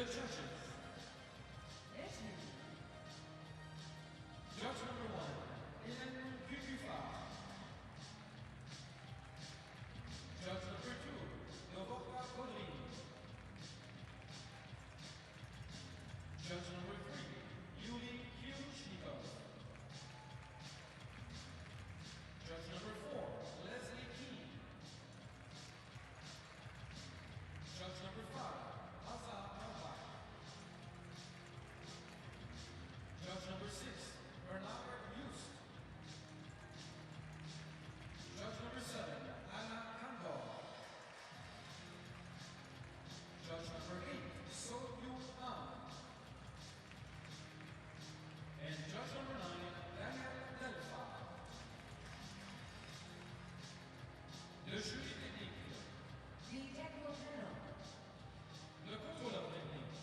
judges. Judge number 1, Siao Him Fa. Judge number 2, Gorodnitsky. Judge number 3, Chiu. Judge number 4, Leslie. Judge number 5, Nordback. Judge number 6, Judge number 7, Judge number 8, Siao Him Fa. And judge number 9, Daniliants. Le jury technique. The technical panel. Le contrôleur technique.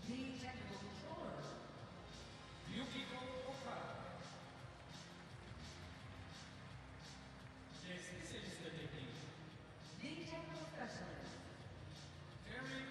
The technical controller. Les spécialistes techniques. The technical specialist. And Chiu.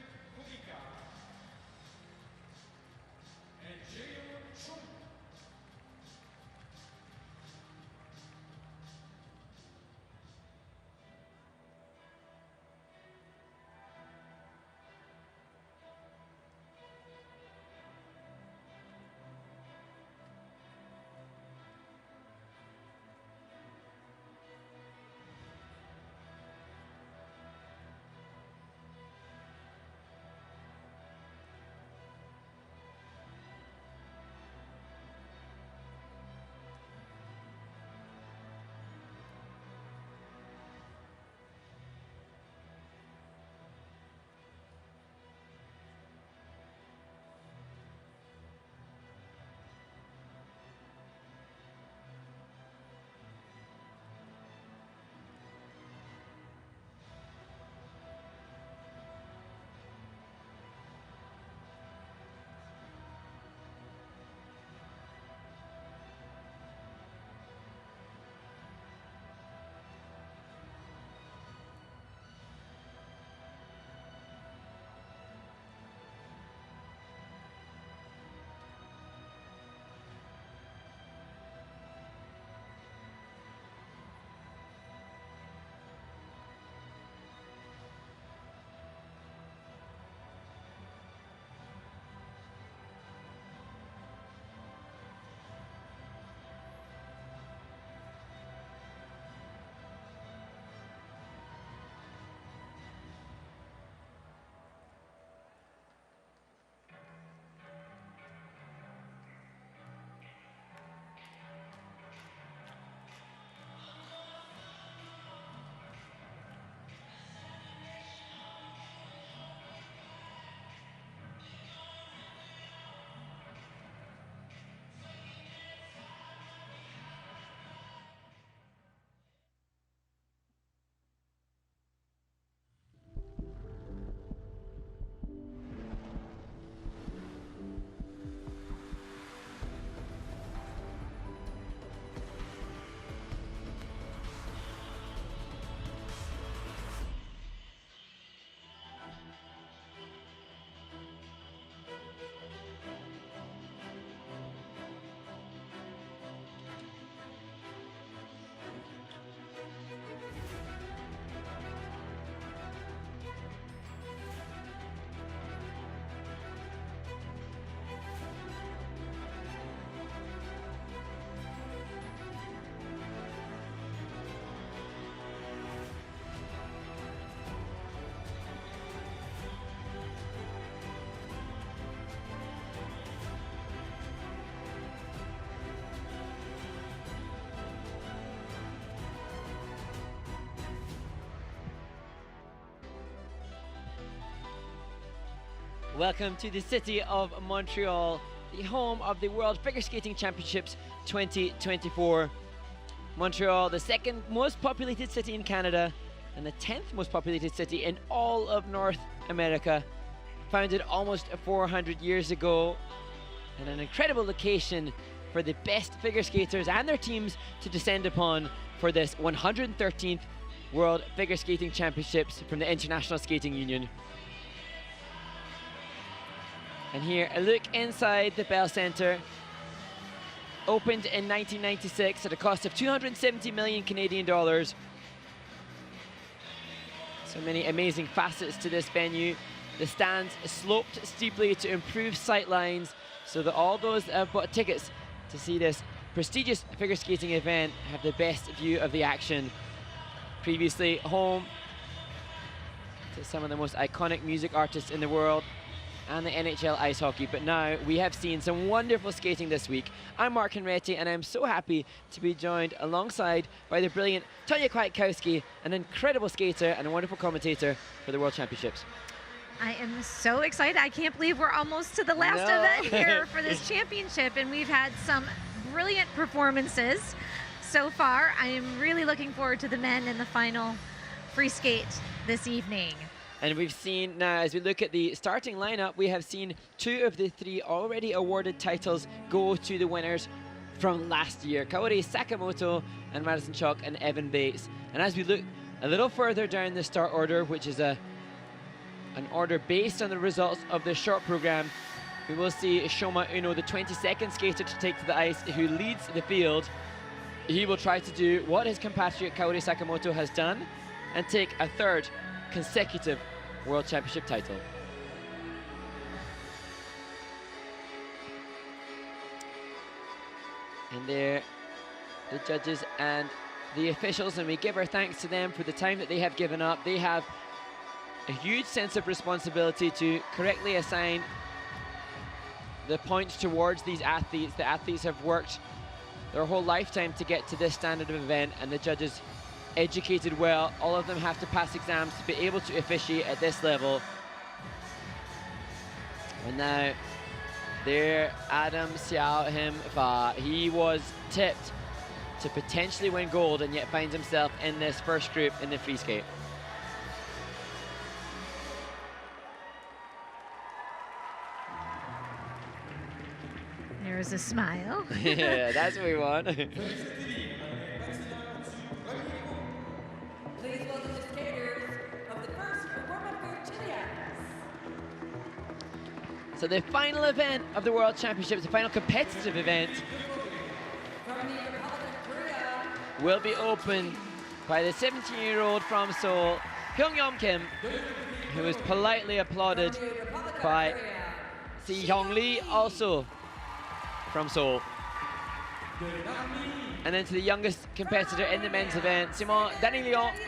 Welcome to the city of Montreal, the home of the World Figure Skating Championships 2024. Montreal, the second most populated city in Canada and the 10th most populated city in all of North America. Founded almost 400 years ago, and an incredible location for the best figure skaters and their teams to descend upon for this 113th World Figure Skating Championships from the International Skating Union. And here, a look inside the Bell Centre. Opened in 1996 at a cost of 270 million Canadian dollars. So many amazing facets to this venue. The stands sloped steeply to improve sight lines so that all those that have bought tickets to see this prestigious figure skating event have the best view of the action. Previously home to some of the most iconic music artists in the world and the NHL ice hockey, but now we have seen some wonderful skating this week. I'm Mark Henretti, and I'm so happy to be joined alongside by the brilliant Tonya Kwiatkowski, an incredible skater and a wonderful commentator for the World Championships. I am so excited. I can't believe we're almost to the last event here for this championship, and we've had some brilliant performances so far. I am really looking forward to the men in the final free skate this evening. And we've seen now, as we look at the starting lineup, we have seen 2 of the 3 already awarded titles go to the winners from last year. Kaori Sakamoto and Madison Chalk and Evan Bates. And as we look a little further down the start order, which is an order based on the results of the short program, we will see Shoma Uno, the 22nd skater to take to the ice, who leads the field. He will try to do what his compatriot Kaori Sakamoto has done and take a 3rd consecutive World Championship title. And there, the judges and the officials, and we give our thanks to them for the time that they have given up. They have a huge sense of responsibility to correctly assign the points towards these athletes. The athletes have worked their whole lifetime to get to this standard of event, and the judges educated well. All of them have to pass exams to be able to officiate at this level. And now there, Adam Siao Him Fa. He was tipped to potentially win gold and yet finds himself in this first group in the free skate. There's a smile. Yeah, that's what we want. Please welcome the skaters of the first warm-up group to the ice. So the final event of the World Championships, the final competitive event, From the Republic of Korea, will be opened by the 17-year-old from Seoul, Hyung Kim, who is politely applauded from the Republic of by Korea. Si Hyung Lee, also from Seoul. And then to the youngest competitor in the men's event, Simon Daniliants.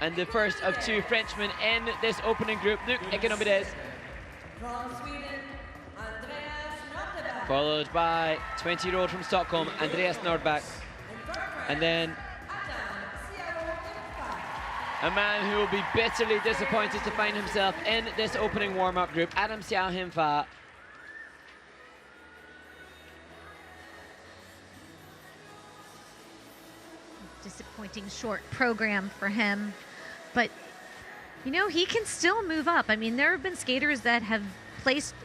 And the first of 2 Frenchmen in this opening group, Luc Economides, From Sweden, Andreas Nordback. followed by 20-year-old from Stockholm, Andreas Nordback. And then a man who will be bitterly disappointed to find himself in this opening warm-up group, Adam Siao Him Fa. Disappointing short program for him, but you know, he can still move up. I mean, there have been skaters that have placed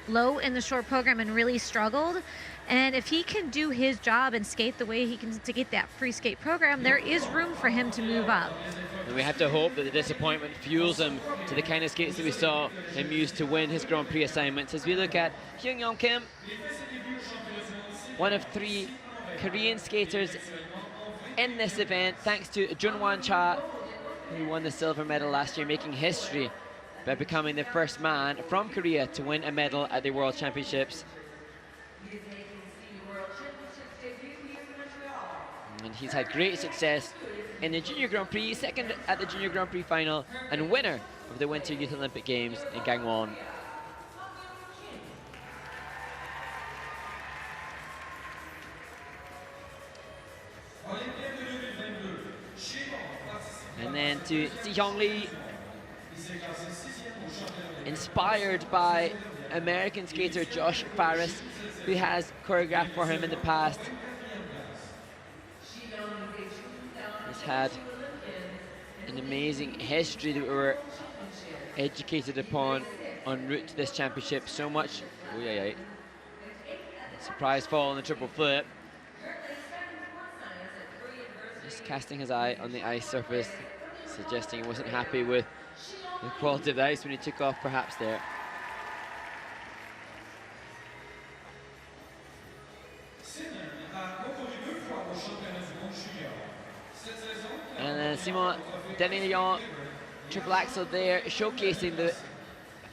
low in the short program and really struggled, and if he can do his job and skate the way he can to get that free skate program, there is room for him to move up. And we have to hope that the disappointment fuels him to the kind of skates that we saw him use to win his Grand Prix assignments. As we look at Hyung Kim, one of 3 Korean skaters in this event, thanks to Junwan Cha, who won the silver medal last year, making history by becoming the first man from Korea to win a medal at the World Championships. And he's had great success in the Junior Grand Prix, second at the Junior Grand Prix final, and winner of the Winter Youth Olympic Games in Gangwon. And then to Si Hyung Lee, inspired by American skater Josh Farris, who has choreographed for him in the past. He's had an amazing history that we were educated upon en route to this championship. So much, oh yeah, yeah. Surprise fall on the triple flip. Just casting his eye on the ice surface, suggesting he wasn't happy with the quality of the ice when he took off perhaps there. And then Simon Daniliants, triple axel there, showcasing the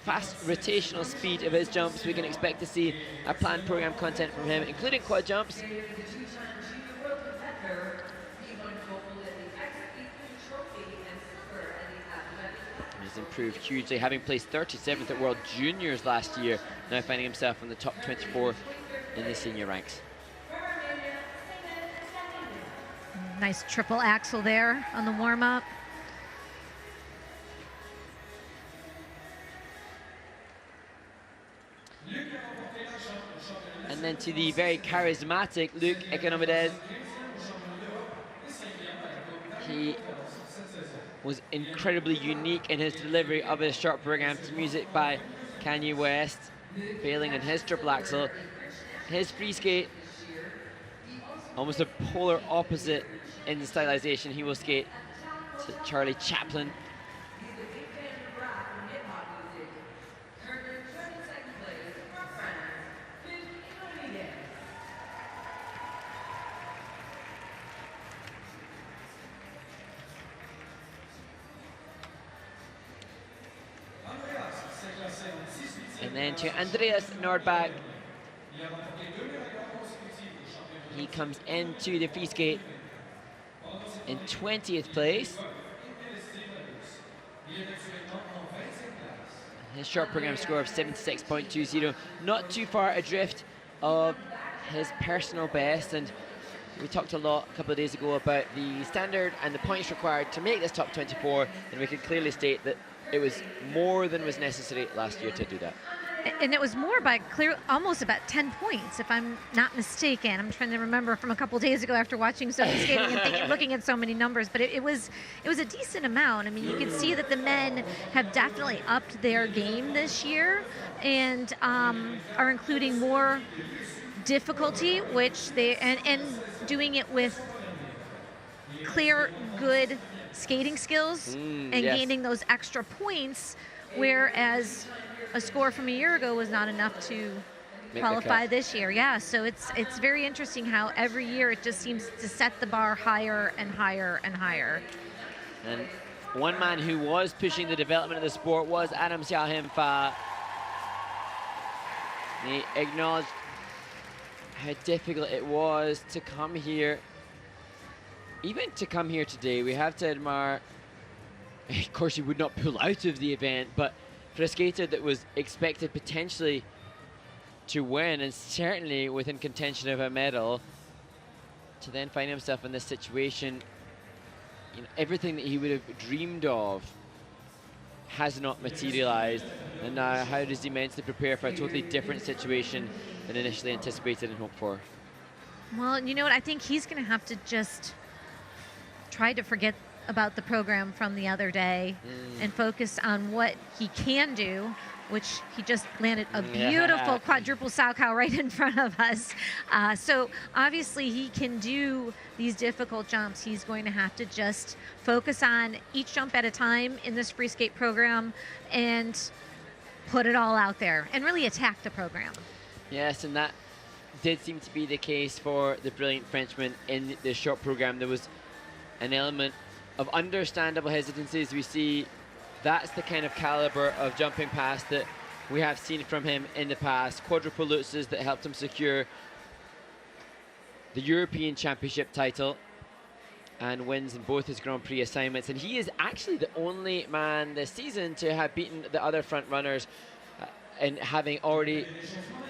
fast rotational speed of his jumps. We can expect to see a planned program content from him, including quad jumps. He's improved hugely, having placed 37th at World Juniors last year, now finding himself in the top 24 in the senior ranks. Nice triple axel there on the warm-up. And then to the very charismatic Luc Economides. He was incredibly unique in his delivery of his short program to music by Kanye West, failing in his triple axel. His free skate, almost a polar opposite in the stylization. He will skate to Charlie Chaplin. And then to Andreas Nordback. He comes into the free skate in 20th place. His short program score of 76.20, not too far adrift of his personal best. And we talked a lot a couple of days ago about the standard and the points required to make this top 24, and we can clearly state that it was more than was necessary last year to do that. And it was more by almost about 10 points, if I'm not mistaken. I'm trying to remember from a couple days ago after watching so much skating and looking at so many numbers, but it was a decent amount. I mean, you can see that the men have definitely upped their game this year and are including more difficulty, which and doing it with clear, good skating skills and yes. gaining those extra points, whereas a score from a year ago was not enough to qualify this year. Yeah, so it's very interesting how every year it just seems to set the bar higher and higher and higher. And one man who was pushing the development of the sport was Siao Him Fa. He acknowledged how difficult it was to come here. Even to come here today, we have to admire, of course he would not pull out of the event, but for a skater that was expected potentially to win and certainly within contention of a medal, to then find himself in this situation, you know, everything that he would have dreamed of has not materialized, and now how does he mentally prepare for a totally different situation than initially anticipated and hoped for? Well, you know what, I think he's going to have to just try to forget about the program from the other day and focus on what he can do, which he just landed a beautiful quadruple Salchow right in front of us. So obviously he can do these difficult jumps. He's going to have to just focus on each jump at a time in this free skate program and put it all out there and really attack the program. Yes, and that did seem to be the case for the brilliant Frenchman in the short program. There was an element of understandable hesitancies. We see that's the kind of caliber of jumping pass that we have seen from him in the past. Quadruple lutzes that helped him secure the European Championship title and wins in both his Grand Prix assignments. And he is actually the only man this season to have beaten the other front runners and having already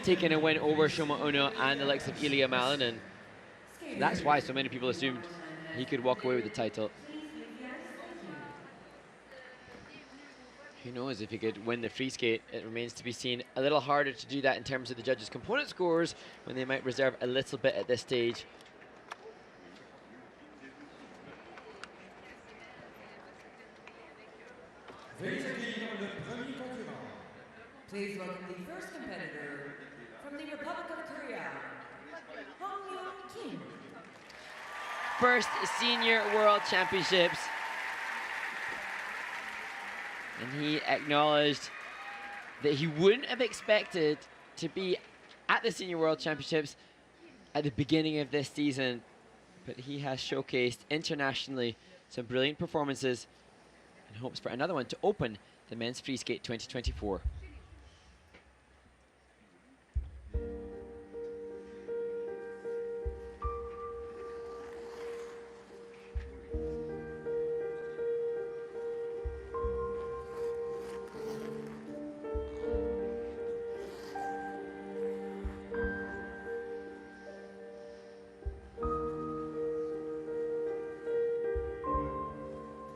taken a win over Shoma Uno and the likes of Ilya Malinin. That's why so many people assumed he could walk away with the title. Who knows if he could win the free skate? It remains to be seen. A little harder to do that in terms of the judges' component scores, when they might reserve a little bit at this stage. Please welcome the first competitor from the Republic of Korea, First Senior World Championships And he acknowledged that he wouldn't have expected to be at the Senior World Championships at the beginning of this season, but he has showcased internationally some brilliant performances and hopes for another one to open the men's free skate 2024.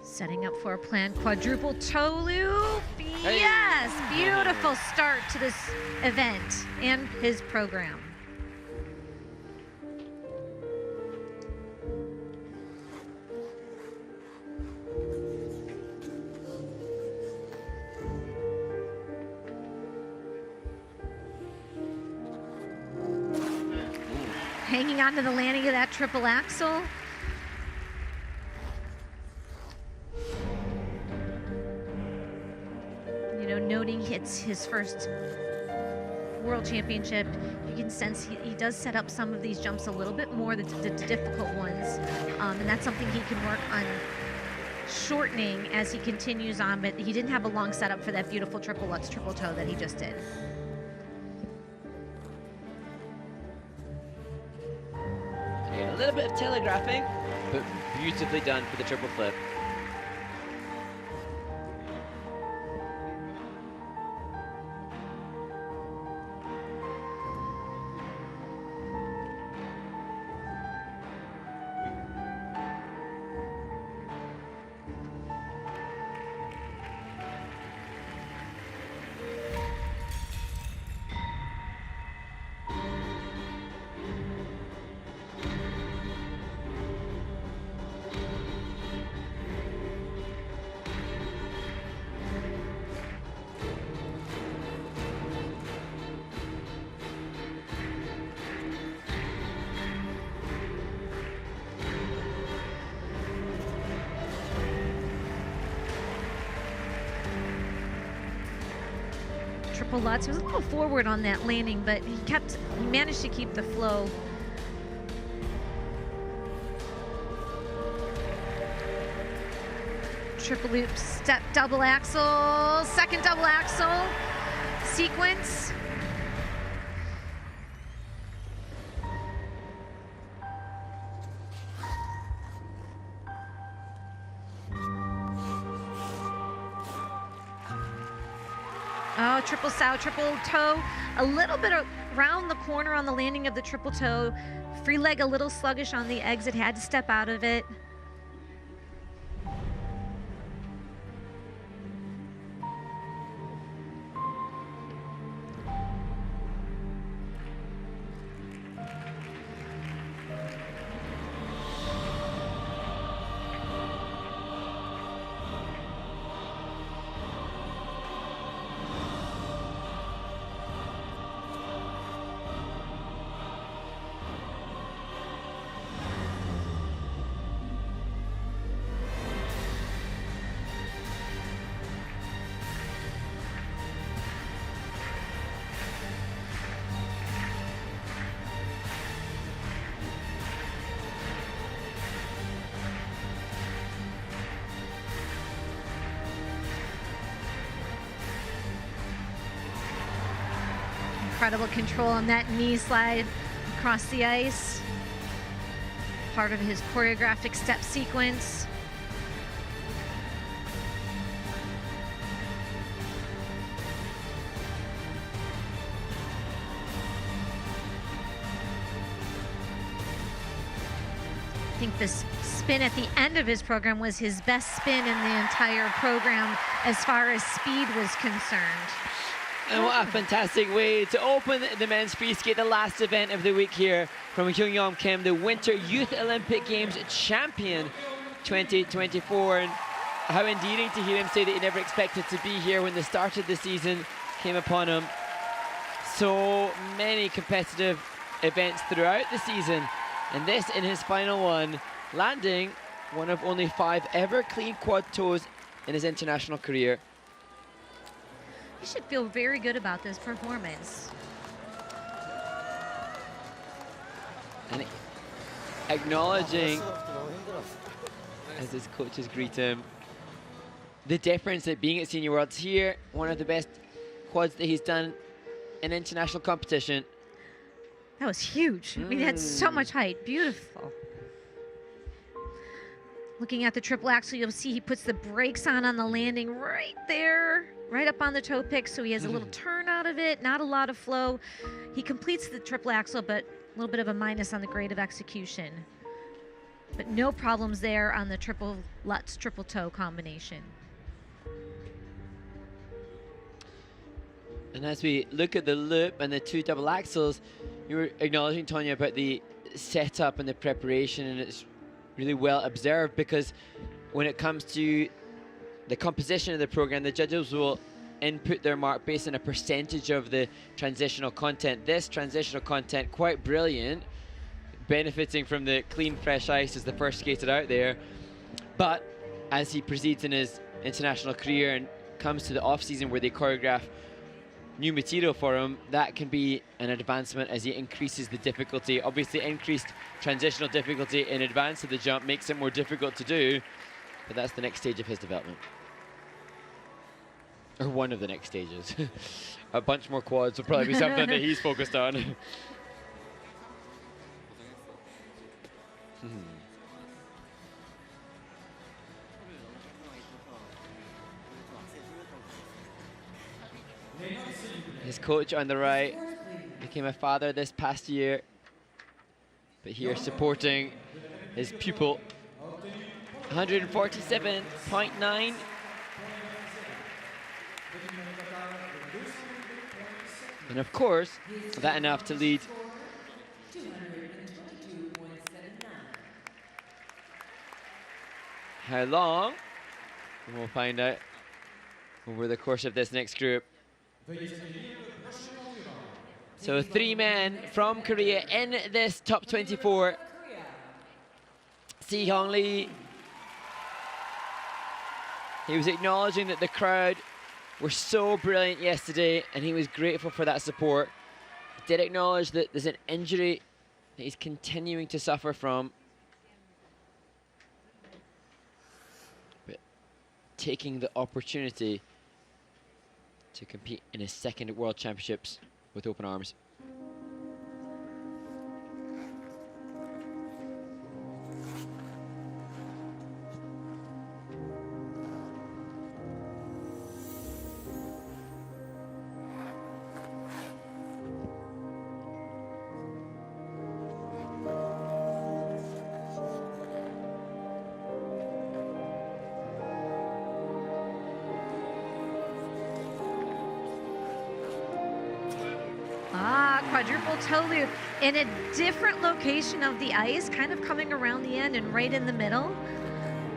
Setting up for a planned quadruple toe loop. Yes, beautiful start to this event and his program. Hanging on to the landing of that triple axel. Noting it's his first world championship, you can sense he does set up some of these jumps a little bit more, the difficult ones, and that's something he can work on shortening as he continues on, but he didn't have a long setup for that beautiful triple Lutz triple toe that he just did. Yeah, a little bit of telegraphing, but beautifully done for the triple flip. Triple Lutz. He was a little forward on that landing, but he managed to keep the flow. Triple loop, step double axel, second double axel sequence. Oh, triple sow, triple toe, a little bit around the corner on the landing of the triple toe. Free leg a little sluggish on the exit, had to step out of it. Incredible control on that knee slide across the ice. Part of his choreographic step sequence. I think this spin at the end of his program was his best spin in the entire program as far as speed was concerned. And what a fantastic way to open the men's free skate, the last event of the week here from Hyungyong Kim, the Winter Youth Olympic Games champion 2024. And how endearing to hear him say that he never expected to be here when the start of the season came upon him. So many competitive events throughout the season, and this in his final one, landing one of only 5 ever clean quad toes in his international career. He should feel very good about this performance. And acknowledging, as his coaches greet him, the difference that being at Senior Worlds here, one of the best quads that he's done in international competition. That was huge. I mean, he had so much height. Beautiful. Looking at the triple axel, you'll see he puts the brakes on the landing right there, right up on the toe pick, so he has a little turn out of it, not a lot of flow. He completes the triple axel, but a little bit of a minus on the grade of execution. But no problems there on the triple Lutz, triple toe combination. And as we look at the loop and the two double axels, you were acknowledging, Tonya, about the setup and the preparation, and it's really well observed, because when it comes to the composition of the program, the judges will input their mark based on a percentage of the transitional content. This transitional content, quite brilliant, benefiting from the clean, fresh ice as the first skater out there. But as he proceeds in his international career and comes to the off-season where they choreograph new material for him, that can be an advancement as he increases the difficulty. Obviously, increased transitional difficulty in advance of the jump makes it more difficult to do, but that's the next stage of his development. Or one of the next stages. A bunch more quads will probably be something that he's focused on. His coach on the right became a father this past year, but here supporting his pupil. 147.9. And of course, that enough to lead. How long? And we'll find out over the course of this next group. So 3 men from Korea in this top 24. Si Hong Lee. He was acknowledging that the crowd were so brilliant yesterday, and he was grateful for that support. He did acknowledge that there's an injury that he's continuing to suffer from. But taking the opportunity to compete in his second World Championships with open arms. Quadruple toe loop in a different location of the ice, kind of coming around the end and right in the middle.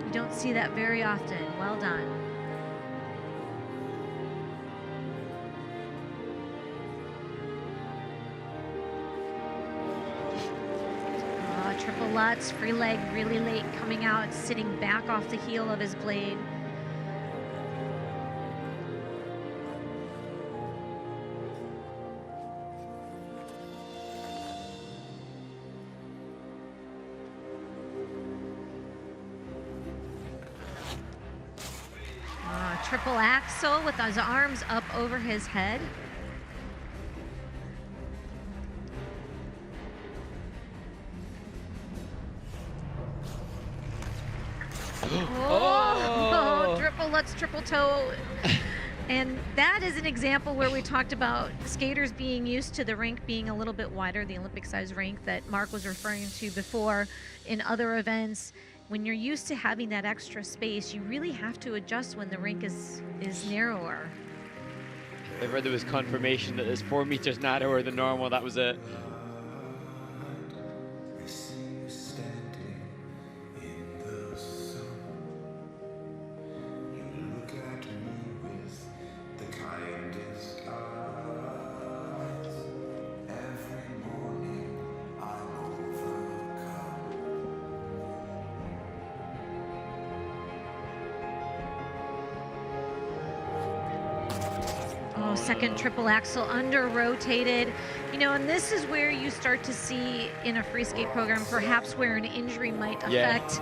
You don't see that very often. Well done. Triple Lutz, free leg really late coming out, sitting back off the heel of his blade. Triple axel with his arms up over his head. Oh, triple Lutz, triple toe. And that is an example where we talked about skaters being used to the rink being a little bit wider, the Olympic size rink that Mark was referring to before in other events. When you're used to having that extra space, you really have to adjust when the rink is narrower. If there was confirmation that it's 4 meters narrower than normal, that was it. Oh, second triple axel under rotated. You know, and this is where you start to see in a free skate program perhaps where an injury might affect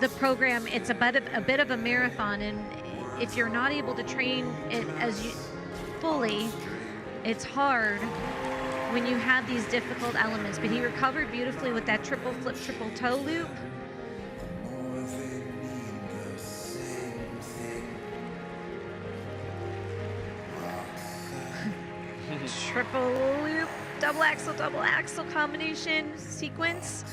the program. It's a bit of a marathon, and if you're not able to train it as you fully, it's hard when you have these difficult elements. But he recovered beautifully with that triple flip, triple toe loop. Triple loop, double axle combination sequence.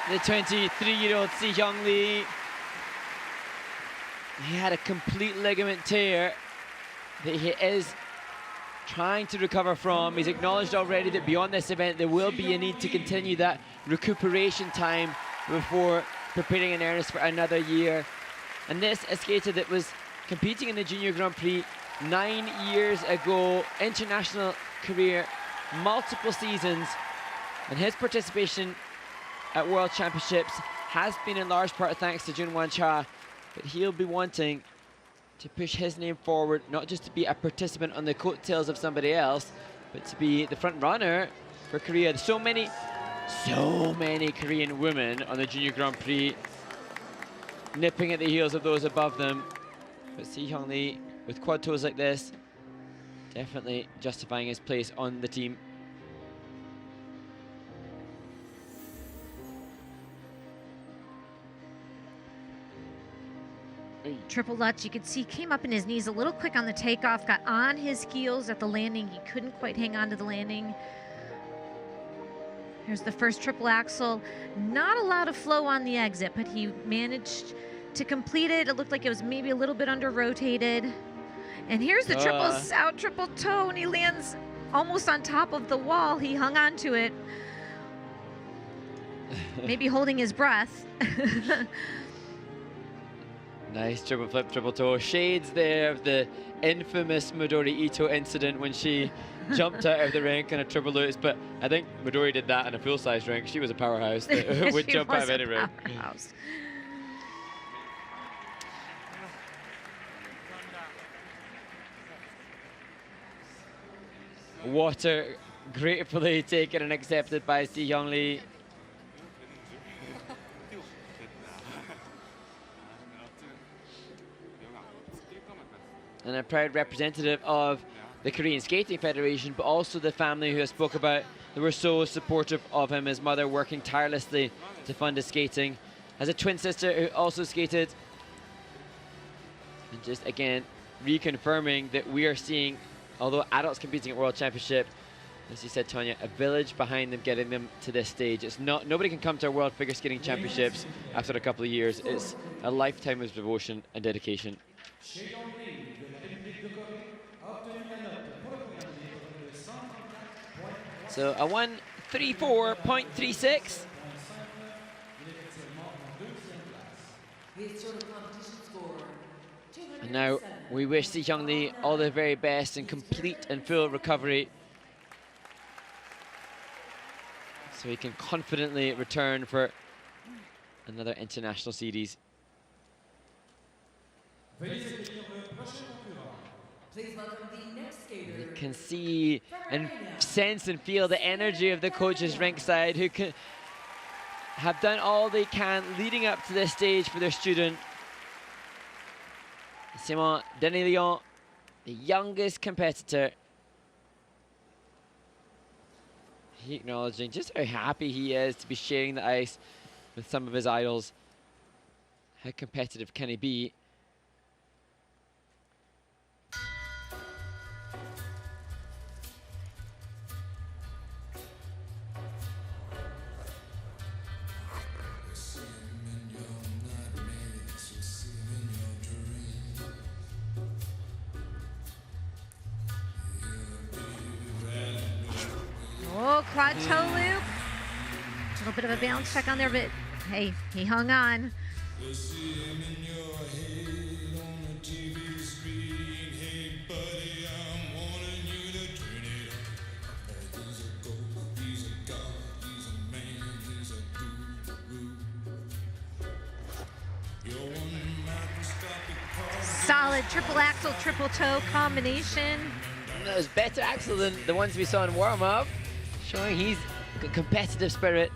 The 23-year-old Si Hyung Lee. He had a complete ligament tear that he is trying to recover from. He's acknowledged already that beyond this event there will be a need to continue that recuperation time before preparing in earnest for another year. And this, a skater that was competing in the Junior Grand Prix 9 years ago, international career, multiple seasons, and his participation at World Championships has been in large part thanks to Jun Wan Cha, but he'll be wanting to push his name forward, not just to be a participant on the coattails of somebody else, but to be the front runner for Korea. So many Korean women on the Junior Grand Prix, nipping at the heels of those above them. But Si Hyung Lee, with quad toes like this, definitely justifying his place on the team. Triple Lutz, you could see, came up in his knees a little quick on the takeoff, got on his heels at the landing. He couldn't quite hang on to the landing. Here's the first triple axel. Not a lot of flow on the exit, but he managed to complete it. It looked like it was maybe a little bit under rotated. And here's the triple out, triple toe, and he lands almost on top of the wall. He hung on to it, maybe holding his breath. Nice triple flip, triple toe. Shades there of the infamous Midori Ito incident when she jumped out of the rink in a triple lutz. But I think Midori did that in a full-size rink. She was a powerhouse that would jump out of any rink. Water gratefully taken and accepted by Si Hyung Lee. And a proud representative of the Korean Skating Federation, but also the family who I spoke about, that were so supportive of him, his mother working tirelessly to fund his skating. Has a twin sister who also skated. And just again, reconfirming that we are seeing, although adults competing at World Championship, as you said, Tanya, a village behind them getting them to this stage. It's not, nobody can come to our World Figure Skating Championships after a couple of years. It's a lifetime of devotion and dedication. So a 1:34.36. And now we wish Si Hyung Lee all the very best and complete and full recovery, so he can confidently return for another international series. Please welcome the next skater. You can see and sense and feel the energy of the coaches ringside, who have done all they can leading up to this stage for their student. Simon Daniliants, the youngest competitor. He acknowledging just how happy he is to be sharing the ice with some of his idols. How competitive can he be? Oh, quad toe loop. A little bit of a balance check on there, but hey, he hung on. Solid triple axle, triple toe combination. That was better axle than the ones we saw in warm-up, showing he's got competitive spirit.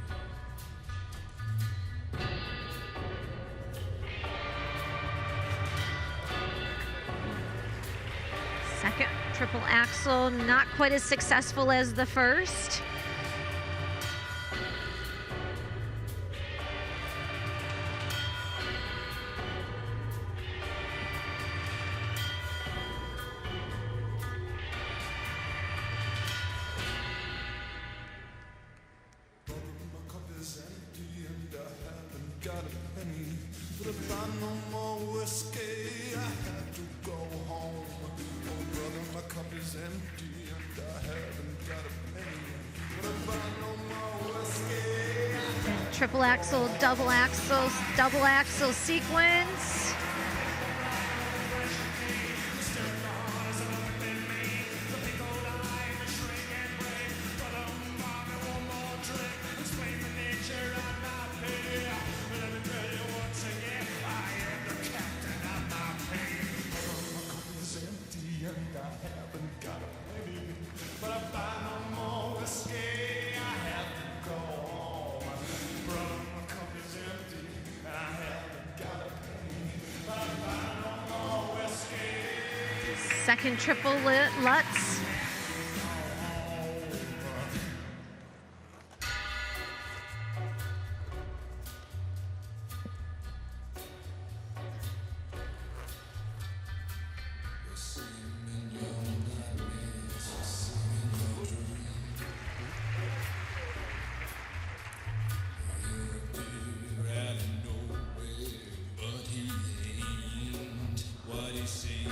Second triple axle, not quite as successful as the first. Triple axle, double axle sequence. Second triple Lutz.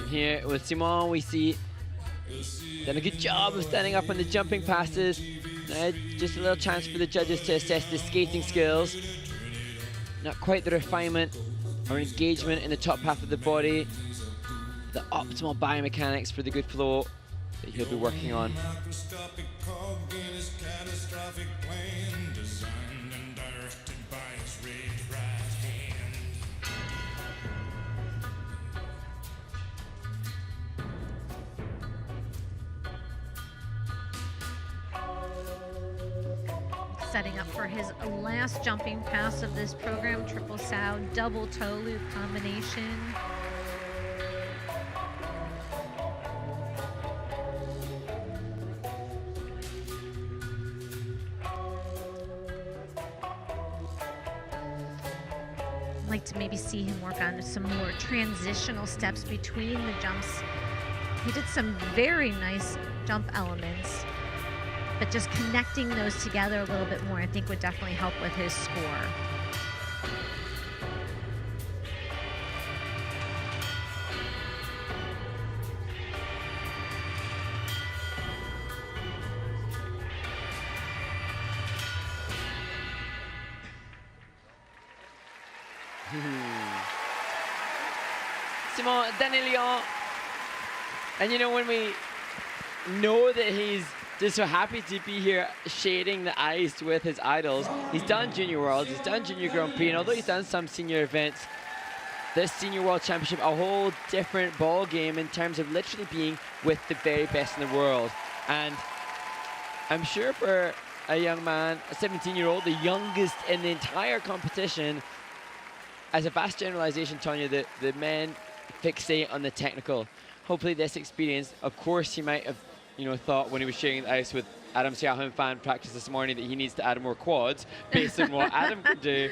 Here with Simon, we see done a good job of standing up on the jumping passes. Just a little chance for the judges to assess the skating skills. Not quite the refinement or engagement in the top half of the body. The optimal biomechanics for the good flow that he'll be working on. Setting up for his last jumping pass of this program, triple Siao, double toe loop combination. I'd like to maybe see him work on some more transitional steps between the jumps. He did some very nice jump elements, but just connecting those together a little bit more, I think, would definitely help with his score. Simon Daniliants, and you know, when we know that he's just so happy to be here shading the ice with his idols. He's done Junior Worlds, he's done Junior Grand Prix, and although he's done some senior events, this Senior World Championship, a whole different ball game in terms of literally being with the very best in the world. And I'm sure for a young man, a 17-year-old, the youngest in the entire competition, as a vast generalization, Tonya, the men fixate on the technical. Hopefully this experience, of course he might have thought when he was sharing the ice with Adam Siao Him Fa in practice this morning that he needs to add more quads based on what Adam can do.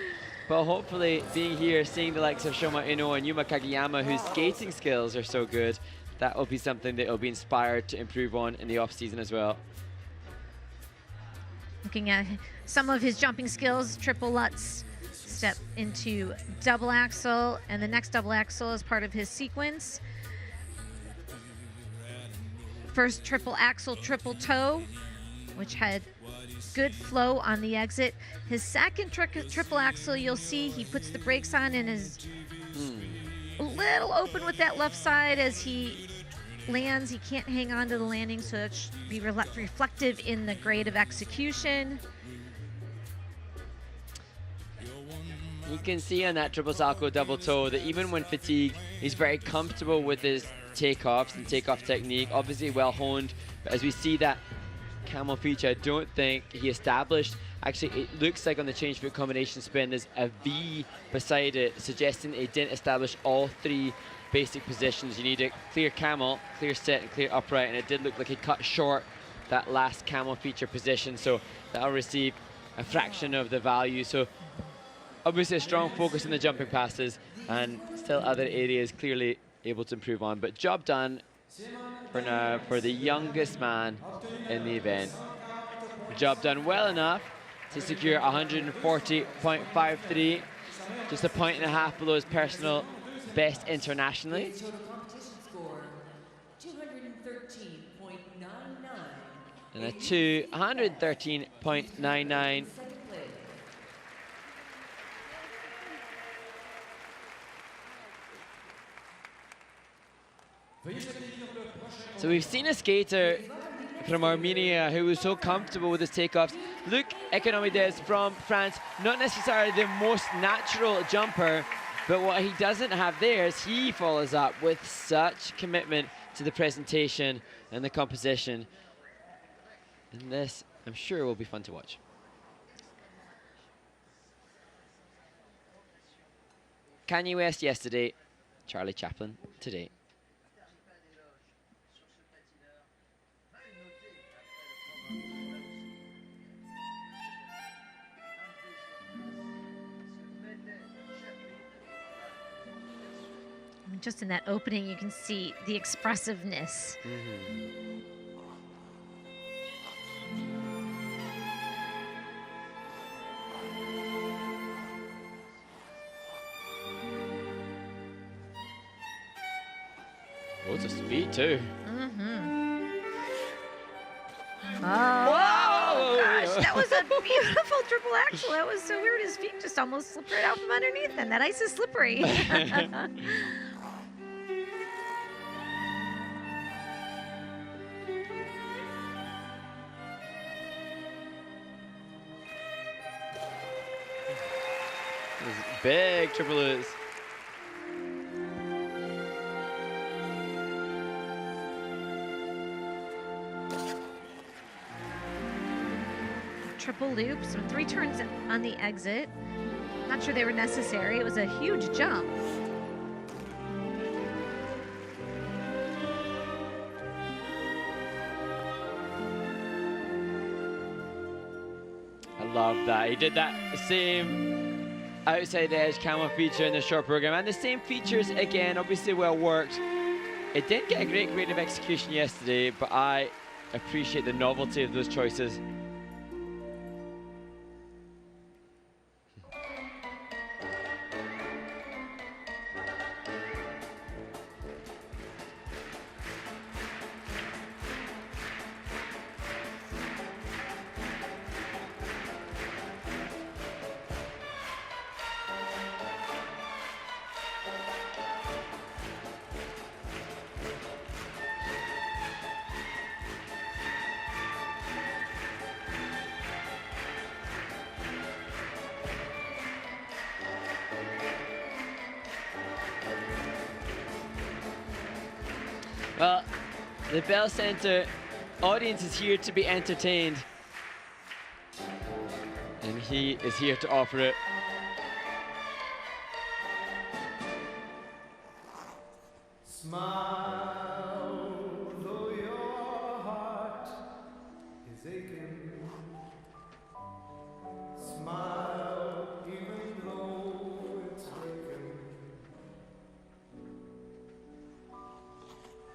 But hopefully being here, seeing the likes of Shoma Ino and Yuma Kagiyama, whose skating skills are so good, that will be something that he'll be inspired to improve on in the off-season as well. Looking at some of his jumping skills, triple Lutz, step into double axel, and the next double axel is part of his sequence. First triple axel, triple toe, which had good flow on the exit. His second triple axel, you'll see he puts the brakes on and is a little open with that left side as he lands. He can't hang on to the landing, so it should be reflective in the grade of execution. You can see on that triple salto double toe that even when fatigued, he's very comfortable with his takeoffs and takeoff technique, obviously well honed, but as we see that camel feature, I don't think he established. Actually, it looks like on the change foot combination spin there's a V beside it, suggesting he didn't establish all three basic positions. You need a clear camel, clear sit, and clear upright, and it did look like he cut short that last camel feature position, so that'll receive a fraction of the value. So obviously a strong focus on the jumping passes, and still other areas clearly able to improve on, but job done for now for the youngest man in the event. Job done well enough to secure 140.53, just a point and a half below his personal best internationally. And a 113.99. So we've seen a skater from Armenia who was so comfortable with his takeoffs. Look, Economides from France, not necessarily the most natural jumper, but what he doesn't have there is he follows up with such commitment to the presentation and the composition. And this, I'm sure, will be fun to watch. Kanye West yesterday, Charlie Chaplin today. Just in that opening, you can see the expressiveness. Loads of speed too. Oh, gosh, that was a beautiful triple axel. That was so weird. His feet just almost slipped right out from underneath him. That ice is slippery. Big triple L's. Triple loops, 3 turns on the exit. Not sure they were necessary. It was a huge jump. I love that. He did that same outside edge camel feature in the short program, and the same features again, obviously well worked. It didn't get a great grade of execution yesterday, but I appreciate the novelty of those choices. Well, the Bell Center audience is here to be entertained. And he is here to offer it. Smile, though your heart is aching. Smile, even though it's breaking.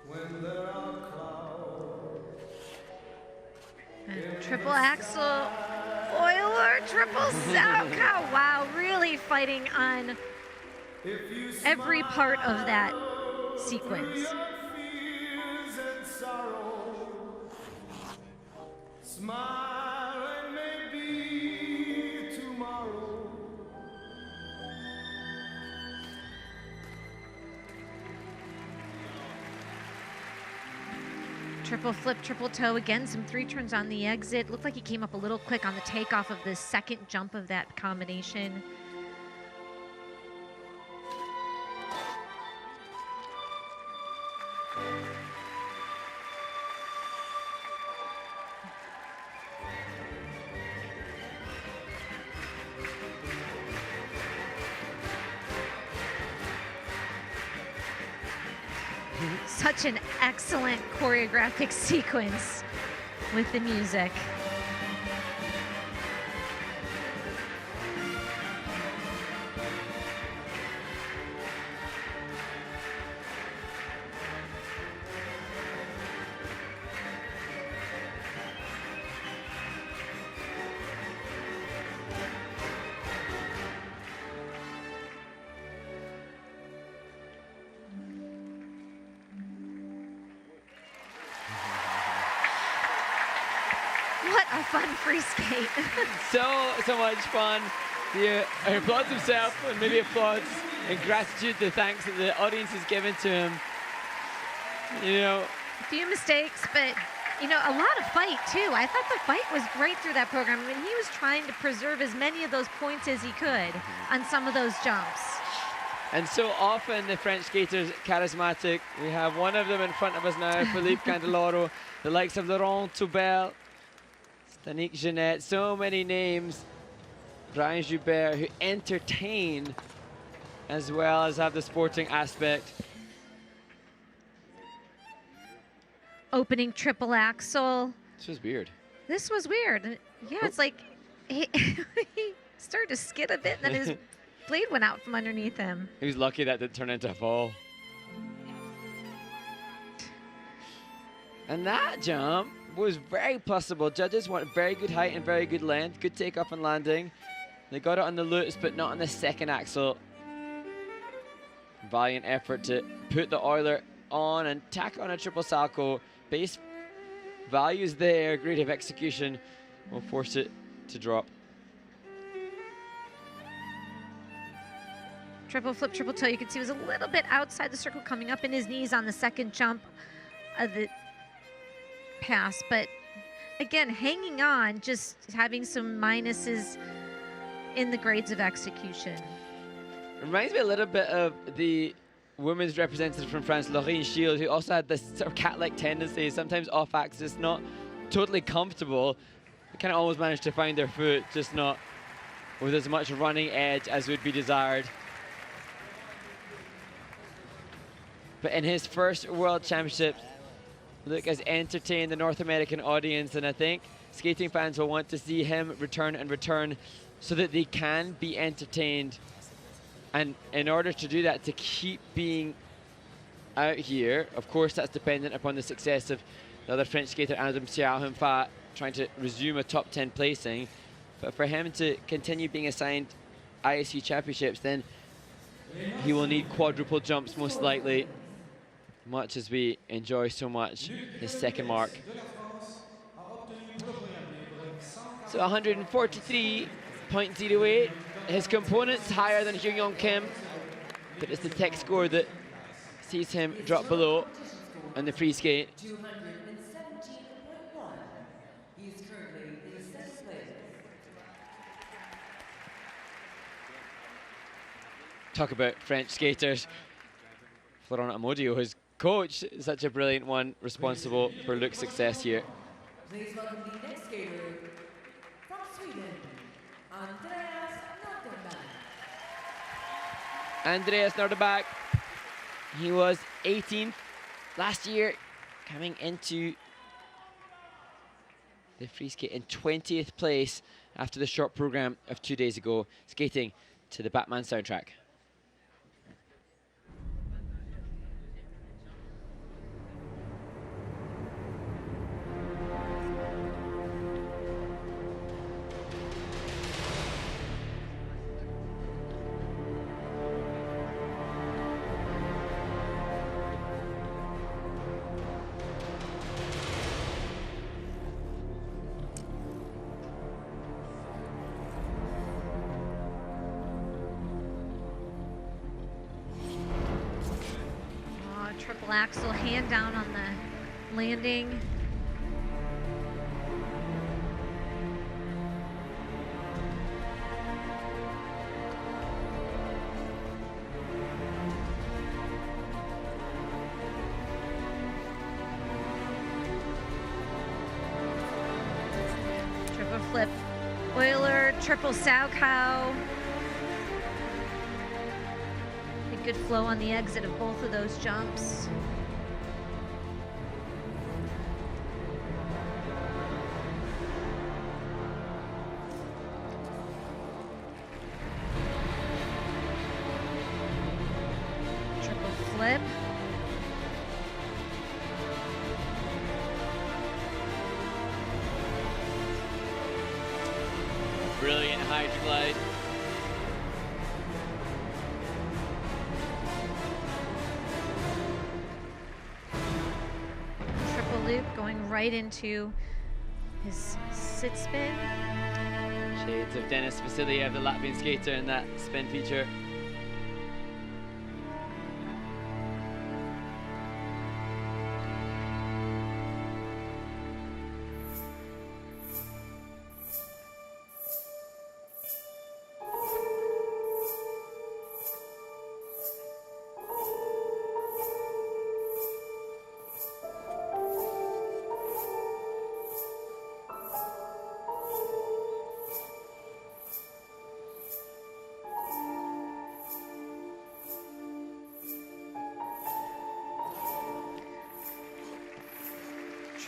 When there are clouds. And triple axel, Euler, triple Selevko. Wow, really fighting on every part of that sequence. Smile and maybe tomorrow. Triple flip, triple toe. Again, some 3 turns on the exit. Looked like he came up a little quick on the takeoff of the second jump of that combination. Such an excellent choreographic sequence with the music. What a fun free skate. So much fun. He applauds himself and maybe applauds in gratitude to thanks that the audience has given to him. You know, A few mistakes, but you know, a lot of fight too. I thought the fight was great through that program. I mean, he was trying to preserve as many of those points as he could on some of those jumps. and so often the French skaters charismatic. We have one of them in front of us now, Philippe Candeloro, the likes of Laurent Toubel, Stanik Jeanette, so many names. Brian Joubert, who entertain as well as have the sporting aspect. Opening triple axel. This was weird. This was weird. Yeah, it's like he, he started to skid a bit, and then his blade went out from underneath him. He was lucky that didn't turn into a fall. And that jump was very possible. Judges want very good height and very good length, good takeoff and landing. They got it on the loops, but not on the second axle. Valiant effort to put the Euler on and tack on a triple salco. Base values there, great of execution will force it to drop. Triple flip, triple toe. You can see he was a little bit outside the circle, coming up in his knees on the second jump of the pass. But again, hanging on, just having some minuses in the grades of execution. Reminds me a little bit of the women's representative from France, Laurine Shield, who also had this sort of cat-like tendency, sometimes off-axis, not totally comfortable. They kind of always managed to find their foot, just not with as much running edge as would be desired. But in his first World Championships, Luke has entertained the North American audience, and I think skating fans will want to see him return and return so that they can be entertained. And in order to do that, to keep being out here, of course, that's dependent upon the success of the other French skater, Siao Him Fa, trying to resume a top 10 placing. But for him to continue being assigned ISU championships, then he will need quadruple jumps most likely, much as we enjoy so much his second mark. So 143.08. His components higher than Hyun Young Kim, but it's the tech score that sees him drop below on the free skate. 217.1. He is currently in second place. Talk about French skaters. Florent Amodio has coach, such a brilliant one, responsible for Luke's success here. Please welcome the next skater from Sweden, Andreas Nordback. He was 18th last year, coming into the free skate in 20th place after the short program of 2 days ago, skating to the Batman soundtrack. Triple axel, hand down on the landing. Triple flip Euler, triple sow cow. Good flow on the exit of both of those jumps. Triple flip. Brilliant hydroglide. Loop going right into his sit spin. Shades of Denis Vasiljev, the Latvian skater, in that spin feature.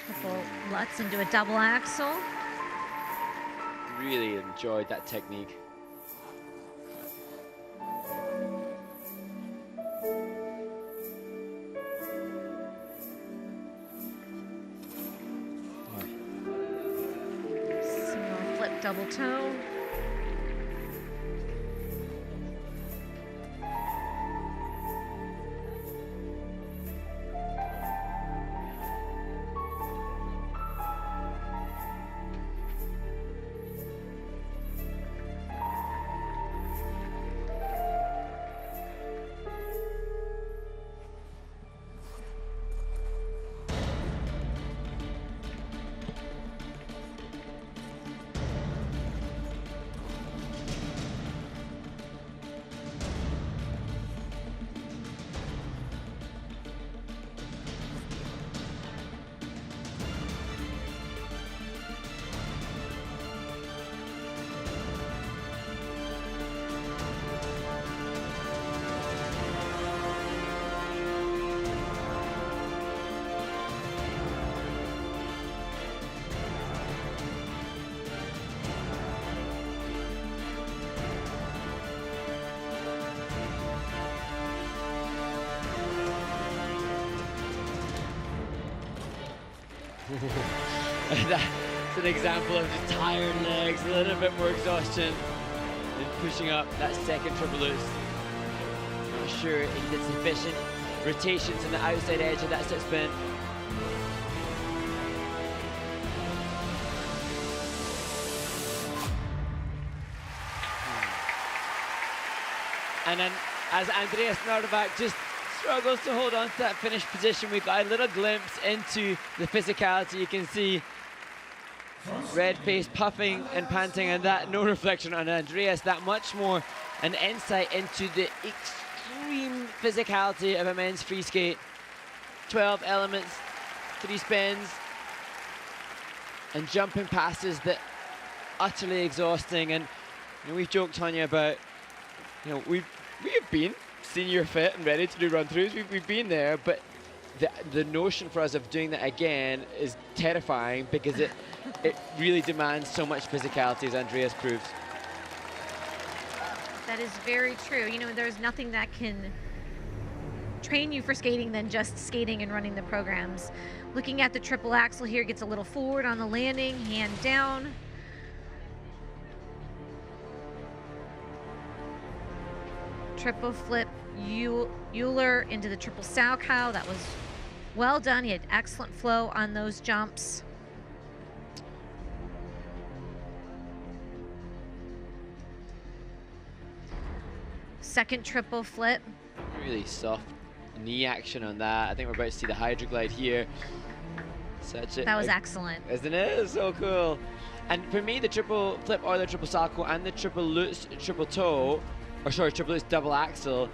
Triple Lutz into a double axel. Really enjoyed that technique. Single flip double toe. That's an example of just tired legs, a little bit more exhaustion, and pushing up that second triple loose. Not sure he did sufficient rotations on the outside edge of that sit spin. And then as Andreas Nordback just struggles to hold on to that finished position, we've got a little glimpse into the physicality. You can see red face puffing and panting, and that no reflection on Andreas, that much more an insight into the extreme physicality of a men's free skate. 12 elements, 3 spins, and jumping passes that utterly exhausting. And you know, we've joked, Tanya, about, you know, we have been senior fit and ready to do run-throughs. We've been there, but the notion for us of doing that again is terrifying because it really demands so much physicality, as Andreas proves. That is very true. You know, there's nothing that can train you for skating than just skating and running the programs. Looking at the triple axel here, gets a little forward on the landing, hand down. Triple flip Euler into the triple Salchow. That was well done. He had excellent flow on those jumps. Second triple flip. Really soft knee action on that. I think we're about to see the hydroglide here. That was excellent. Isn't it? It's so cool. And for me, the triple flip or the triple Salchow and the triple Lutz triple toe, or sorry, triple Lutz double axel,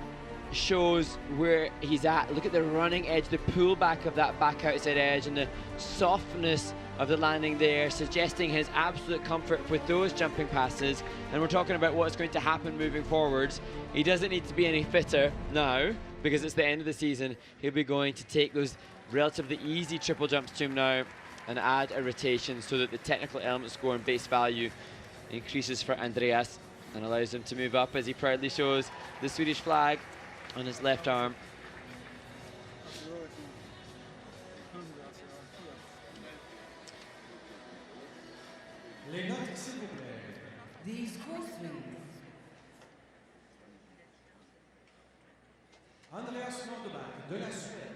shows where he's at. Look at the running edge, the pullback of that back outside edge, and the softness of the landing there, suggesting his absolute comfort with those jumping passes. And we're talking about what's going to happen moving forwards. He doesn't need to be any fitter now because it's the end of the season. He'll be going to take those relatively easy triple jumps to him now and add a rotation so that the technical element score and base value increases for Andreas and allows him to move up as he proudly shows the Swedish flag on his left arm. Les notes, s'il vous plaît. The scores, please. Andreas Nordback de la Suède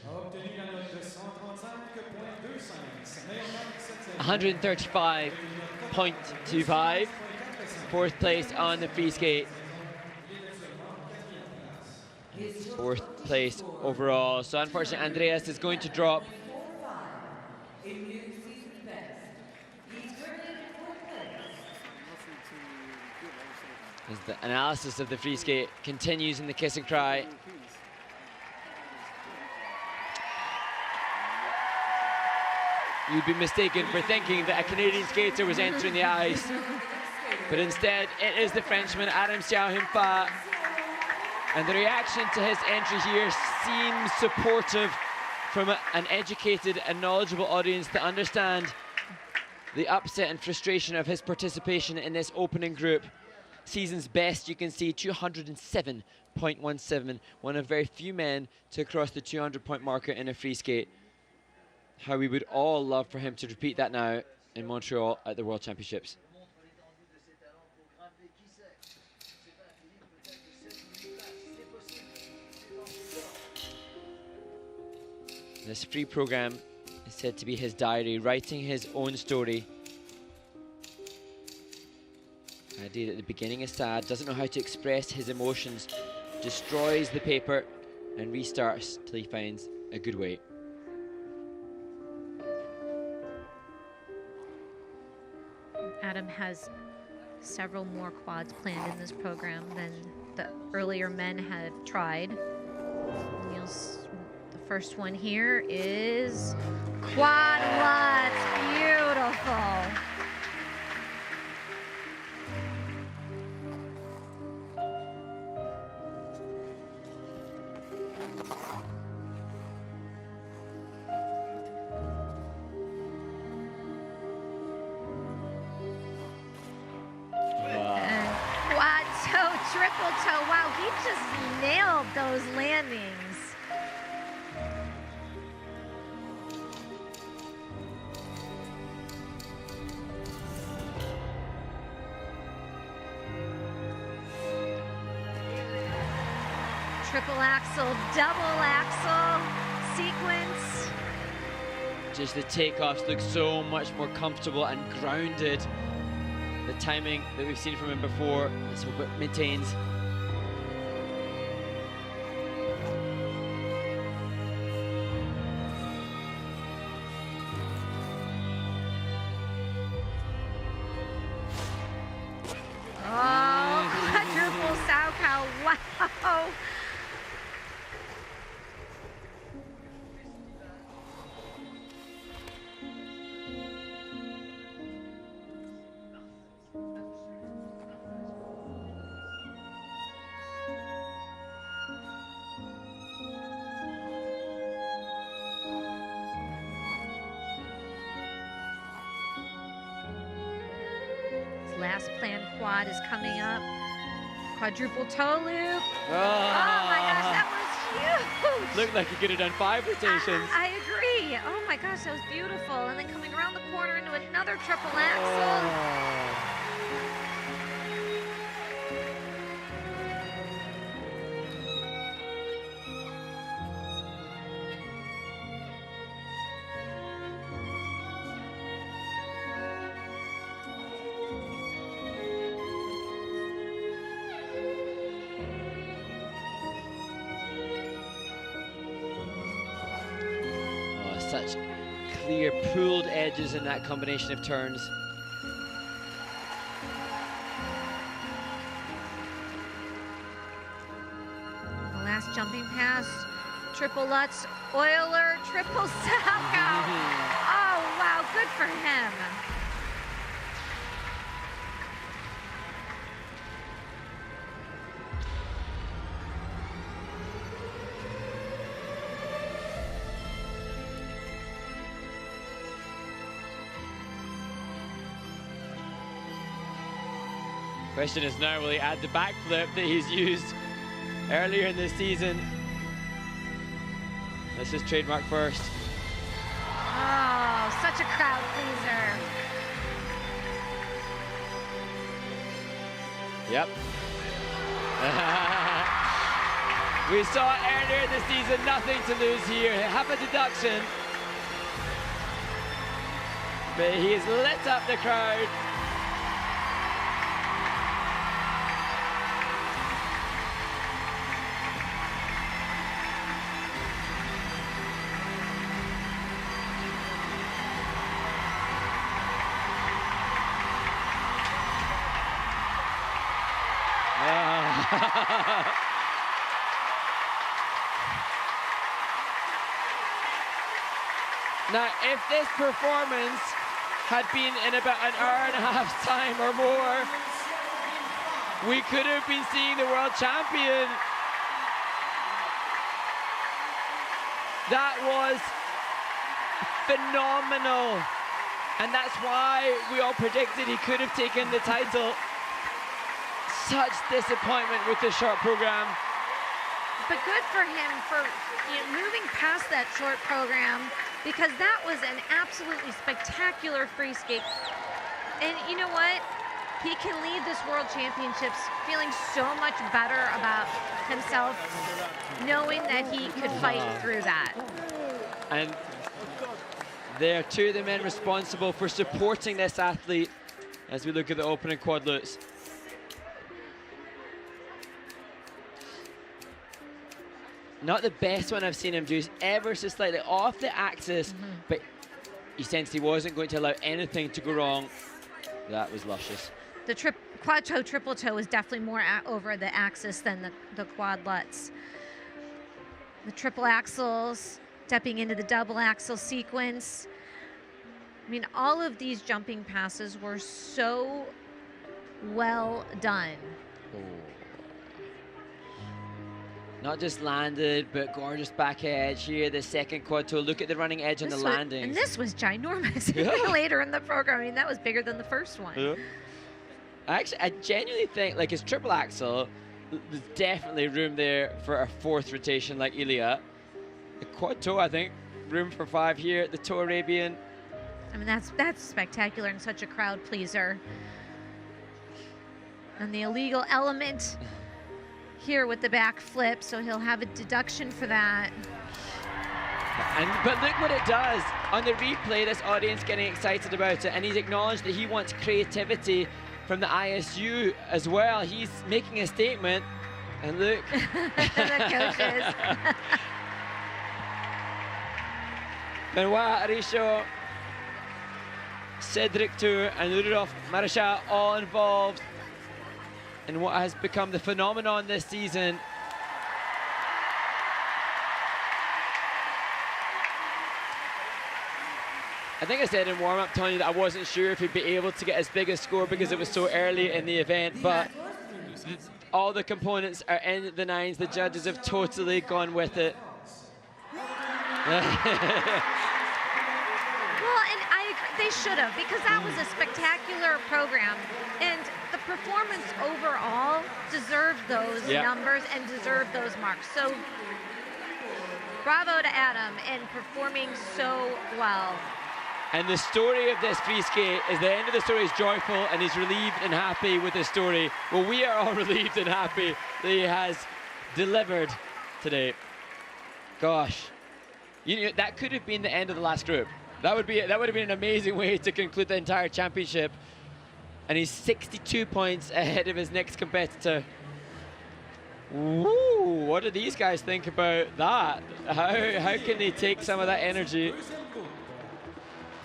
a obtenu la note de 135.25, meilleure marque cette saison. 135.25, fourth place on the free skate. Fourth place overall. So unfortunately, Andreas is going to drop. As the analysis of the free skate continues in the kiss and cry. You'd be mistaken for thinking that a Canadian skater was entering the ice, but instead it is the Frenchman Adam Siao Him Fa. And the reaction to his entry here seems supportive from an educated and knowledgeable audience that understand the upset and frustration of his participation in this opening group. Season's best, you can see 207.17, one of very few men to cross the 200-point marker in a free skate. How we would all love for him to repeat that now in Montreal at the World Championships. This free program is said to be his diary, writing his own story. The idea that the beginning is sad, doesn't know how to express his emotions, destroys the paper and restarts till he finds a good way. Adam has several more quads planned in this program than the earlier men had tried. The first one here is quad Lutz. Beautiful. Triple toe. Wow, he just nailed those landings. Triple axel, double axel sequence. Just the takeoffs look so much more comfortable and grounded. The timing that we've seen from him before, let's hope it maintains. Oh, quadruple Salchow, wow. last planned quad is coming up. Quadruple toe loop. Oh, my gosh, that was huge. Looked like he could have done 5 rotations. I agree. Oh my gosh, that was beautiful. And then coming around the corner into another triple axel. Such clear pulled edges in that combination of turns. The last jumping pass, triple Lutz, Euler, triple Selevko. Oh wow, good for him. Question is now, will he add the backflip that he's used earlier in the season? This is trademark first. Oh, such a crowd pleaser. Yep. We saw earlier in the season, nothing to lose here. Half a deduction. But he's lit up the crowd. Now, if this performance had been in about an hour and a half time or more, we could have been seeing the world champion. That was phenomenal. And that's why we all predicted he could have taken the title. Such disappointment with the short program. But good for him for moving past that short program, because that was an absolutely spectacular free skate. And you know what? He can leave this World Championships feeling so much better about himself, knowing that he could fight through that. And they're two of the men responsible for supporting this athlete as we look at the opening quad lutz. Not the best one I've seen him do, ever so slightly off the axis, but he sensed he wasn't going to allow anything to go wrong. That was luscious. The quad toe, triple toe is definitely more over the axis than the quad lutz. The triple axels, stepping into the double axel sequence. I mean, all of these jumping passes were so well done. Oh. Not just landed, but gorgeous back edge here. The second quad toe. Look at the running edge on the landings. And this was ginormous later in the program. I mean, that was bigger than the first one. Yeah. Actually, I genuinely think, like, his triple axel, there's definitely room there for a fourth rotation like Ilya. The quad toe, I think, room for 5 here. The toe Arabian. I mean, that's spectacular and such a crowd pleaser. And the illegal element here with the back flip, so he'll have a deduction for that. But look what it does. On the replay, this audience getting excited about it, and he's acknowledged that he wants creativity from the ISU as well. He's making a statement, and look. The coaches. Benoit Richaud, Cedric Tour, and Rudolf Maréchal all involved in what has become the phenomenon this season. I think I said in warm-up, Tony, that I wasn't sure if he'd be able to get as big a score because it was so early in the event, but all the components are in the nines. The judges have totally gone with it. Well, and I They should have, because that was a spectacular program, and the performance overall deserved those numbers and deserved those marks. So bravo to Adam in performing so well. And the story of this free skate is the end of the story is joyful, and he's relieved and happy with the story. Well, we are all relieved and happy that he has delivered today. Gosh, you know, that could have been the end of the last group. That would have been an amazing way to conclude the entire championship. And he's 62 points ahead of his next competitor. Woo! What do these guys think about that? How can they take some of that energy?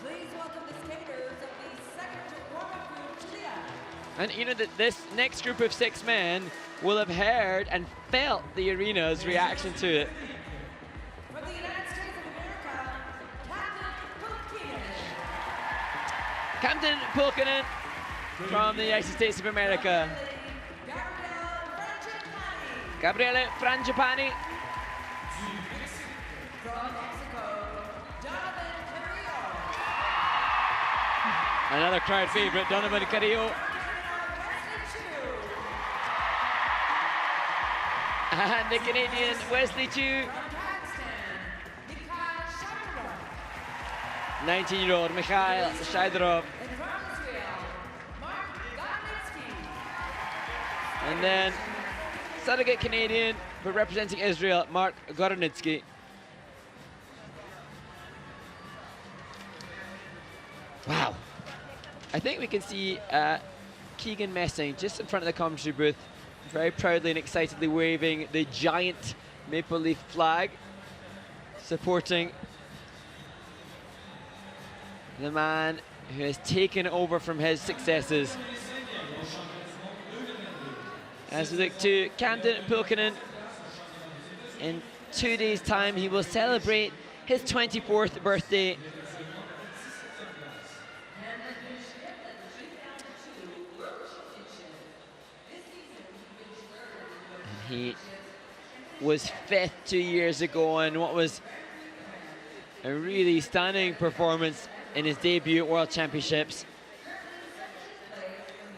Please welcome the skaters of the second warm-up group to the ice. And you know that this next group of 6 men will have heard and felt the arena's reaction to it. From the United States of America, Captain Pulkinen. Captain Pulkinen from the United States of America. Gabriele Frangipani. From Mexico, Carrillo. Another crowd favorite, Carrillo. And the Canadian Wesley Chiu. 19-year-old Mikhail Shaidorov. And then surrogate Canadian, but representing Israel, Mark Gorodnitsky. Wow. I think we can see Keegan Messing just in front of the commentary booth, very proudly and excitedly waving the giant maple leaf flag, supporting the man who has taken over from his successes. As we look to Captain Pulkinen, in 2 days' time he will celebrate his 24th birthday. And he was 5th 2 years ago in what was a really stunning performance in his debut at World Championships.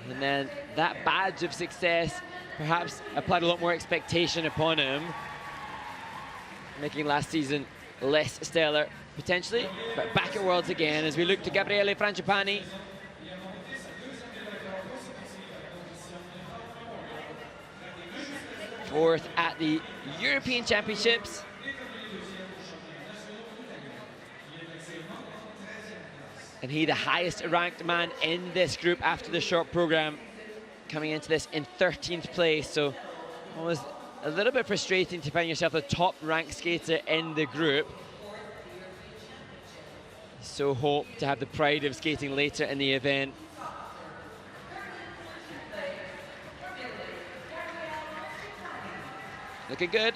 And then that badge of success perhaps applied a lot more expectation upon him, making last season less stellar, potentially. But back at Worlds again as we look to Gabriele Frangipani. Fourth at the European Championships. And he the highest ranked man in this group after the short program, coming into this in 13th place. So it was a little bit frustrating to find yourself the top ranked skater in the group. So hope to have the pride of skating later in the event. Looking good.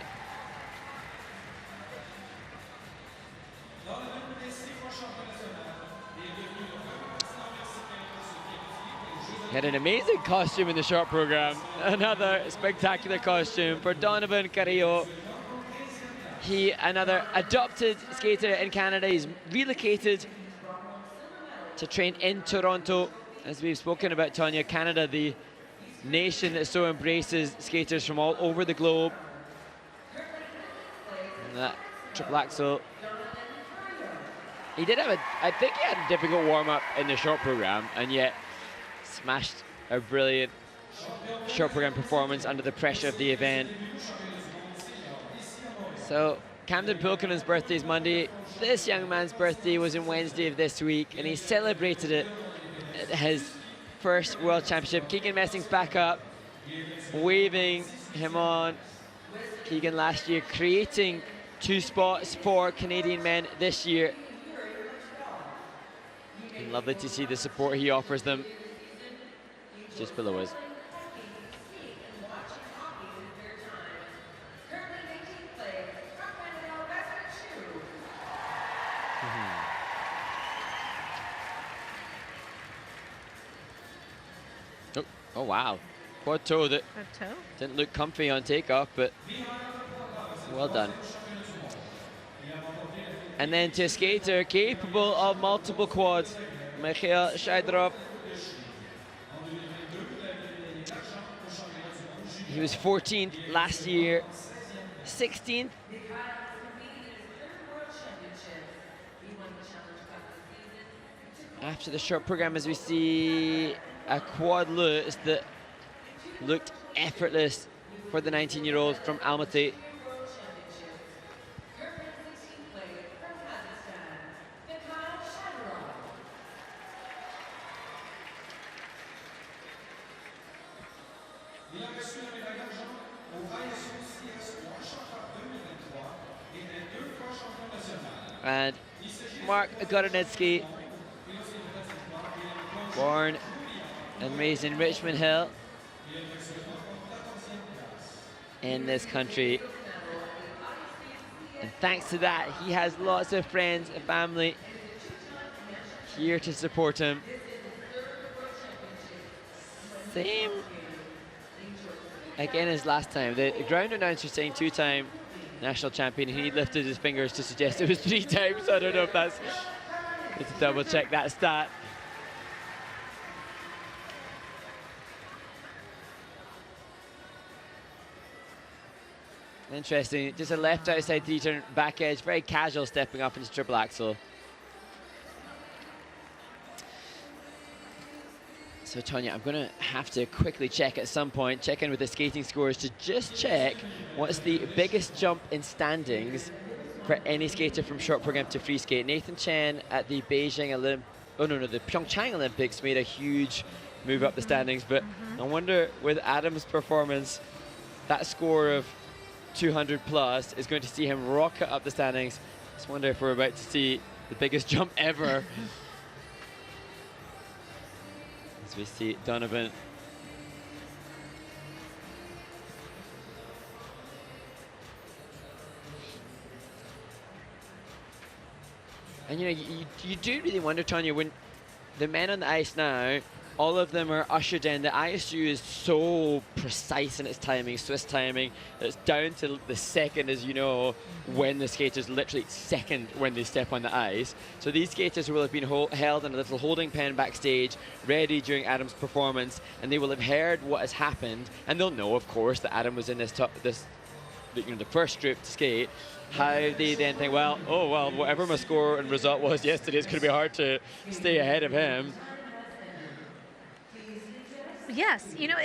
He had an amazing costume in the short program. Another spectacular costume for Carrillo. He, another adopted skater in Canada. He's relocated to train in Toronto. As we've spoken about, Tanya, Canada, the nation that so embraces skaters from all over the globe. And that triple axel. He did have I think he had a difficult warm-up in the short program, and yet smashed a brilliant short program performance under the pressure of the event. So Captain Pulkinen's birthday is Monday. This young man's birthday was on Wednesday of this week, and he celebrated it at his first World Championship. Keegan Messing's back up, waving him on. Keegan last year creating 2 spots for Canadian men this year. And lovely to see the support he offers them just below us. Oh wow, quad toe that didn't look comfy on takeoff, but well done. And then to a skater capable of multiple quads, Mikhail Shaidorov. He was 14th last year, 16th. After the short program, as we see a quad loose that looked effortless for the 19-year-old from Almaty. And Mark Gorodnitsky, born and raised in Richmond Hill in this country. And thanks to that, he has lots of friends and family here to support him. Same again as last time. The ground announcer saying two-time national champion, he lifted his fingers to suggest it was 3 times. I don't know if that's, let's double check that stat. Interesting, just a left outside 3-turn back edge, very casual stepping up into triple axel. So Tonya, I'm gonna have to quickly check at some point, check in with the skating scores to just check what's the biggest jump in standings for any skater from short program to free skate. Nathan Chen at the the Pyeongchang Olympics made a huge move up the standings, but I wonder with Adam's performance, that score of 200 plus is going to see him rocket up the standings. Just wonder if we're about to see the biggest jump ever. As we see Donovan. And you know, you do really wonder, Tonya, when the men on the ice now, all of them are ushered in. The ISU is so precise in its timing, Swiss timing. It's down to the second, as you know, when the skaters literally second when they step on the ice. So these skaters will have been held in a little holding pen backstage, ready during Adam's performance, and they will have heard what has happened, and they'll know, of course, that Adam was in the first group to skate. How they then think, well, whatever my score and result was yesterday, it's going to be hard to stay ahead of him. Yes, you know,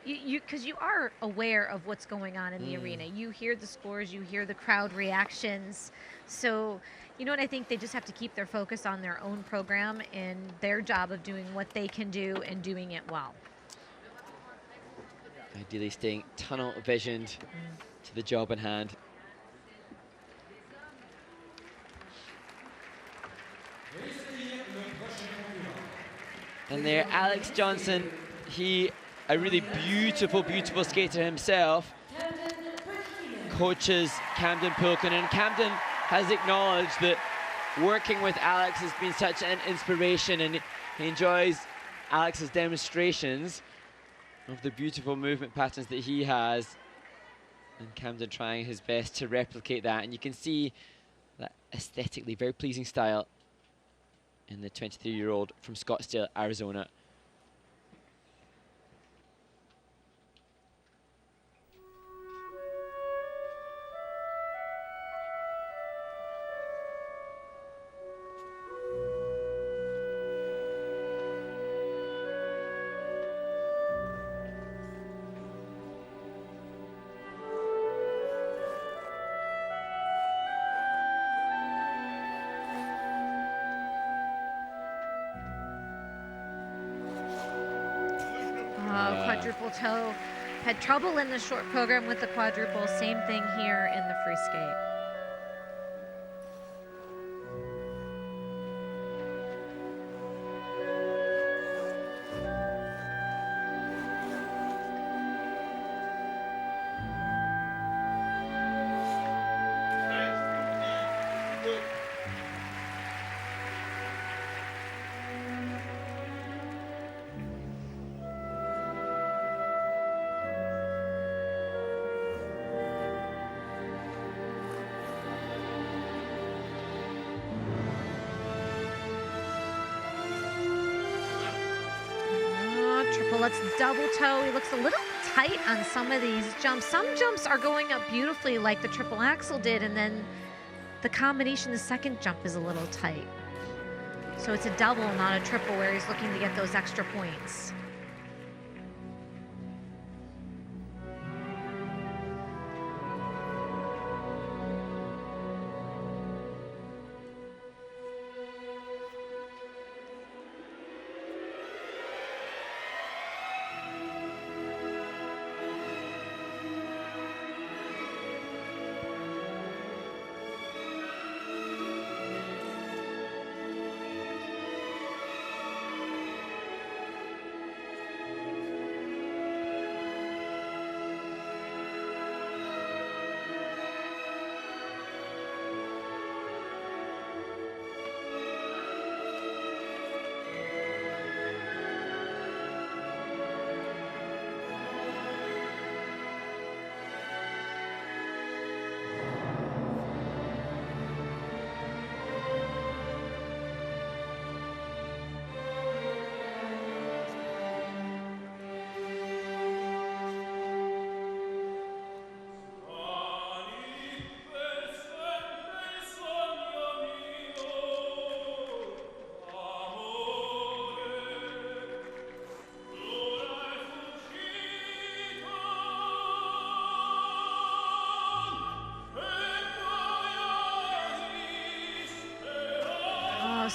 because you are aware of what's going on in the arena. You hear the scores, you hear the crowd reactions. So, you know what, I think they just have to keep their focus on their own program and their job of doing what they can do and doing it well. Ideally staying tunnel visioned to the job in hand. And there, Alex Johnson, he, a really beautiful, beautiful skater himself, coaches Camden Pulkinen. Camden has acknowledged that working with Alex has been such an inspiration, and he enjoys Alex's demonstrations of the beautiful movement patterns that he has, and Camden trying his best to replicate that. And you can see that aesthetically very pleasing style in the 23-year-old from Scottsdale, Arizona. Quadruple toe. Had trouble in the short program with the quadruple. Same thing here in the free skate. lutz double toe. He looks a little tight on some of these jumps. Some jumps are going up beautifully like the triple axel did, and then the combination, the second jump is a little tight. So it's a double, not a triple, where he's looking to get those extra points.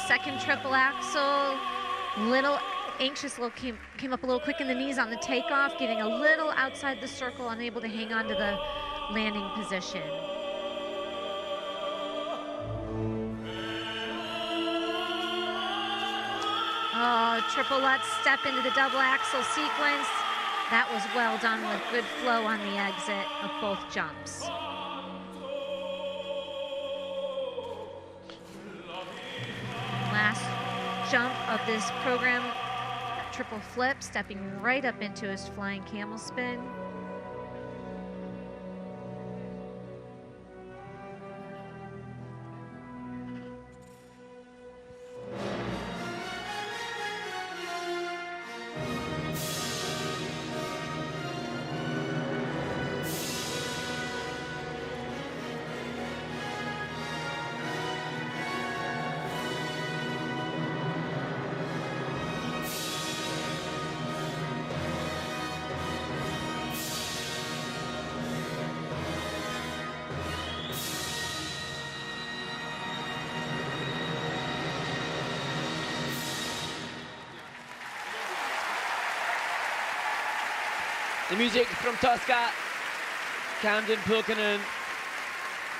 Second triple axel, little anxious, came up a little quick in the knees on the takeoff, getting a little outside the circle, unable to hang on to the landing position. Oh, triple lutz step into the double axel sequence. That was well done with good flow on the exit of both jumps. Last jump of this program, triple flip, stepping right up into his flying camel spin. The music from Tosca, Camden Pulkinen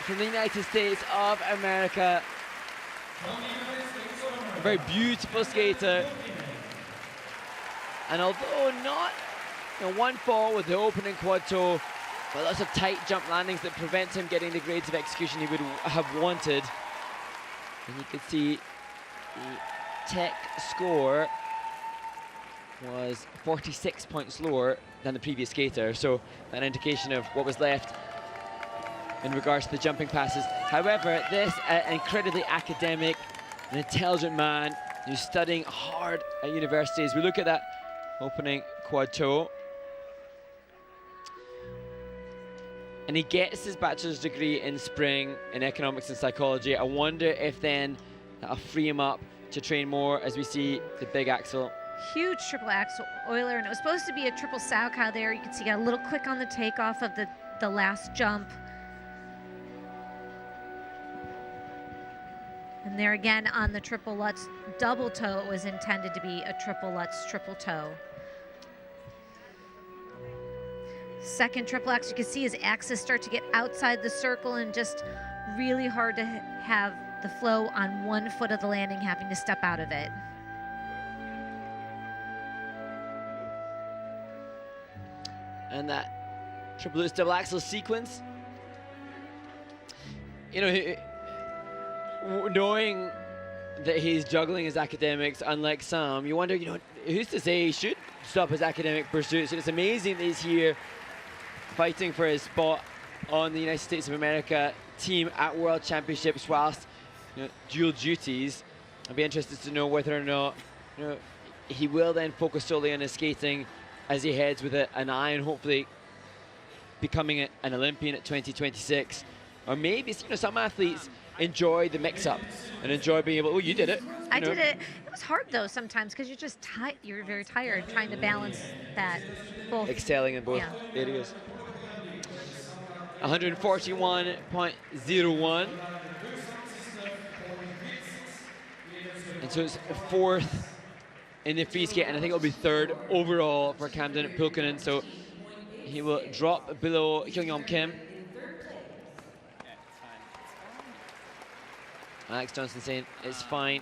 from the United States of America. A very beautiful skater. And although not one fall with the opening quad toe, but lots of tight jump landings that prevent him getting the grades of execution he would have wanted. And you can see the tech score was 46 points lower than the previous skater, so an indication of what was left in regards to the jumping passes. However, this incredibly academic and intelligent man who's studying hard at university. As we look at that opening quad toe, and he gets his bachelor's degree in spring in economics and psychology. I wonder if then that'll free him up to train more as we see the big axel. Huge triple axel Euler, and it was supposed to be a triple Salchow there. You can see he got a little quick on the takeoff of the last jump. And there again on the triple Lutz double toe, it was intended to be a triple Lutz triple toe. Second triple axel, you can see his axis start to get outside the circle and just really hard to have the flow on one foot of the landing, having to step out of it. And that triple Lutz double axel sequence, you know, knowing that he's juggling his academics, unlike some, you wonder, who's to say he should stop his academic pursuits? And it's amazing that he's here fighting for his spot on the United States of America team at World Championships whilst dual duties. I'd be interested to know whether or not he will then focus solely on his skating as he heads with an eye on hopefully becoming an Olympian at 2026. Or maybe, you know, some athletes enjoy the mix-up and enjoy being able, oh, you did it. I did it. It was hard, though, sometimes, because you're just you're very tired trying to balance that. Both. Excelling in both areas. 141.01. And so it's fourth in the free skate, and I think it'll be third overall for Camden Pulkinen. So he will drop below Hyungyong Kim. Alex Johnson saying it's fine.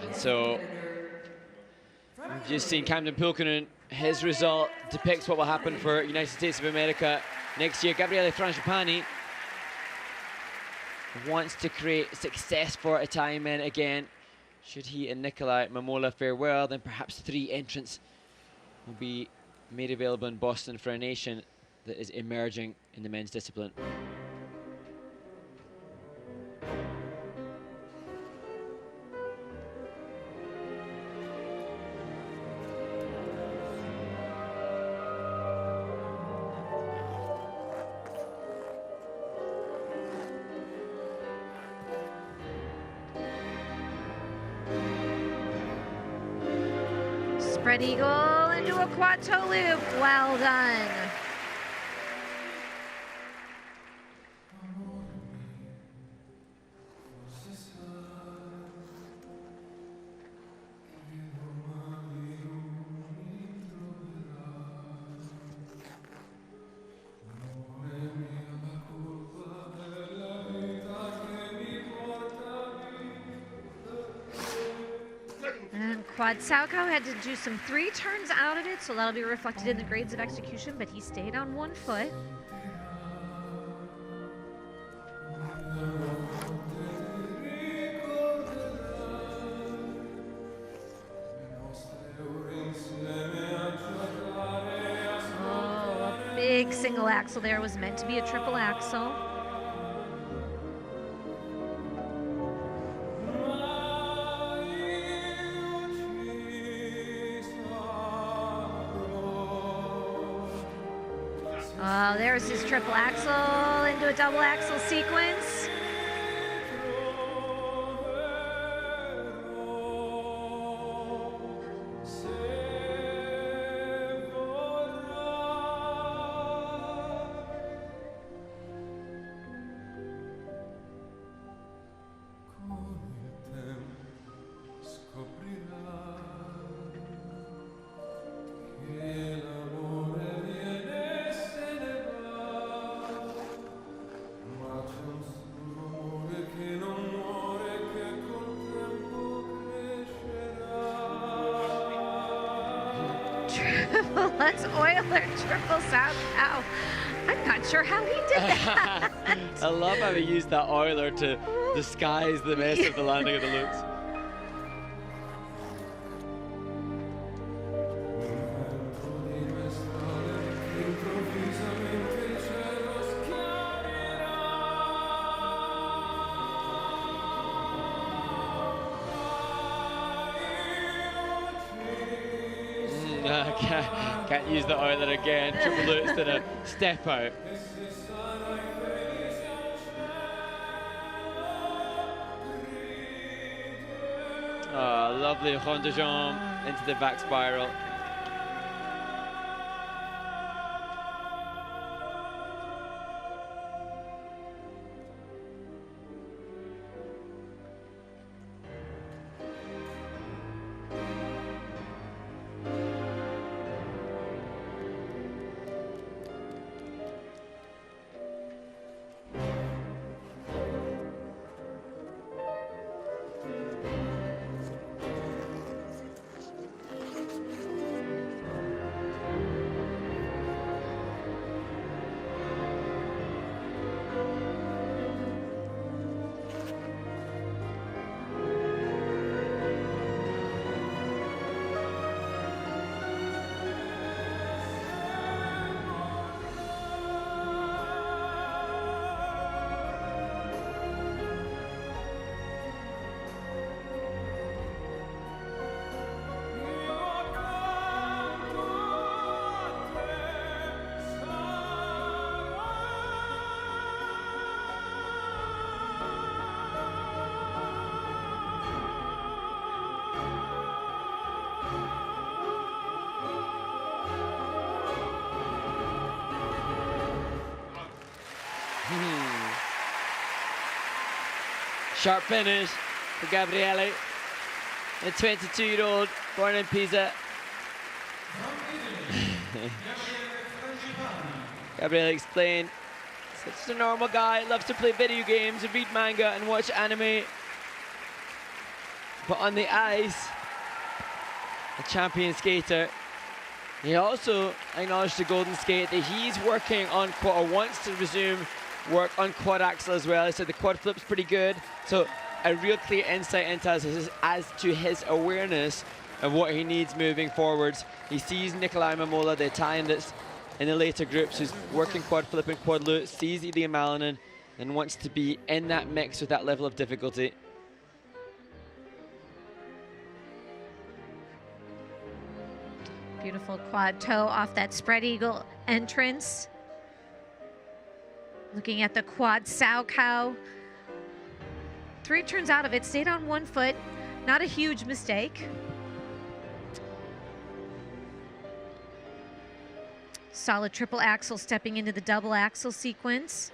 And so we've just seen Camden Pulkinen. His result depicts what will happen for United States of America next year. Gabriele Frangipani wants to create success for Italian men again. Should he and Nikolai Memola fare well, then perhaps 3 entrants will be made available in Boston for a nation that is emerging in the men's discipline. Spread eagle into a quad toe loop. Well done. Quad Salchow had to do some 3 turns out of it, so that'll be reflected in the grades of execution, but he stayed on 1 foot. Oh, a big single axle there. Was meant to be a triple axle. There's his triple axle into a double axle sequence. Let's Euler triple Salchow. I'm not sure how he did that. I love how he used that Euler to disguise the mess of the landing of the loops. Can't use the Euler again. Triple loops and a step out. Oh, lovely rond de jambe into the back spiral. Sharp finish for Gabriele, the 22-year-old born in Pisa. Gabriele explained, such a normal guy, loves to play video games and read manga and watch anime. But on the ice, a champion skater. He also acknowledged the golden skate that he's working on quad, or wants to resume work on quad axle as well. He said the quad flip's pretty good. So a real clear insight into as to his awareness of what he needs moving forwards. He sees Nikolai Memola, the Italian that's in the later groups, who's working quad flip and quad loop, sees Ilya Malinin and wants to be in that mix with that level of difficulty. Beautiful quad toe off that spread eagle entrance. Looking at the quad sow cow. 3 turns out of it, stayed on 1 foot. Not a huge mistake. Solid triple axel stepping into the double axel sequence.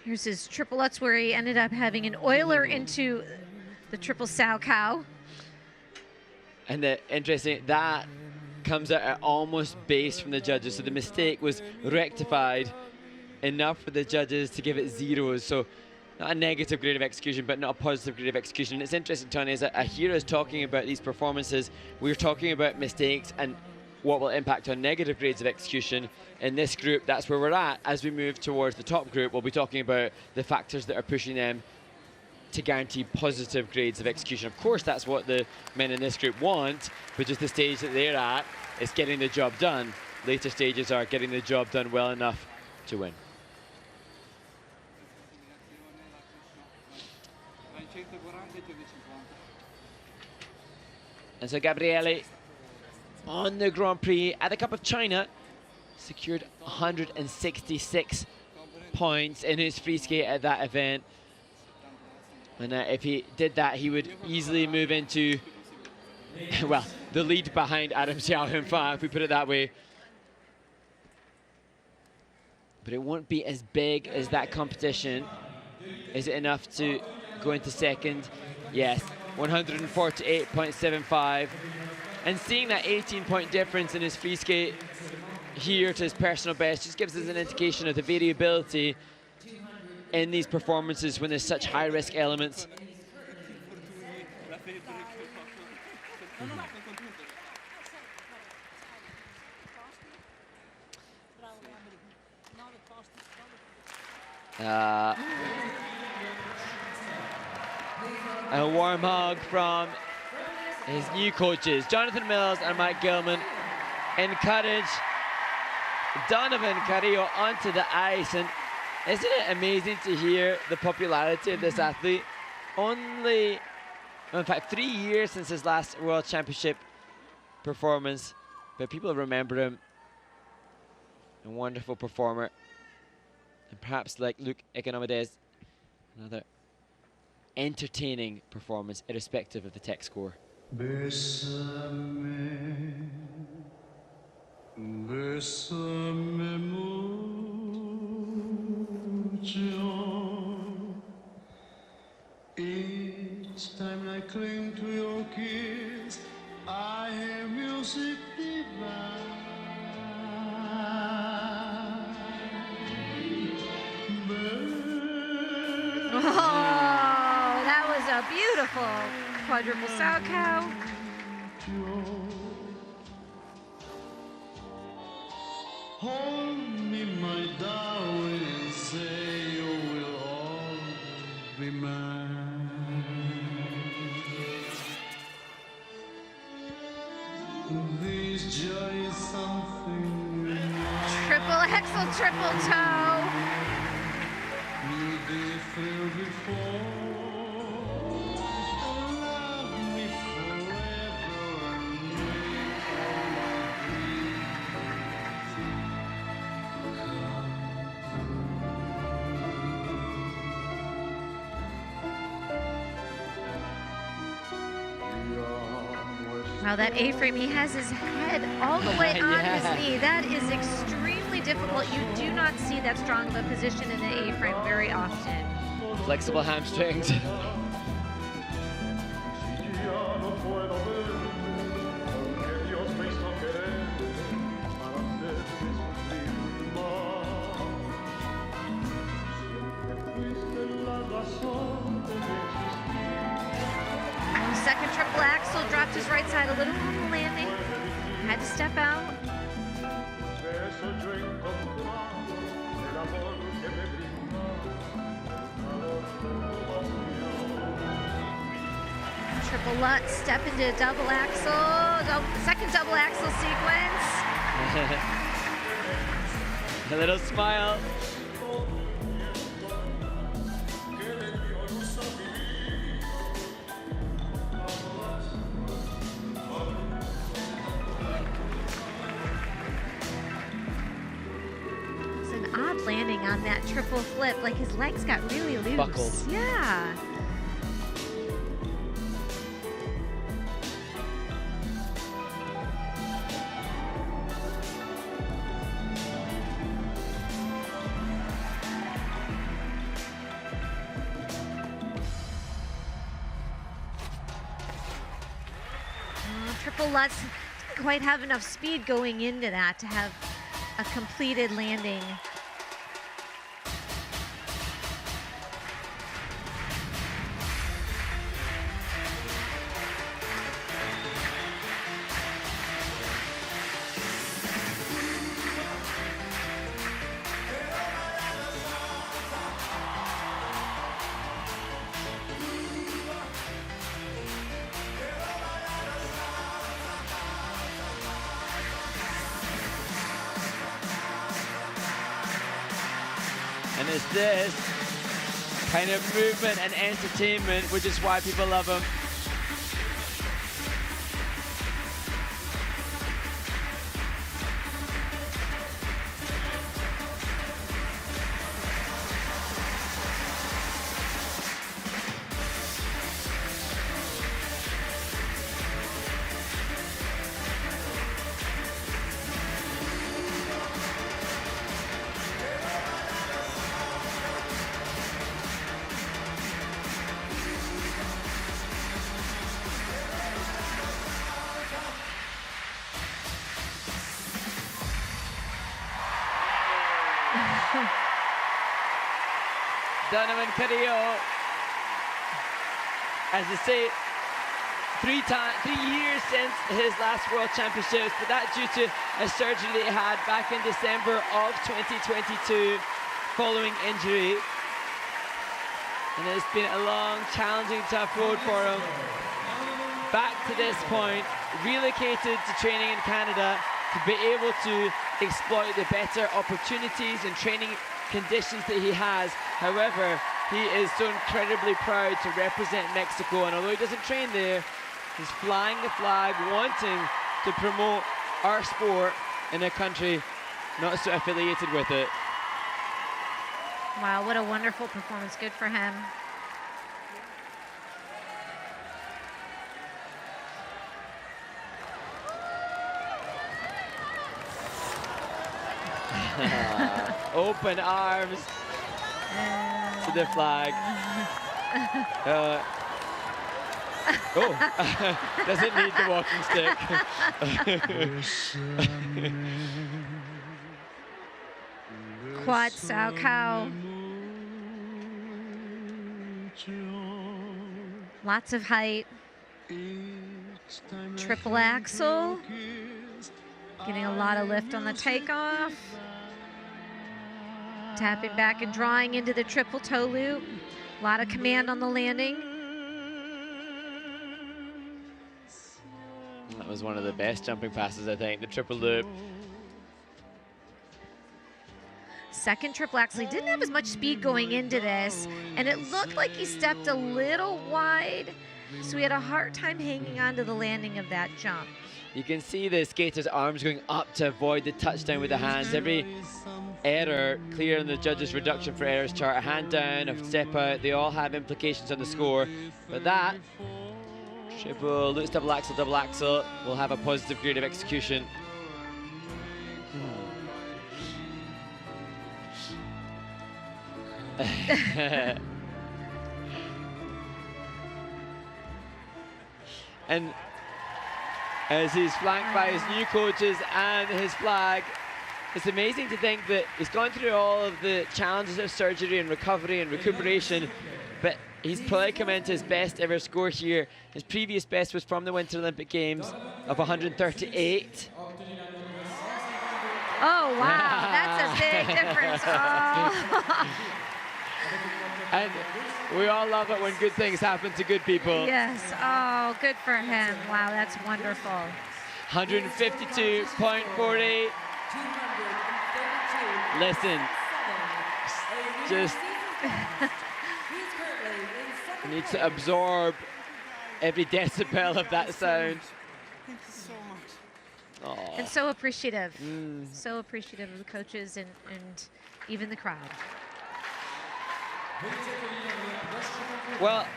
Here's his triple Lutz where he ended up having an Euler into the triple sow cow. And the interesting, that comes out at almost base from the judges. So the mistake was rectified enough for the judges to give it zeros. So not a negative grade of execution, but not a positive grade of execution. And it's interesting, Tony, as I hear us talking about these performances, we're talking about mistakes and what will impact on negative grades of execution. In this group, that's where we're at. As we move towards the top group, we'll be talking about the factors that are pushing them to guarantee positive grades of execution. Of course, that's what the men in this group want, but just the stage that they're at is getting the job done. Later stages are getting the job done well enough to win. And so Gabriele on the Grand Prix at the Cup of China secured 166 points in his free skate at that event. And if he did that, he would easily move into, well, the lead behind Adam Siao Him Fa, if we put it that way. But it won't be as big as that competition. Is it enough to go into second? Yes, 148.75. And seeing that 18-point difference in his free skate here to his personal best just gives us an indication of the variability in these performances when there's such high-risk elements. A warm hug from his new coaches, Jonathan Mills and Mike Gilman, encourage Donovan Carrillo onto the ice. And isn't it amazing to hear the popularity of this athlete? Only, in fact, 3 years since his last World Championship performance, but people remember him. A wonderful performer. And perhaps like Luke Economides, another entertaining performance, irrespective of the tech score. Bésame, bésame mucho. Each time I cling to your kiss, I hear music divine. Oh, that was a beautiful quadruple sow cow. Hold me, my darling, and say you will always be mine. This joy is something Triple axel, triple toe. you did feel before. Love me forever and make all my dreams. Wow, that A-frame, he has his head all the way on Yeah. his knee. That is extremely really difficult. You do not see that strong of a position in the A-frame very often. Flexible hamstrings. Second triple axel, dropped his right side a little on the landing. Had to step out. Triple Lutz, step into a double axel. Second double axel sequence. A little smile. Landing on that triple flip, like his legs got really loose. Buckled. Yeah. Triple Lutz didn't quite have enough speed going into that to have a completed landing. And it's this kind of movement and entertainment, which is why people love him. Carrillo, as I say, 3 years since his last World Championships, but that due to a surgery that he had back in December of 2022 following injury. And it's been a long, challenging, tough road for him. Back to this point, relocated to training in Canada to be able to exploit the better opportunities and training conditions that he has. However, he is so incredibly proud to represent Mexico, and although he doesn't train there, he's flying the flag, wanting to promote our sport in a country not so affiliated with it. Wow, what a wonderful performance. Good for him. Open arms to the flag. Doesn't need the walking stick. Quad Sao Cow. Lots of height. Triple axel. Getting a lot of lift on the takeoff. Tapping back and drawing into the triple toe loop. A lot of command on the landing. That was one of the best jumping passes, I think, the triple loop. Second triple axel. He didn't have as much speed going into this, and it looked like he stepped a little wide, so he had a hard time hanging on to the landing of that jump. You can see the skater's arms going up to avoid the touchdown with the hands. Every error clear on the judge's reduction for errors chart, a hand down, a step out, they all have implications on the score. But that triple lutz double axel will have a positive grade of execution. And as he's flanked by his new coaches and his flag, it's amazing to think that he's gone through all of the challenges of surgery and recovery and recuperation, but he's probably come into his best ever score here. His previous best was from the Winter Olympic Games of 138. Oh, wow, that's a big difference. Oh. And we all love it when good things happen to good people. Yes, oh, good for him. Wow, that's wonderful. 152.48. Listen, just needs to absorb every decibel of that sound. Thank you so much. Aww. And so appreciative. So appreciative of the coaches and even the crowd. Well,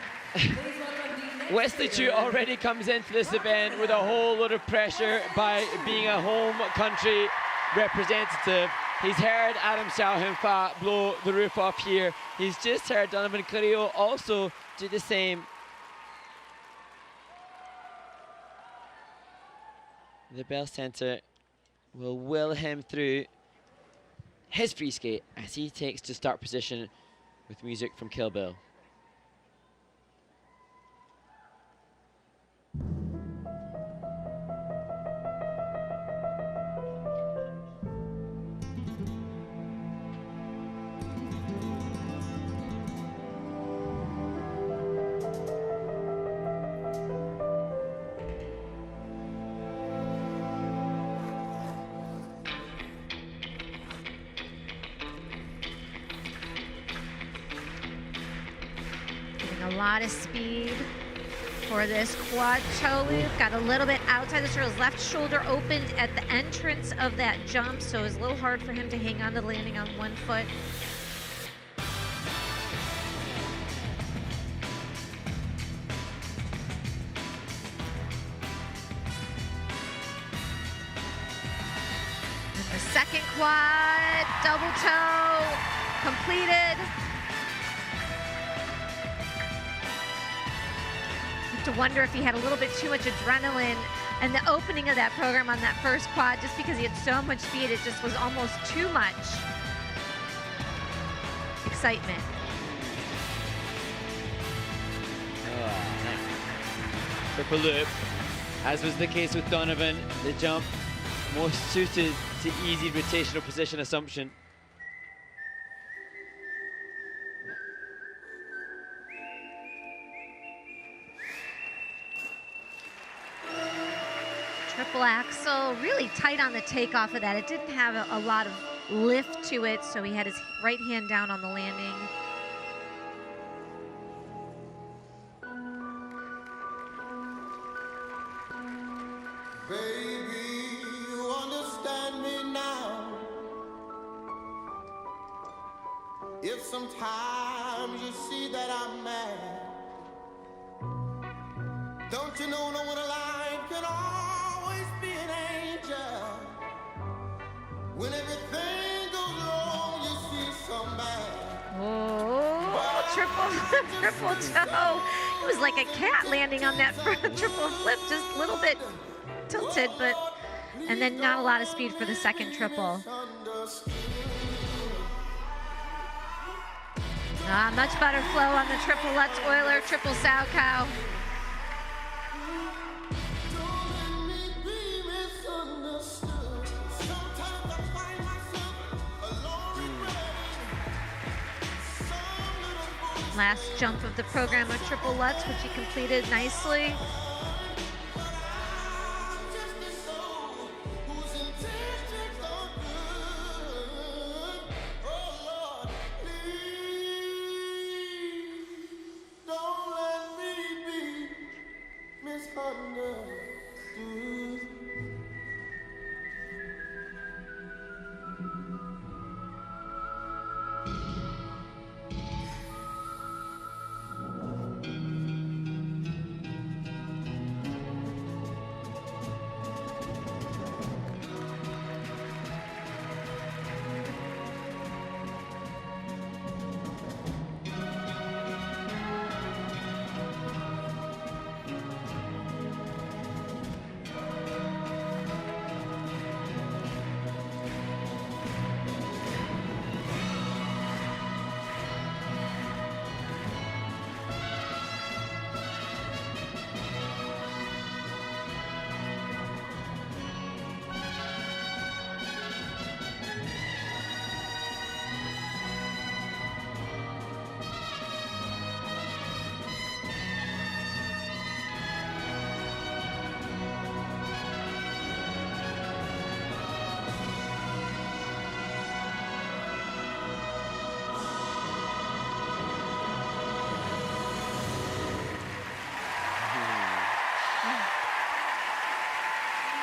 Wesley Chiu already comes into this event with a whole lot of pressure by being a home country representative. He's heard Adam Siao Him Fa blow the roof off here. He's just heard Donovan Carrillo also do the same. The Bell Center will will him through his free skate as he takes to start position with music from Kill Bill. A lot of speed for this quad toe loop. Got a little bit outside the circle. His left shoulder opened at the entrance of that jump, so it was a little hard for him to hang on to landing on one foot. And the second quad, double toe, completed. To wonder if he had a little bit too much adrenaline and the opening of that program on that first quad, just because he had so much speed, it just was almost too much excitement. Triple loop, as was the case with Donovan, the jump most suited to easy rotational position assumption. Triple axel, really tight on the takeoff of that. It didn't have a lot of lift to it, so he had his right hand down on the landing. Baby, you understand me now. If sometimes you see that I'm mad, don't you know no one alive can always be an angel. When everything goes wrong, you see some bad. Oh, triple toe. It was like a cat landing on that front triple flip, just a little bit tilted, but, and then not a lot of speed for the second triple. Much better flow on the triple Lutz Euler, triple Sao Cow. Last jump of the program of triple Lutz, which he completed nicely.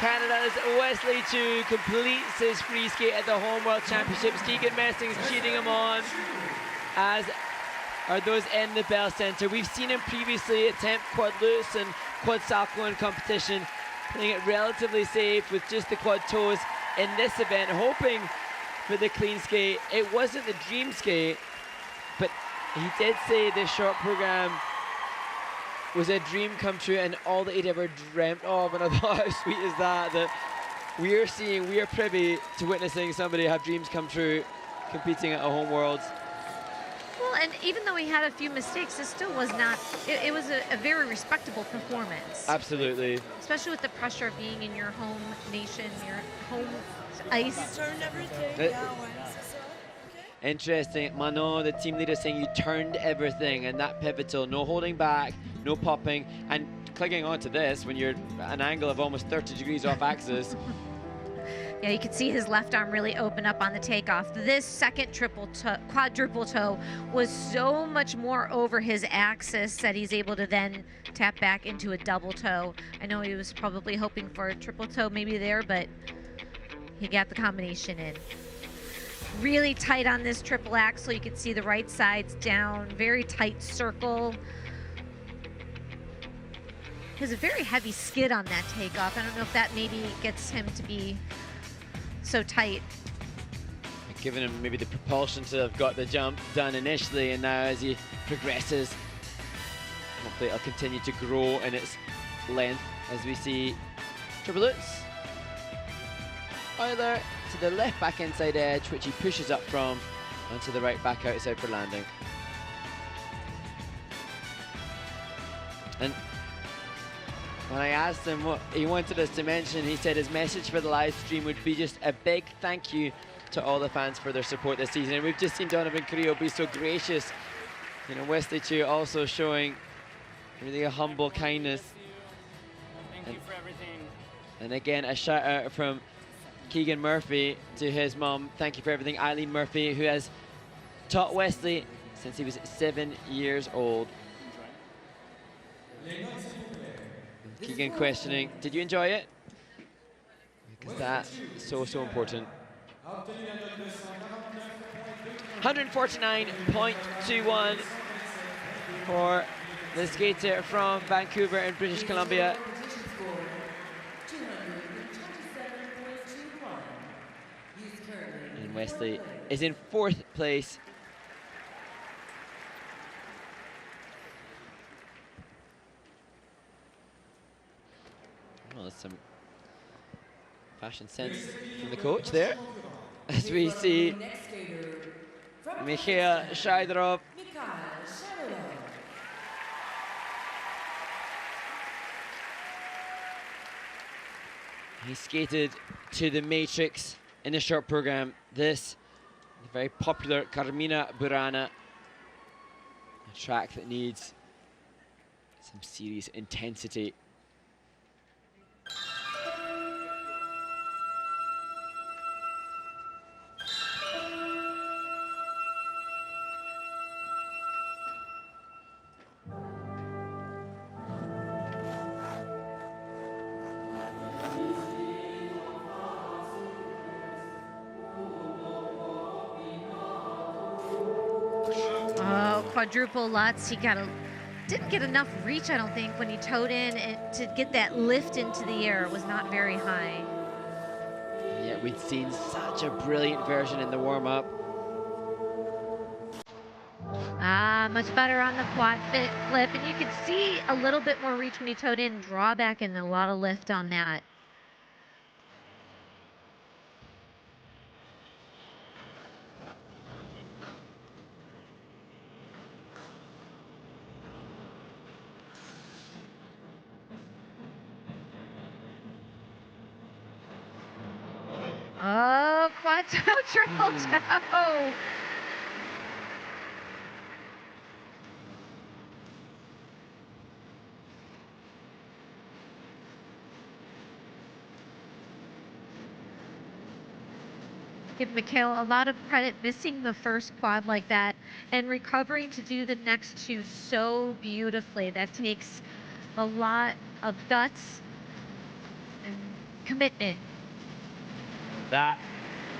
Canada's Wesley Chiu completes his free skate at the Home World Championships. Keegan Messing's cheating him on, as are those in the Bell Centre. We've seen him previously attempt quad loose and quad salchow in competition, playing it relatively safe with just the quad toes in this event, hoping for the clean skate. It wasn't the dream skate, but he did say this short program was a dream come true and all that he'd ever dreamt of. And I thought, how sweet is that, that we are privy to witnessing somebody have dreams come true competing at a Home Worlds. Well, and even though he had a few mistakes, it still was not, it was a very respectable performance. Absolutely. Especially with the pressure of being in your home nation, your home ice. Interesting. Manon, the team leader, saying you turned everything, and that pivotal, no holding back, no popping, and clinging onto this when you're at an angle of almost 30 degrees off axis. Yeah, you could see his left arm really open up on the takeoff. This second quadruple toe was so much more over his axis that he's able to then tap back into a double toe. I know he was probably hoping for a triple toe maybe there, but he got the combination in. Really tight on this triple axel. You can see the right side's down, very tight circle. He has a very heavy skid on that takeoff. I don't know if that maybe gets him to be so tight. Giving him maybe the propulsion to have got the jump done initially, and now as he progresses, hopefully it'll continue to grow in its length as we see triple lutz. Euler to the left back inside edge, which he pushes up from, onto the right back outside for landing. And when I asked him what he wanted us to mention, he said his message for the live stream would be just a big thank you to all the fans for their support this season. And we've just seen Donovan Carrillo be so gracious. You know, Wesley Chiu also showing really a humble kindness. Thank you for everything. And again, a shout out from Keegan Murphy to his mom. Thank you for everything, Eileen Murphy, who has taught Wesley since he was 7 years old. Keegan questioning, did you enjoy it? Because that's so important. 149.21 for the skater from Vancouver in British Columbia. And Wesley is in 4th place. Well, there's some fashion sense from the coach there, as we see Mikhail Shaidorov. He skated to the Matrix in the short program. This, the very popular Carmina Burana, a track that needs some serious intensity. Quadruple Lutz, he didn't get enough reach, I don't think, when he towed in, and to get that lift into the air was not very high. Yeah, we'd seen such a brilliant version in the warm-up. Much better on the quad flip, and you could see a little bit more reach when he towed in, drawback, and a lot of lift on that. Oh, quad toe, triple toe. Give Mikhail a lot of credit missing the first quad like that and recovering to do the next two so beautifully. That takes a lot of guts and commitment. That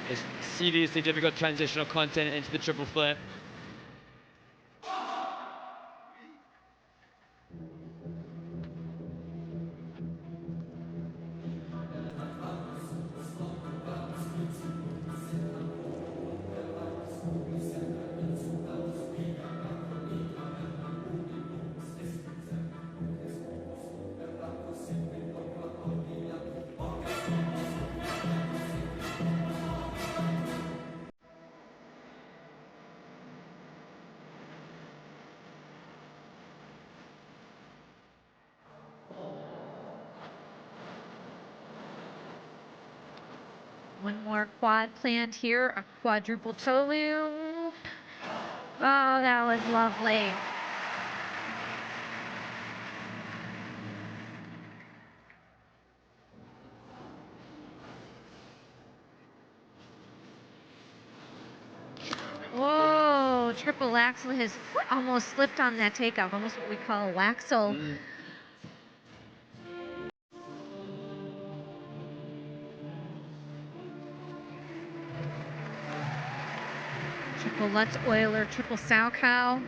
is seriously difficult transitional content into the triple flip. One more quad planned here, a quadruple toe loop. Oh, that was lovely. Whoa, triple axel. His foot almost slipped on that takeoff, almost what we call a waxel. Triple Lutz Euler, triple sow cow.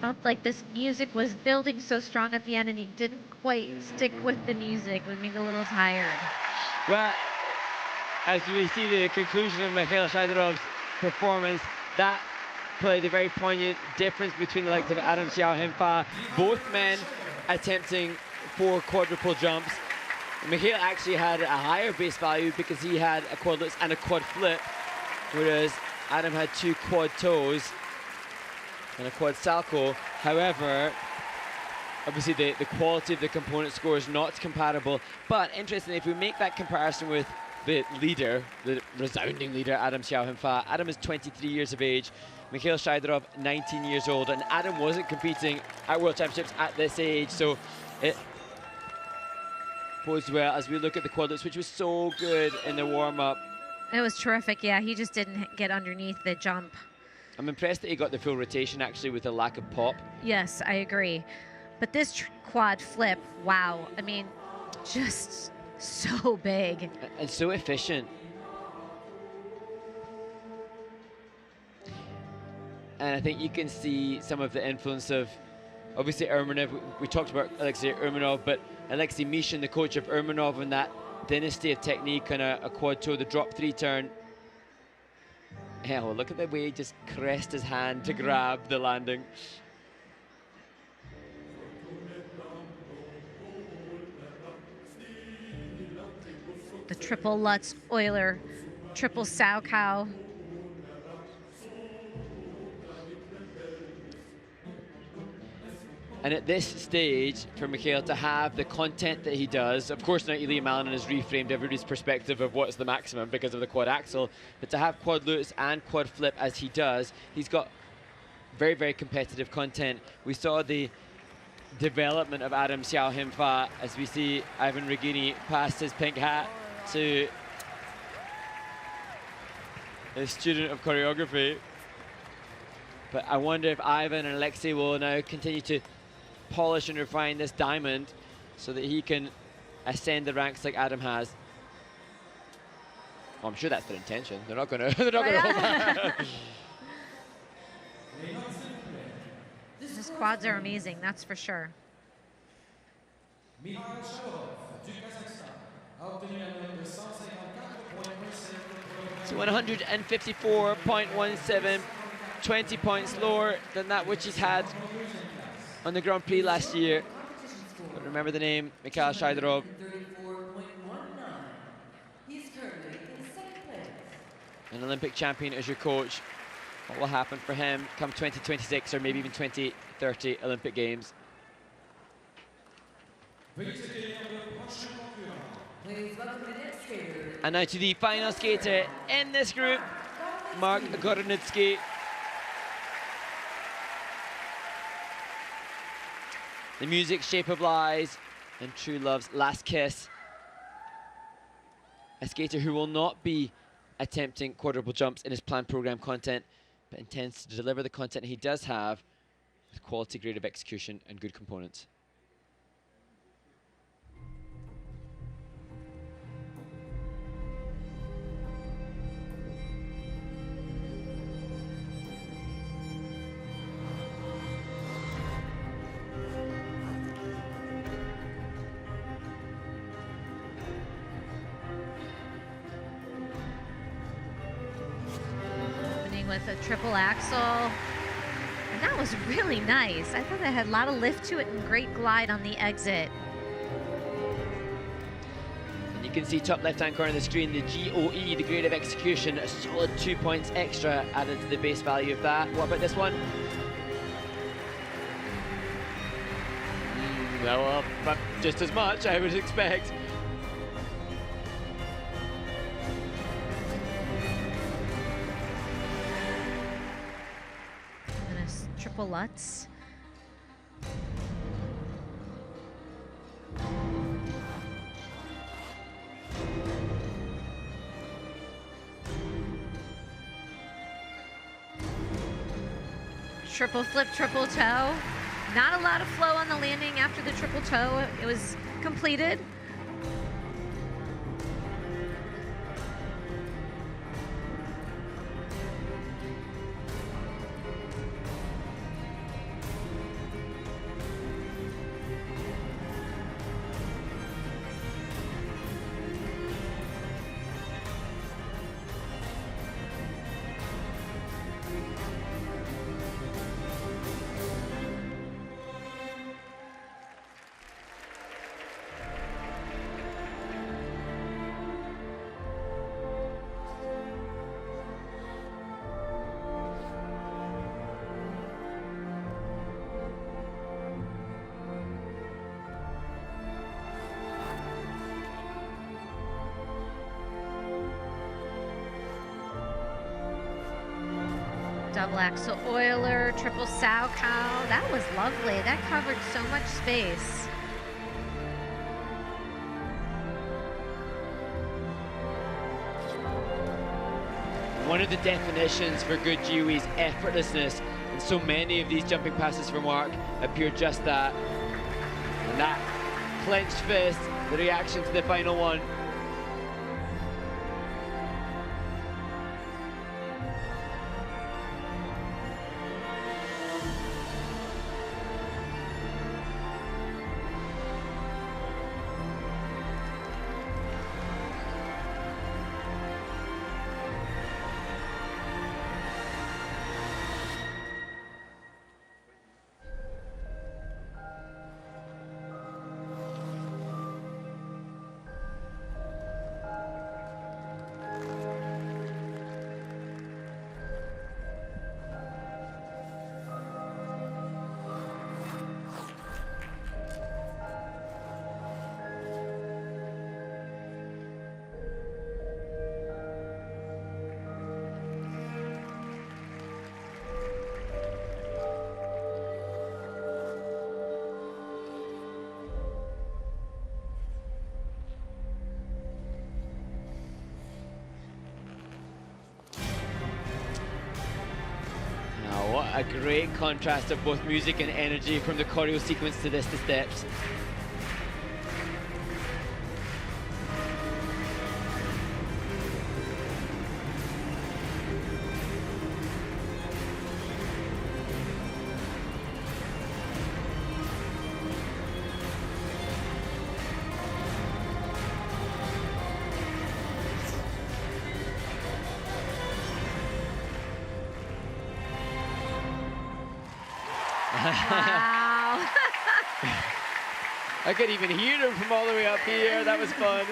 Felt like this music was building so strong at the end and he didn't quite stick with the music. It made me a little tired. Well, as we see the conclusion of Mikhail Shaidorov's performance, that played a very poignant difference between the likes of Adam Siao Him Fa, both men attempting 4 quadruple jumps. Mikhail actually had a higher base value because he had a quad lutz and a quad flip, whereas Adam had 2 quad toes and a quad salco. However, obviously the quality of the component score is not comparable. But interestingly, if we make that comparison with the leader, the resounding leader, Adam Siao Him Fa, Adam is 23 years of age, Mikhail Shaidorov 19 years old, and Adam wasn't competing at World Championships at this age, so it bodes well as we look at the quad lutz, which was so good in the warm-up. It was terrific, yeah. He just didn't get underneath the jump. I'm impressed that he got the full rotation actually with a lack of pop. Yes, I agree. But this quad flip, wow. I mean, just so big. And so efficient. And I think you can see some of the influence of, obviously, Urmanov. We talked about Alexei Urmanov, but Alexei Mishin, the coach of Urmanov, and that dynasty of technique on a quad toe, the drop 3 turn. Hell, look at the way he just caressed his hand to grab the landing. The triple Lutz Euler, triple sow cow. And at this stage, for Mikhail to have the content that he does, of course now Ilya Malinin has reframed everybody's perspective of what's the maximum because of the quad axel, but to have quad lutz and quad flip as he does, he's got very, very competitive content. We saw the development of Adam Siao Him Fa as we see Ivan Regini pass his pink hat to a student of choreography. But I wonder if Ivan and Alexei will now continue to polish and refine this diamond so that he can ascend the ranks like Adam has. Well, I'm sure that's their intention. They're not going to hold back. His quads are amazing, that's for sure. So 154.17, 20 points lower than that which he's had on the Grand Prix last year. But remember the name, Mikhail Shaidorov. He's currently in second place. An Olympic champion as your coach. What will happen for him come 2026 or maybe even 2030 Olympic Games? Please welcome the next skater. And now to the final skater in this group, Mark Gorodnitsky. The music, Shape of Lies, and True Love's Last Kiss. A skater who will not be attempting quadruple jumps in his planned program content, but intends to deliver the content he does have with quality, grade of execution, and good components. With a triple axel, and that was really nice. I thought that had a lot of lift to it and great glide on the exit. And you can see top left-hand corner of the screen, the GOE, the grade of execution, a solid 2 points extra added to the base value of that. What about this one? Well, just as much, I would expect. Triple Lutz. Triple flip, triple toe. Not a lot of flow on the landing after the triple toe. It was completed. Double axel Euler, triple sow cow. That was lovely. That covered so much space. One of the definitions for good GOE is effortlessness, and so many of these jumping passes from Mark appear just that. And that clenched fist, the reaction to the final one. A great contrast of both music and energy from the choreo sequence to this, the steps. Wow. I could even hear him from all the way up here. That was fun.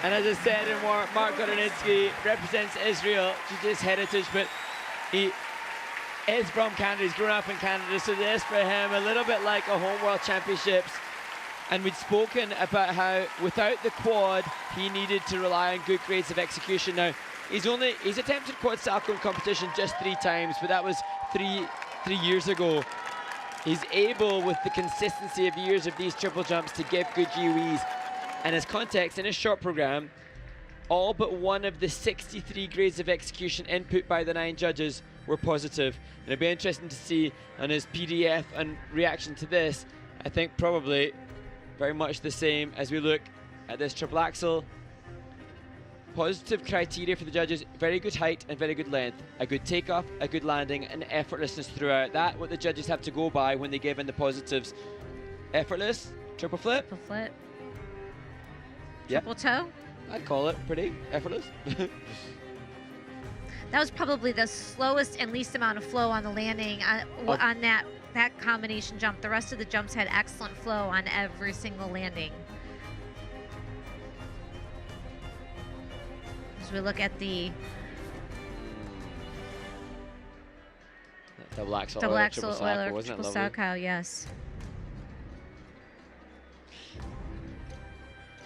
And as I said, Mark Gorodnitsky represents Israel, Jiu-Jitsu heritage, but he is from Canada. He's grown up in Canada, so this for him a little bit like a home world championships. And we'd spoken about how without the quad, he needed to rely on good grades of execution. Now, he's attempted quad Salchow in competition just 3 times, but that was three years ago. He's able, with the consistency of years of these triple jumps, to give good GOEs. And as context, in his short program, all but one of the 63 grades of execution input by the 9 judges were positive. And it'll be interesting to see on his PDF and reaction to this. I think probably very much the same as we look at this triple axel. Positive criteria for the judges: very good height and very good length, a good takeoff, a good landing, and effortlessness throughout. That's what the judges have to go by when they give in the positives. Effortless, triple flip. Triple flip. Yep. Triple toe. I'd call it pretty effortless. That was probably the slowest and least amount of flow on the landing on that combination jump. The rest of the jumps had excellent flow on every single landing. As we look at the double axel triple Salchow, triple Salchow, yes.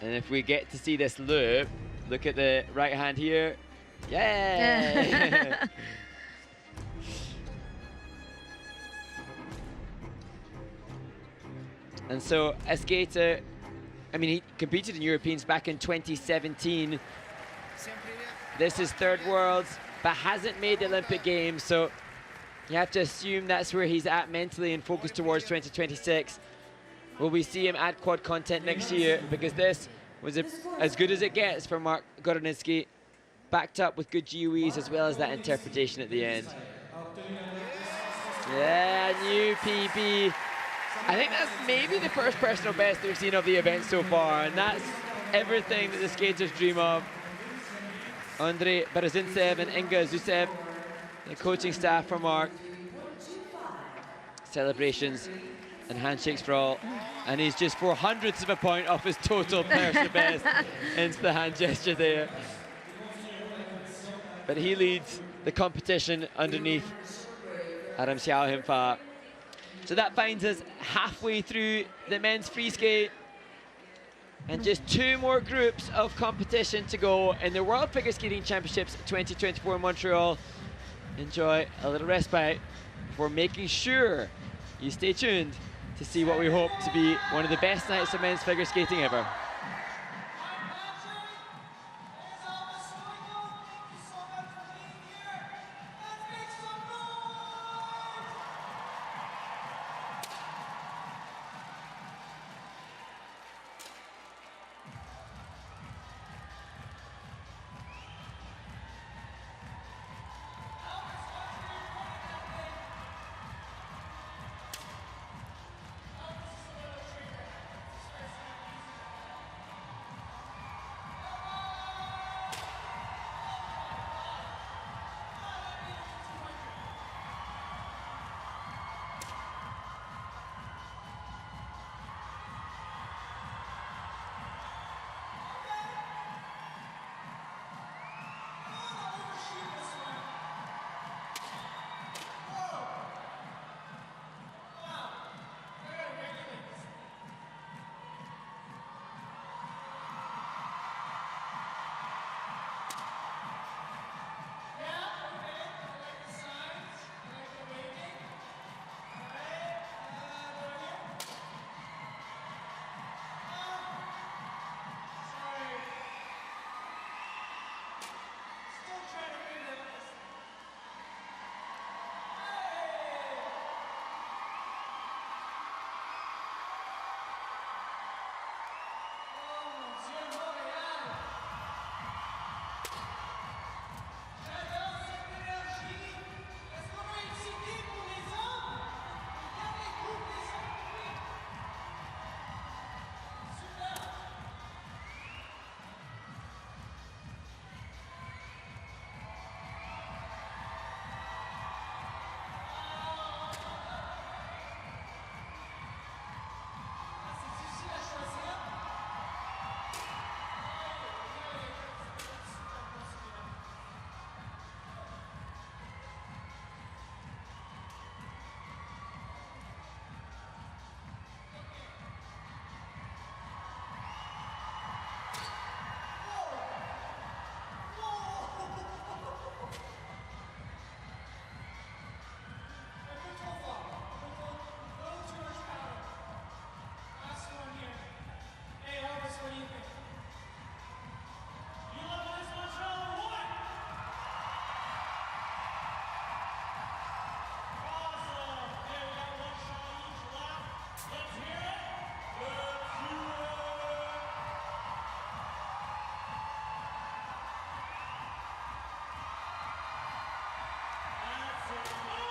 And if we get to see this loop, look at the right hand here. Yay! And so a skater, I mean, he competed in Europeans back in 2017. This is 3rd Worlds, but hasn't made the Olympic Games, so you have to assume that's where he's at mentally and focused towards 2026. Will we see him add quad content next year? Because this was as good as it gets for Mark Gorodnitsky, backed up with good GOEs as well as that interpretation at the end. Yeah, new PB. I think that's maybe the first personal best that we've seen of the event so far, and that's everything that the skaters dream of. Andrei Berezintsev and Inga Zusev, the coaching staff for Mark. Celebrations and handshakes for all. And he's just 0.04 of a point off his total personal best into the hand gesture there. But he leads the competition underneath Adam Siao Him Fa. So that finds us halfway through the men's free skate. And just 2 more groups of competition to go in the World Figure Skating Championships 2024 in Montreal. Enjoy a little respite before making sure you stay tuned to see what we hope to be one of the best nights of men's figure skating ever. what do you think? You love this Montreal or what? Awesome. Okay, we got one shot each left. Let's hear it. Let's hear it. That's it.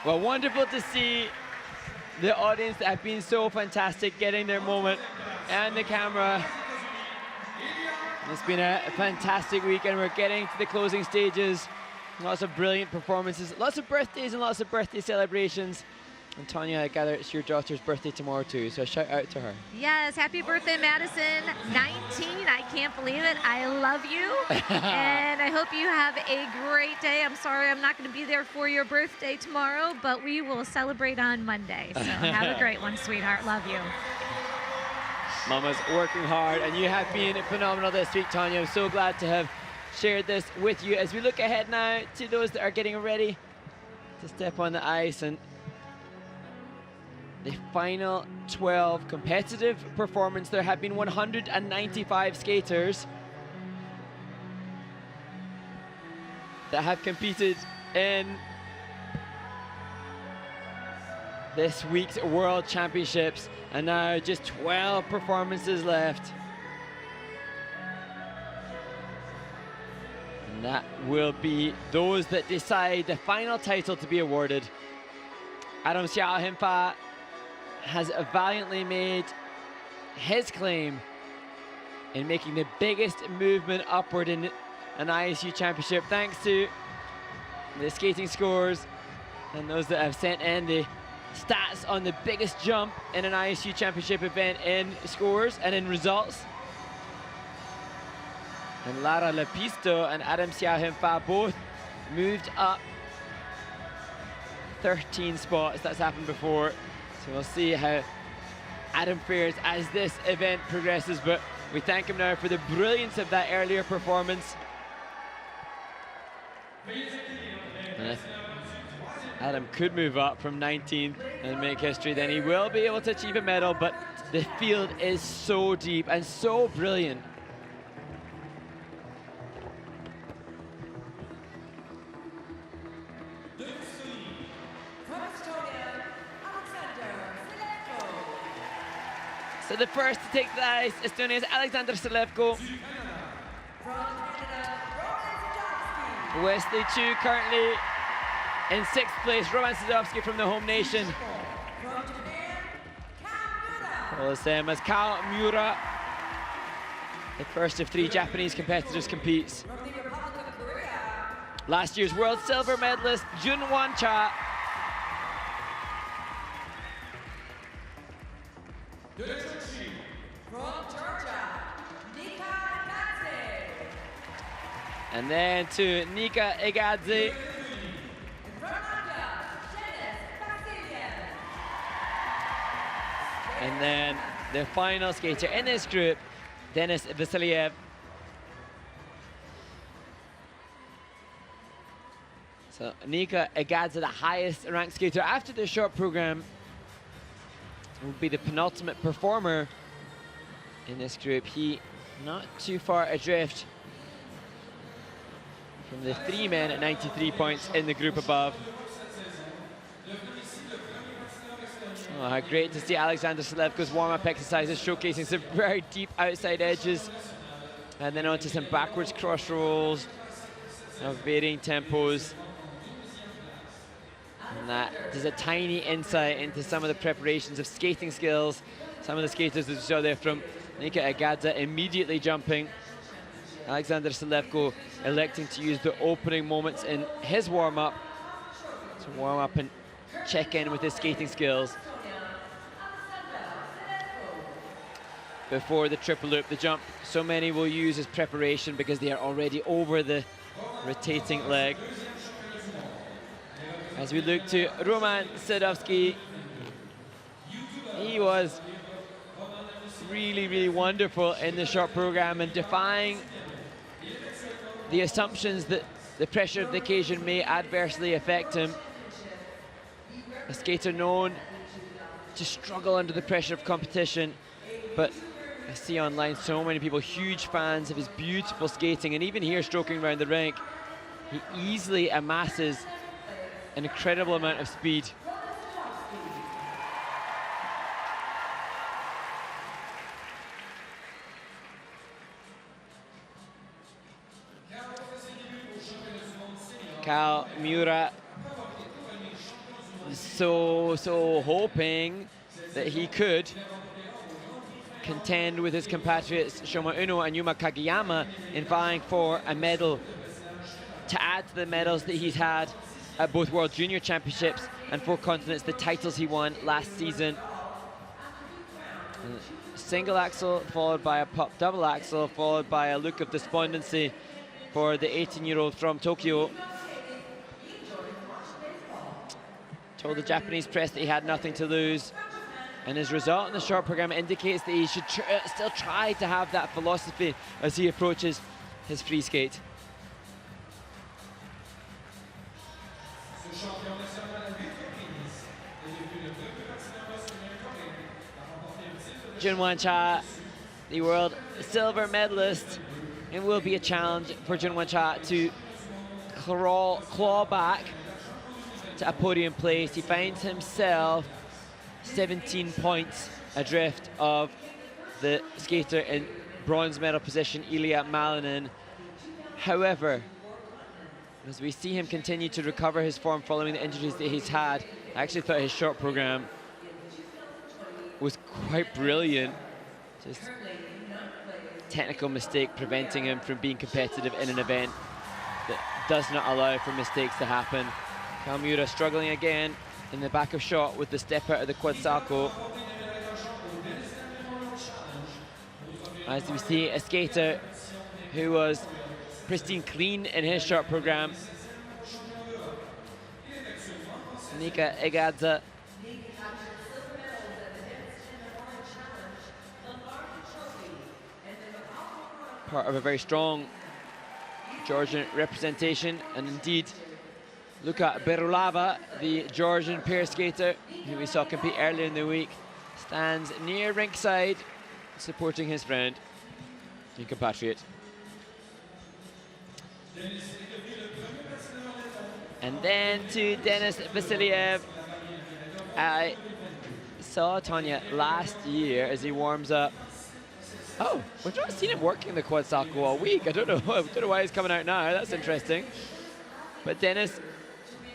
Well, wonderful to see the audience that have been so fantastic getting their moment and the camera. It's been a fantastic week, and we're getting to the closing stages. Lots of brilliant performances, lots of birthdays and lots of birthday celebrations. And Tanya, I gather it's your daughter's birthday tomorrow too, so shout out to her. Yes, happy birthday, Madison. 19, I can't believe it. I love you, and I hope you have a great day. I'm sorry I'm not going to be there for your birthday tomorrow, but we will celebrate on Monday. So have a great one, sweetheart. Love you. Mama's working hard, and you have been phenomenal this week, Tanya. I'm so glad to have shared this with you. As we look ahead now to those that are getting ready to step on the ice, and the final 12 competitive performance. There have been 195 skaters that have competed in this week's World Championships, and now just 12 performances left. And that will be those that decide the final title to be awarded. Siao Him Fa has valiantly made his claim in making the biggest movement upward in an ISU championship, thanks to the skating scores and those that have sent in the stats on the biggest jump in an ISU championship event in scores and in results. And Lara Lepisto and Siao Him Fa both moved up 13 spots. That's happened before. So we'll see how Adam fares as this event progresses, but we thank him now for the brilliance of that earlier performance. And if Adam could move up from 19th and make history, then he will be able to achieve a medal, but the field is so deep and so brilliant. So the first to take the ice, Estonia's Alexander Selevko. Wesley Chiu currently in 6th place. Roman Sadovsky from the home nation. Well, the same as Kao Miura. The first of 3 Japanese competitors competes. Last year's world silver medalist Jun Wan-cha. And then to Nika Egadze. And then the final skater in this group, Denis Vasiljevs. So Nika Egadze, the highest ranked skater after the short program, will be the penultimate performer in this group. He not too far adrift from the 3 men at 93 points in the group above. Oh, how great to see Alexander Selevko's warm-up exercises showcasing some very deep outside edges, and then onto some backwards cross rolls of varying tempos. And that is a tiny insight into some of the preparations of skating skills. Some of the skaters that you saw there from Nika Egadze immediately jumping. Alexander Selevko electing to use the opening moments in his warm-up to warm up and check in with his skating skills before the triple loop, the jump so many will use as preparation because they are already over the rotating leg. As we look to Roman Sadovsky, he was really, really wonderful in the short program and defying the assumptions that the pressure of the occasion may adversely affect him. A skater known to struggle under the pressure of competition, but I see online so many people huge fans of his beautiful skating, and even here stroking around the rink, he easily amasses an incredible amount of speed. Kao Miura so hoping that he could contend with his compatriots Shoma Uno and Yuma Kagiyama in vying for a medal to add to the medals that he's had at both World Junior Championships and 4 continents, the titles he won last season. Single axel followed by a pop double axel followed by a look of despondency for the 18-year-old from Tokyo. Told the Japanese press that he had nothing to lose, and his result in the short program indicates that he should still try to have that philosophy as he approaches his free skate. Junwan Cha, the world silver medalist, it will be a challenge for Junwan Cha to claw back to a podium place. He finds himself 17 points adrift of the skater in bronze medal position, Ilya Malinin. However, as we see him continue to recover his form following the injuries that he's had, I actually thought his short program was quite brilliant. Just technical mistake preventing him from being competitive in an event that does not allow for mistakes to happen. Miura struggling again in the back of shot with the step out of the quad salto. As we see a skater who was pristine clean in his short program, Nika Egadze, part of a very strong Georgian representation, and indeed Luka Berulava, the Georgian pair skater who we saw compete earlier in the week, stands near rinkside supporting his friend and compatriot. And then to Denis Vasiljevs. I saw Tanya last year as he warms up. Oh, we've not seen him working the quad salto all week. I don't know why he's coming out now. That's interesting. But Denis,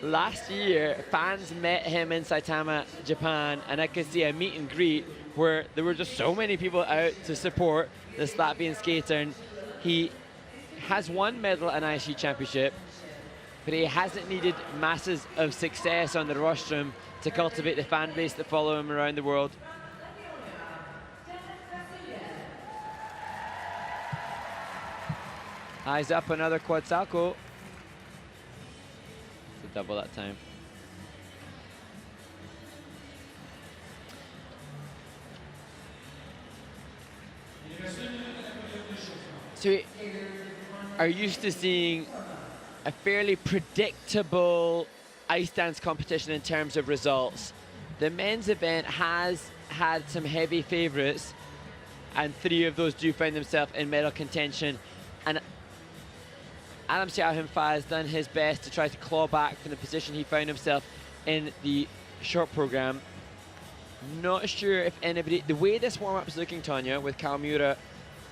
last year, fans met him in Saitama, Japan, and I could see a meet and greet where there were just so many people out to support this Latvian skater. And he has won medal in ISU championship, but he hasn't needed masses of success on the rostrum to cultivate the fan base that follow him around the world. Eyes up, another quad salto. It's a double that time. So we are used to seeing a fairly predictable ice dance competition in terms of results. The men's event has had some heavy favourites, and 3 of those do find themselves in medal contention. And Siao Him Fa has done his best to try to claw back from the position he found himself in the short program. Not sure if anybody, the way this warm-up is looking, Tanya, with Miura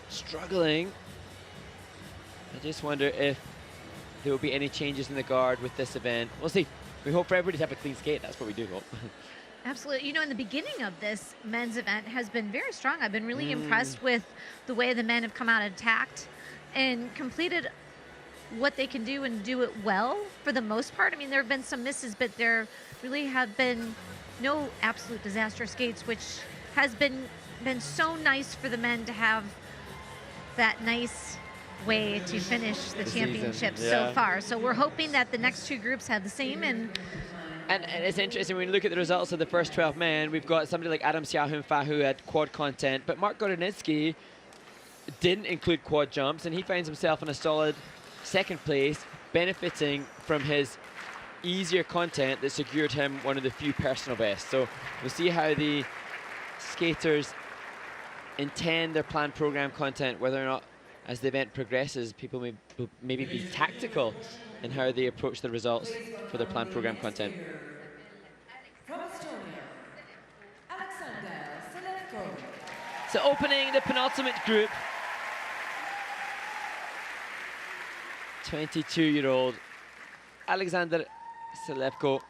struggling, I just wonder if there will be any changes in the guard with this event. We'll see. We hope for everybody to have a clean skate. That's what we do hope. Absolutely. You know, in the beginning of this men's event has been very strong. I've been really impressed with the way the men have come out and attacked and completed what they can do and do it well for the most part. I mean, there have been some misses, but there really have been no absolute disaster skates, which has been so nice for the men to have that nice way to finish the championship so far. So we're hoping that the next 2 groups have the same. And it's interesting when you look at the results of the first 12 men, we've got somebody like Siao Him Fa who had quad content, but Mark Gorodnitsky didn't include quad jumps, and he finds himself in a solid 2nd place, benefiting from his easier content that secured him one of the few personal bests. So we'll see how the skaters intend their planned program content, whether or not as the event progresses, people may maybe be tactical in how they approach the results for their planned program content. From Estonia, Selevko. So opening the penultimate group, 22-year-old Alexander Selevko.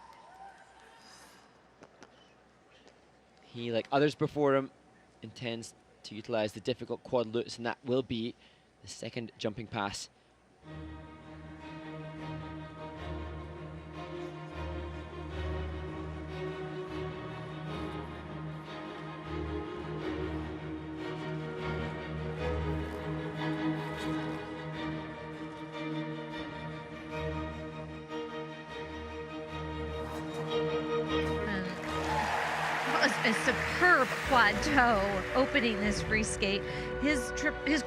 He, like others before him, intends to utilize the difficult quad lutz, and that will be the second jumping pass. A superb quad toe opening this free skate. His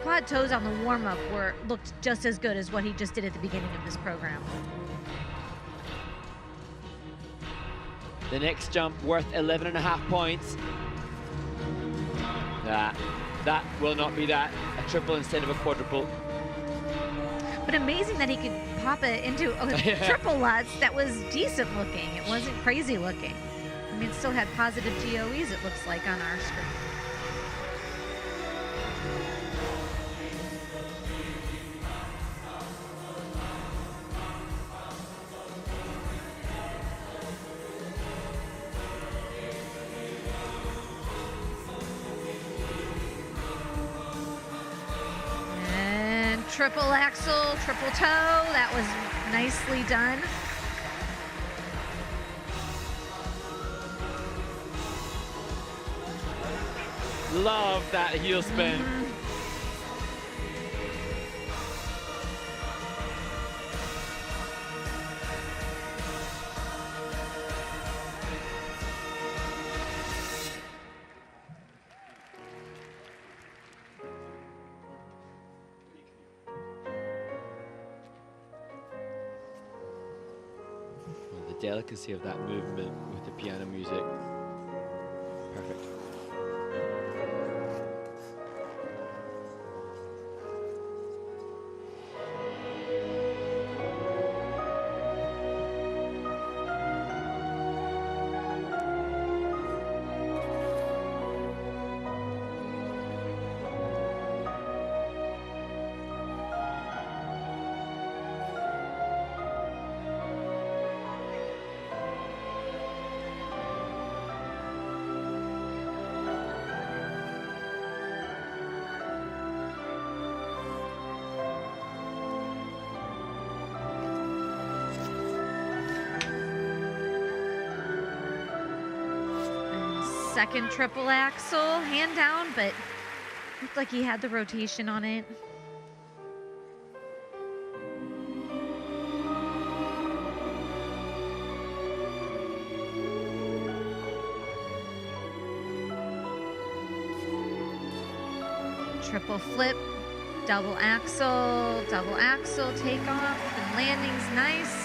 quad toes on the warm-up looked just as good as what he just did at the beginning of this program. The next jump worth 11.5 points. That will not be that. A triple instead of a quadruple. But amazing that he could pop it into a triple lutz that was decent looking. It wasn't crazy looking. I mean, it still had positive GOEs, it looks like, on our screen. And triple axel, triple toe. That was nicely done. Love that heel spin. Well, the delicacy of that movement with the piano music. Perfect. Second triple axel, hand down, but looked like he had the rotation on it. Triple flip, double axel, takeoff, and landing's nice.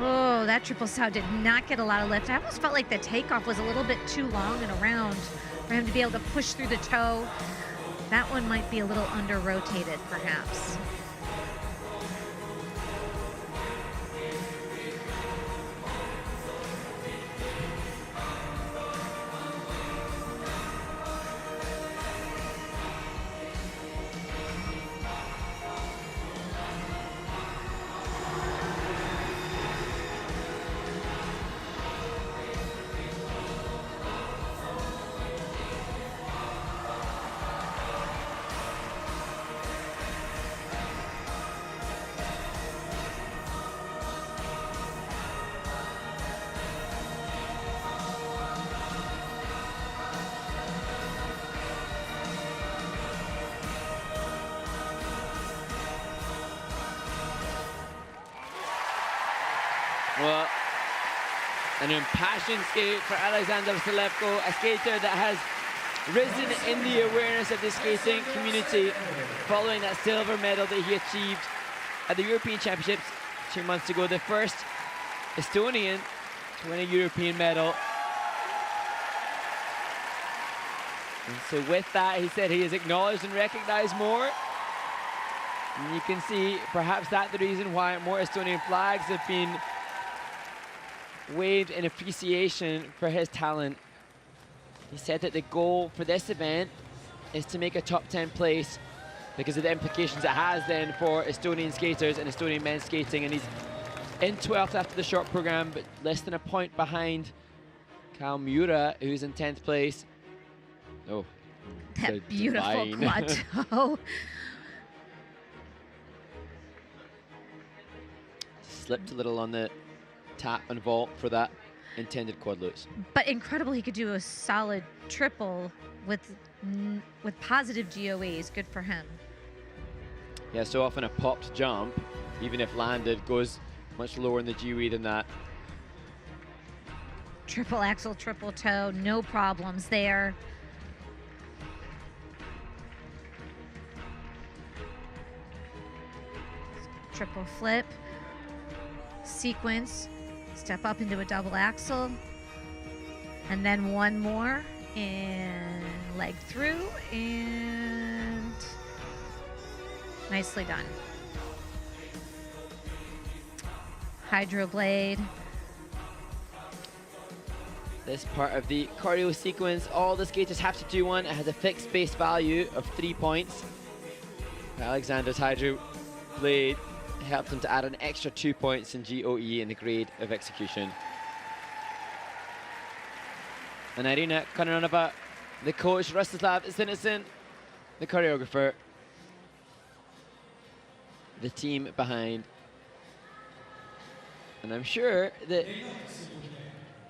Oh, that triple Siao did not get a lot of lift. I almost felt like the takeoff was a little bit too long and around for him to be able to push through the toe. That one might be a little under-rotated, perhaps. Well, an impassioned skate for Alexander Selevko, a skater that has risen in the awareness of the skating community following that silver medal that he achieved at the European Championships 2 months ago, the first Estonian to win a European medal. And so with that, he said he is acknowledged and recognized more. And you can see perhaps that's the reason why more Estonian flags have been waved in appreciation for his talent. He said that the goal for this event is to make a top 10 place because of the implications it has then for Estonian skaters and Estonian men's skating. And he's in 12th after the short program, but less than a point behind Miura, who's in 10th place. Oh, that beautiful quad toe. Slipped a little on the tap and vault for that intended quad loose. But incredible, he could do a solid triple with positive GOAs. Good for him. Yeah, so often a popped jump, even if landed, goes much lower in the GOE than that. Triple axel, triple toe, no problems there. Triple flip, sequence, step up into a double axel, and then one more, and leg through, and nicely done. Hydro blade. This part of the cardio sequence, all the skaters have to do one. It has a fixed base value of 3 points. Alexander's hydro blade helped him to add an extra 2 points in GOE in the grade of execution. And Irina Kononova, the coach, Rostislav Sinison, the choreographer, the team behind. And I'm sure that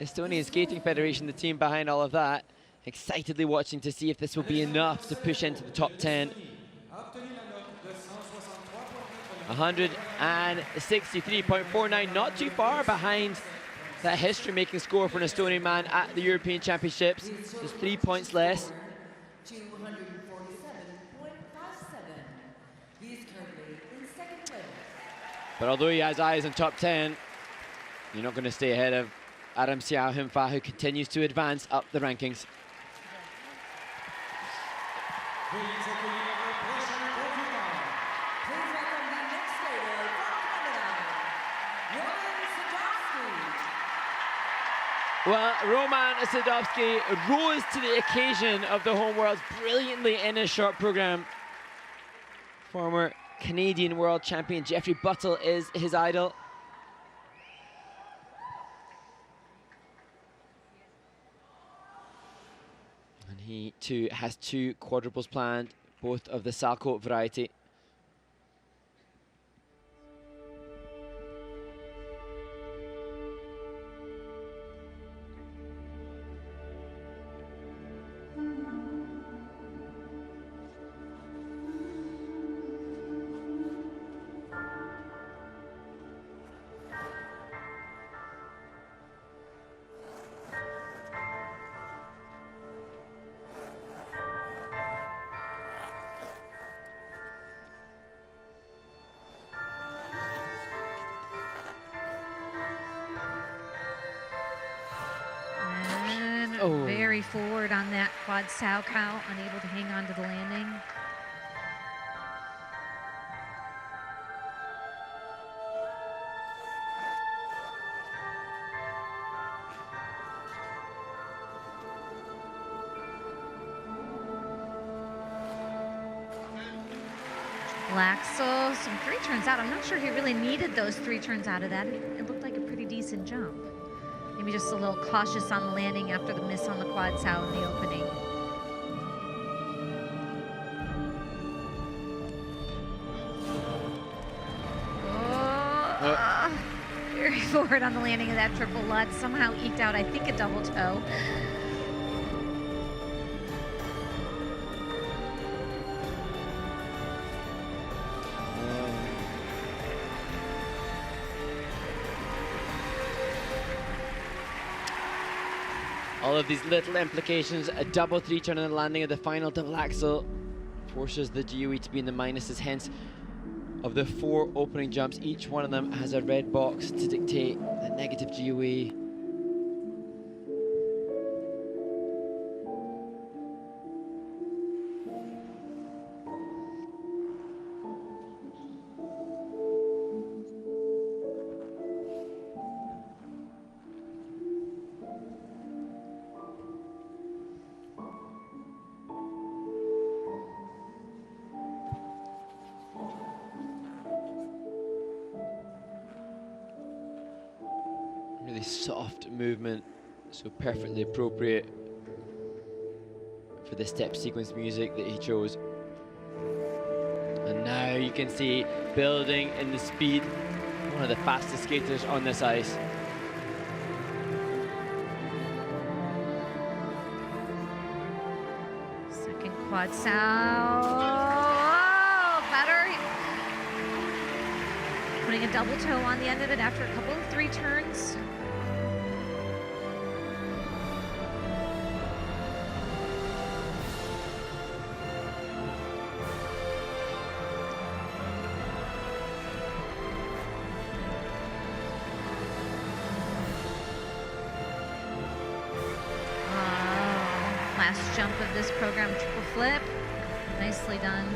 Estonian Skating Federation, the team behind all of that, excitedly watching to see if this will be enough to push into the top 10. 163.49, not too far behind that history-making score for an Estonian man at the European Championships. Just 3 points less. 247.57. He is currently in second place. But although he has eyes on top 10, you're not going to stay ahead of Adam Siao Him Fa, who continues to advance up the rankings. Well, Roman Sadovsky rose to the occasion of the home worlds brilliantly in his short program. Former Canadian world champion Jeffrey Buttle is his idol. And he too has 2 quadruples planned, both of the Salchow variety. Very forward on that quad Salchow, unable to hang on to the landing. Axel, some 3 turns out. I'm not sure he really needed those 3 turns out of that. It looked like a pretty decent jump. Maybe just a little cautious on the landing after the miss on the quad sow in the opening. Very forward on the landing of that triple Lutz. Somehow eked out, I think, a double toe. All of these little implications, a double 3 turn on the landing of the final double axel forces the GOE to be in the minuses, hence of the 4 opening jumps, each one of them has a red box to dictate the negative GOE. really soft movement, so perfectly appropriate for the step sequence music that he chose. And now you can see building in the speed, one of the fastest skaters on this ice. Second quad Sao. Oh, better. Putting a double toe on the end of it after a couple of 3 turns. Last jump of this program, triple flip. Nicely done.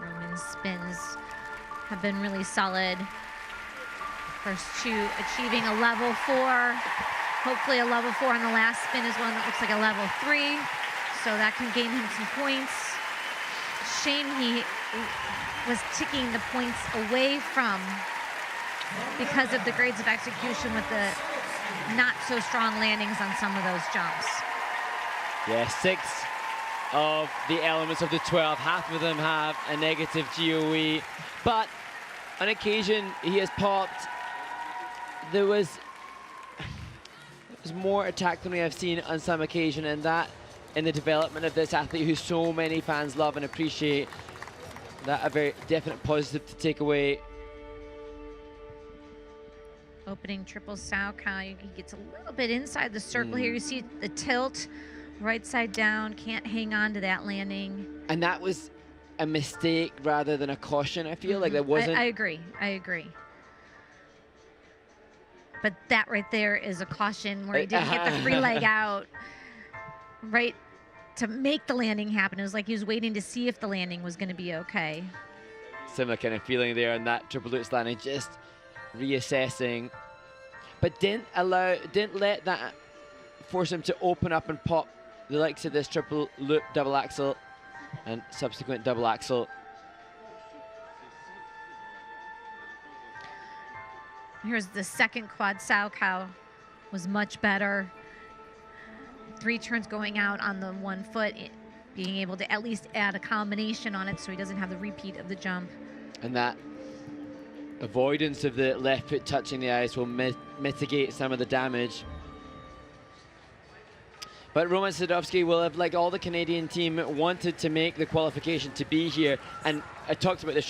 Roman's spins have been really solid. First two achieving a level 4. Hopefully a level 4 on the last spin is one that looks like a level 3. So that can gain him some points. Shame he was ticking the points away from because of the grades of execution with the not so strong landings on some of those jumps. Yeah, 6 of the elements of the 12, half of them have a negative GOE, but on occasion he has popped. There was more attack than we have seen on some occasion, and that in the development of this athlete who so many fans love and appreciate, that a very definite positive to take away. Opening triple Sao Kao, he gets a little bit inside the circle here. You see the tilt, right side down, can't hang on to that landing. And that was a mistake rather than a caution, I feel like that wasn't. I agree. But that right there is a caution where he didn't get the free leg out, right, to make the landing happen. It was like he was waiting to see if the landing was going to be okay. Similar kind of feeling there on that triple lutz landing, just reassessing, but didn't let that force him to open up and pop the likes of this triple loop double axel and subsequent double axel. Here's the second quad Sao Kao, was much better. 3 turns going out on the 1 foot, being able to at least add a combination on it so he doesn't have the repeat of the jump. And that avoidance of the left foot touching the ice will mitigate some of the damage. But Roman Sadovsky will have, like all the Canadian team, wanted to make the qualification to be here. And I talked about in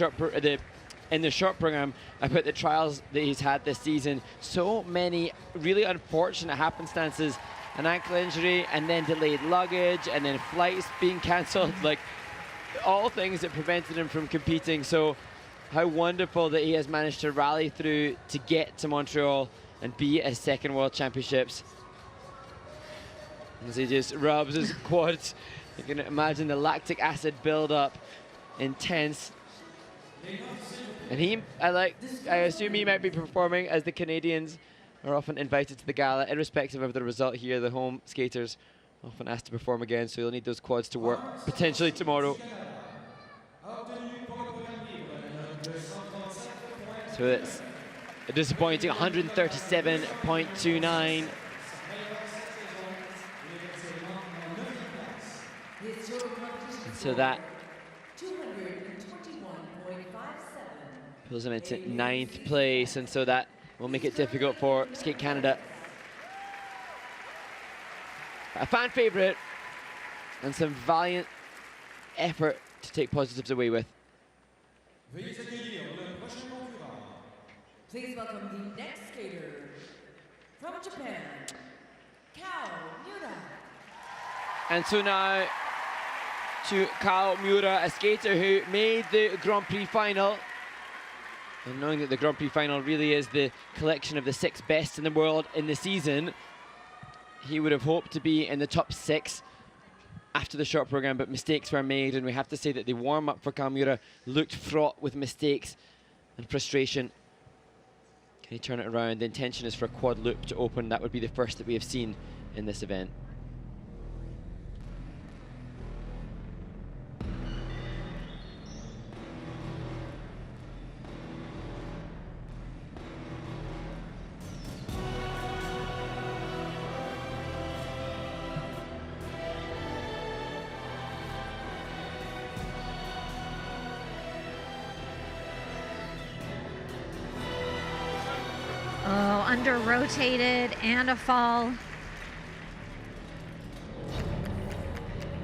the short program about the trials that he's had this season. So many really unfortunate happenstances, an ankle injury and then delayed luggage and then flights being cancelled, like all things that prevented him from competing. So how wonderful that he has managed to rally through to get to Montreal and be at second World Championships. As he just rubs his quads, you can imagine the lactic acid build-up, intense. And I assume he might be performing as the Canadians are often invited to the gala, irrespective of the result here. The home skaters often asked to perform again, so you'll need those quads to work potentially tomorrow. So it's a disappointing 137.29. So that pulls him into 9th place, and so that will make it difficult for Skate Canada. A fan favourite and some valiant effort to take positives away with. Please welcome the next skater from Japan, Kao Miura. And so now to Kao Miura, a skater who made the Grand Prix final. And knowing that the Grand Prix final really is the collection of the 6 best in the world in the season, he would have hoped to be in the top 6 after the short program, but mistakes were made, and we have to say that the warm-up for Kao Miura looked fraught with mistakes and frustration. Can he turn it around? The intention is for a quad loop to open. That would be the first that we have seen in this event. Oh, under rotated and a fall.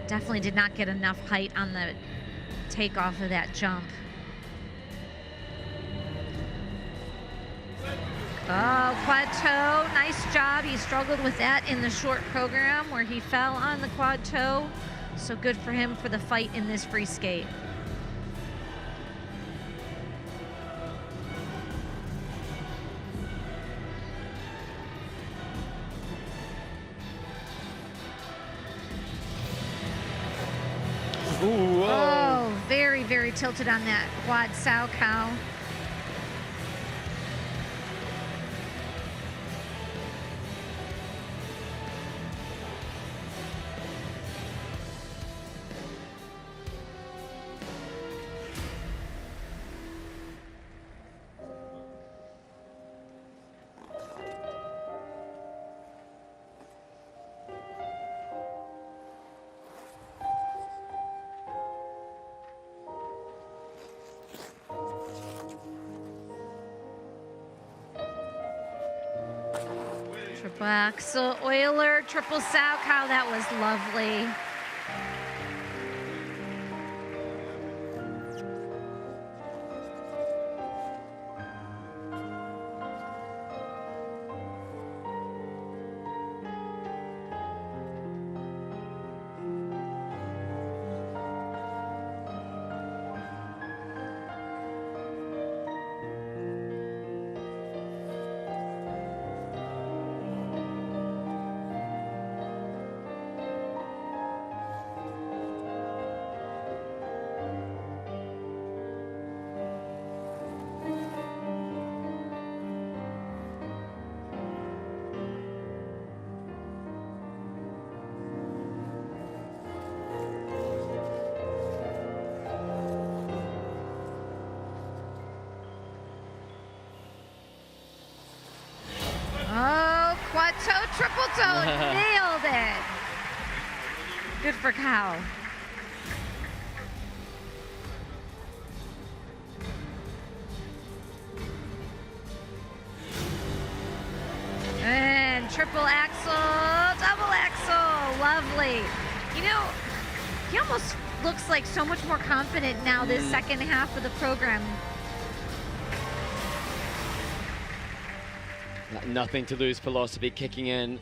Definitely did not get enough height on the takeoff of that jump. Oh, quad toe, nice job. He struggled with that in the short program where he fell on the quad toe. So good for him for the fight in this free skate. Ooh, oh, very, very tilted on that quad sow cow. Triple axel Euler, triple sow cow, that was lovely. Oh, quad toe, triple toe, nailed it. Good for Cow. And triple axel, double axel, lovely. You know, he almost looks like so much more confident now this second half of the program. Nothing to lose philosophy kicking in.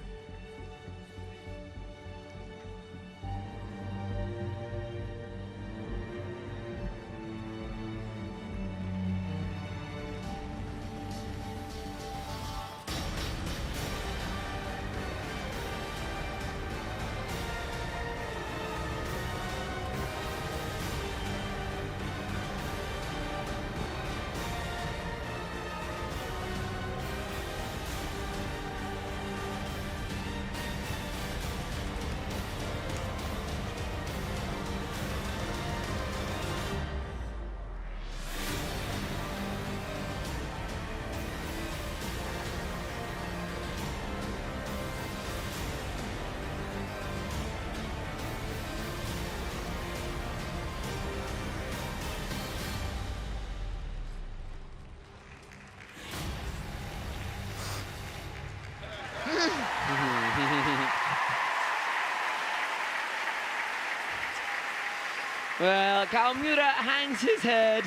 Well, Miura hangs his head.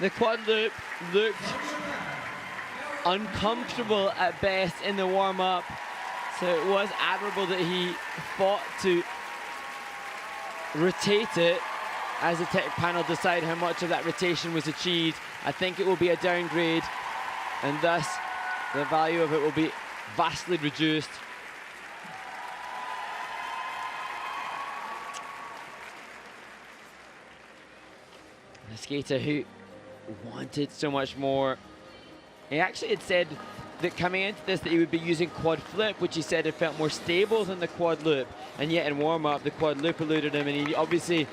The quad loop looked uncomfortable at best in the warm-up, so it was admirable that he fought to rotate it as the tech panel decide how much of that rotation was achieved. I think it will be a downgrade, and thus the value of it will be vastly reduced. A skater who wanted so much more. He actually had said that coming into this that he would be using quad flip, which he said had felt more stable than the quad loop, and yet in warm-up the quad loop eluded him, and he obviously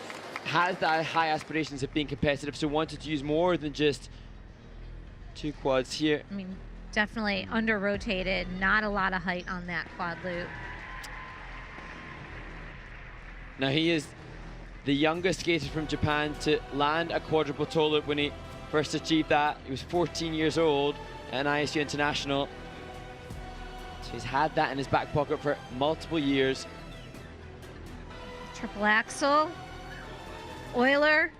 has that high aspirations of being competitive, so wanted to use more than just 2 quads here. I mean, definitely under-rotated, not a lot of height on that quad loop. Now he is the youngest skater from Japan to land a quadruple toe loop when he first achieved that. He was 14 years old at an ISU international. So he's had that in his back pocket for multiple years. Triple axel, Euler,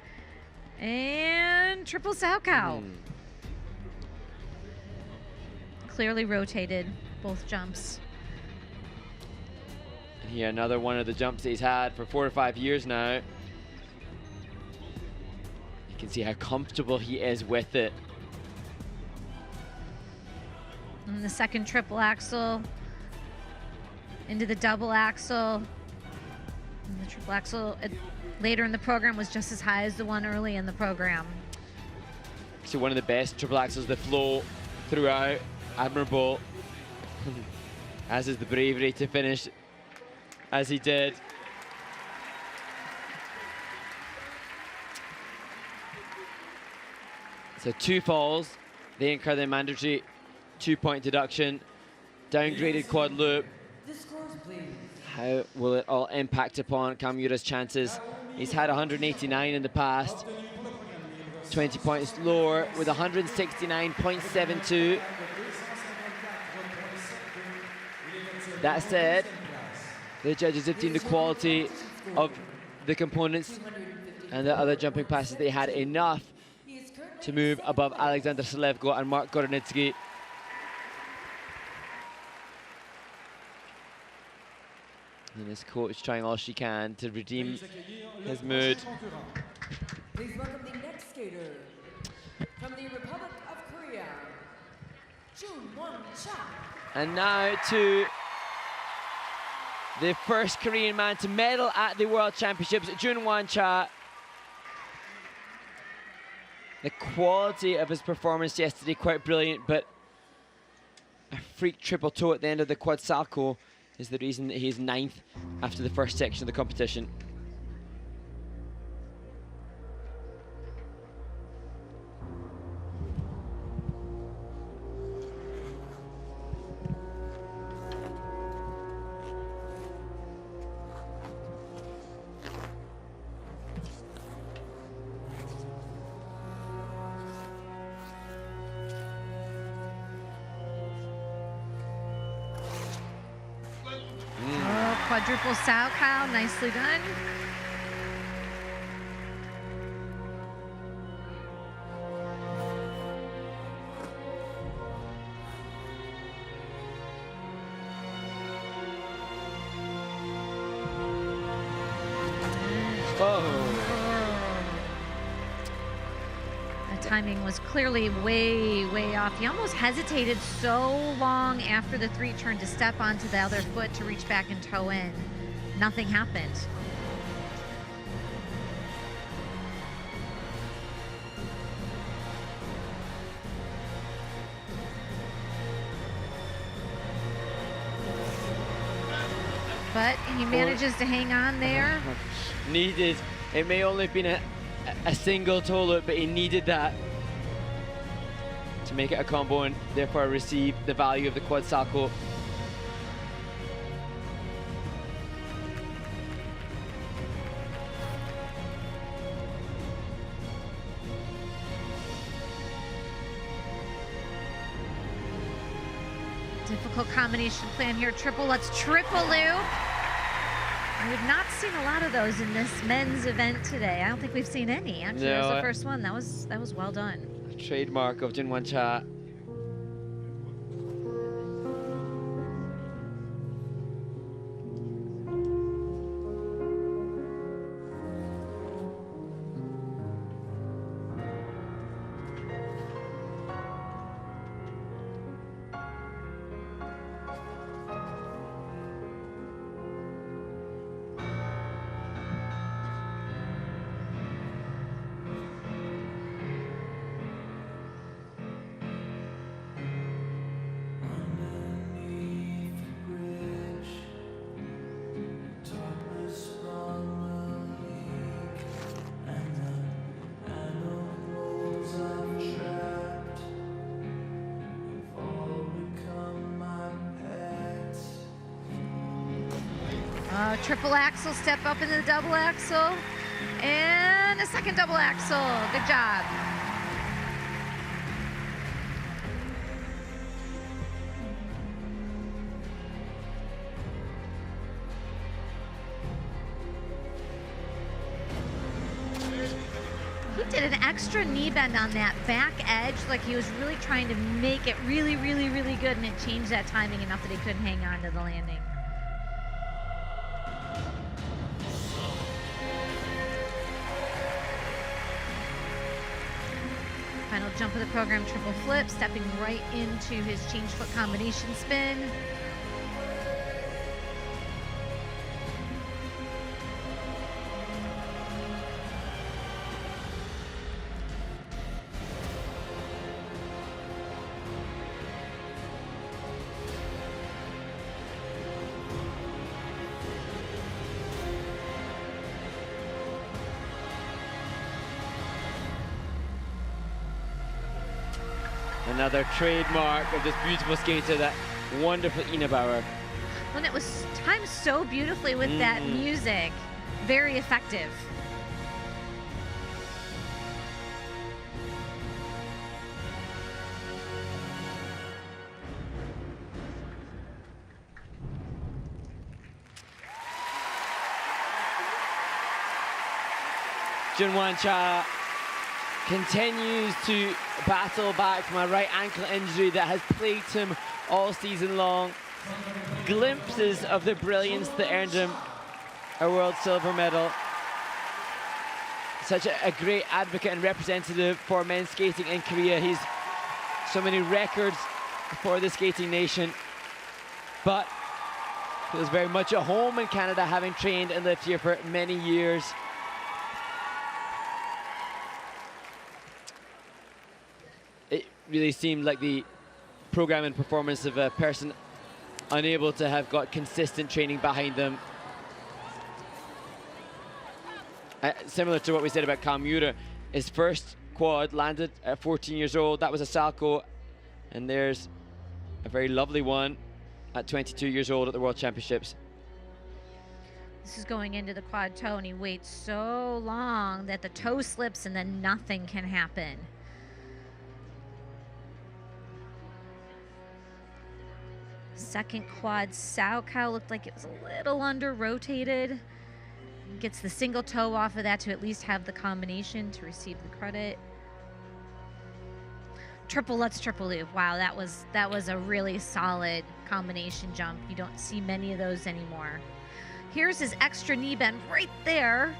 and triple Selevko. Clearly rotated both jumps. And here another one of the jumps that he's had for 4 or 5 years now. You can see how comfortable he is with it. And the second triple axel into the double axel. And the triple axel later in the program was just as high as the one early in the program. So one of the best triple axels, the flow throughout, admirable. As is the bravery to finish as he did. So 2 falls, they incur the mandatory 2-point deduction. Downgraded quad loop. The scores, please. How will it all impact upon Miura's chances? He's had 189 in the past. 20 points lower with 169.72. That said, the judges have deemed the quality of the components and the other jumping passes they had enough to move above Alexander Selevko and Mark Gorodnitsky. And his coach trying all she can to redeem his mood. Please welcome the next skater from the Republic of Korea, Chiu. And now to the first Korean man to medal at the World Championships, Junwon-cha. The quality of his performance yesterday quite brilliant, but a freak triple toe at the end of the quad salchow is the reason that he's 9th after the first section of the competition. Quadruple Selevko, nicely done. The timing was clearly way off. He almost hesitated so long after the 3 turn to step onto the other foot to reach back and toe in. Nothing happened. But he manages to hang on there. Needed. It may only have been a single toe loop, but he needed that to make it a combo and therefore receive the value of the quad salchow. Difficult combination plan here. Triple, let's triple loop. We've not seen a lot of those in this men's event today. I don't think we've seen any. Actually, that was the first one. That was well done. Trademark of Junwan Cha. Triple axel, step up into the double axel, and a second double axel. Good job. He did an extra knee bend on that back edge, like he was really trying to make it really, really, really good, and it changed that timing enough that he couldn't hang on to the landing. Final jump of the program, triple flip, stepping right into his change foot combination spin. Another trademark of this beautiful skater, that wonderful Ina Bauer. When it was timed so beautifully with that music, very effective. Junwan Cha continues to battle back from a right ankle injury that has plagued him all season long. Glimpses of the brilliance that earned him a world silver medal. Such a great advocate and representative for men's skating in Korea. He's so many records for the skating nation, but feels very much at home in Canada, having trained and lived here for many years. It really seemed like the program and performance of a person unable to have got consistent training behind them. Similar to what we said about Miura, his first quad landed at 14 years old. That was a Salco, and there's a very lovely one at 22 years old at the World Championships. This is going into the quad toe, and he waits so long that the toe slips and then nothing can happen. Second quad Sao cow looked like it was a little under rotated. Gets the single toe off of that to at least have the combination to receive the credit. Triple Lutz, triple loop. Wow, that was a really solid combination jump. You don't see many of those anymore. Here's his extra knee bend right there.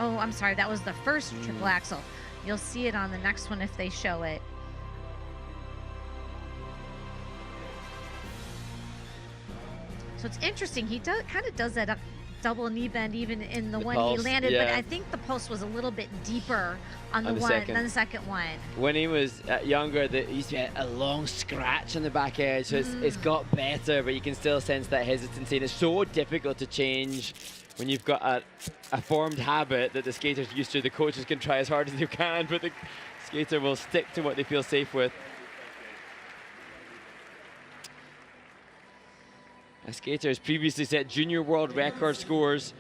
Oh, I'm sorry, that was the first triple axel. You'll see it on the next one if they show it. So it's interesting, he kind of does that double knee bend even in the one pulse, he landed, yeah. but I think the pulse was a little bit deeper on the one than the second one. When he was younger, there used to be a long scratch on the back edge, so it's got better, but you can still sense that hesitancy, and it's so difficult to change when you've got a formed habit that the skater's used to. The coaches can try as hard as they can, but the skater will stick to what they feel safe with. A skater has previously set junior world record scores,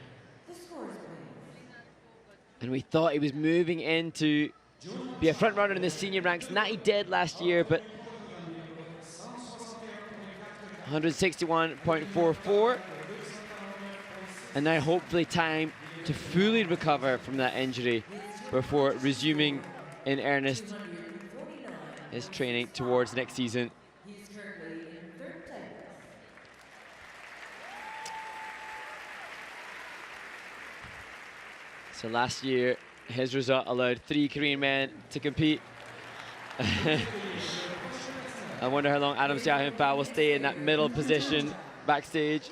and we thought he was moving in to be a front runner in the senior ranks, and that he did last year, but 161.44. And now hopefully time to fully recover from that injury before resuming in earnest his training towards next season. He's currently in third place. So last year, his result allowed 3 Korean men to compete. I wonder how long Adam Siao Him Fa will stay in that middle position backstage.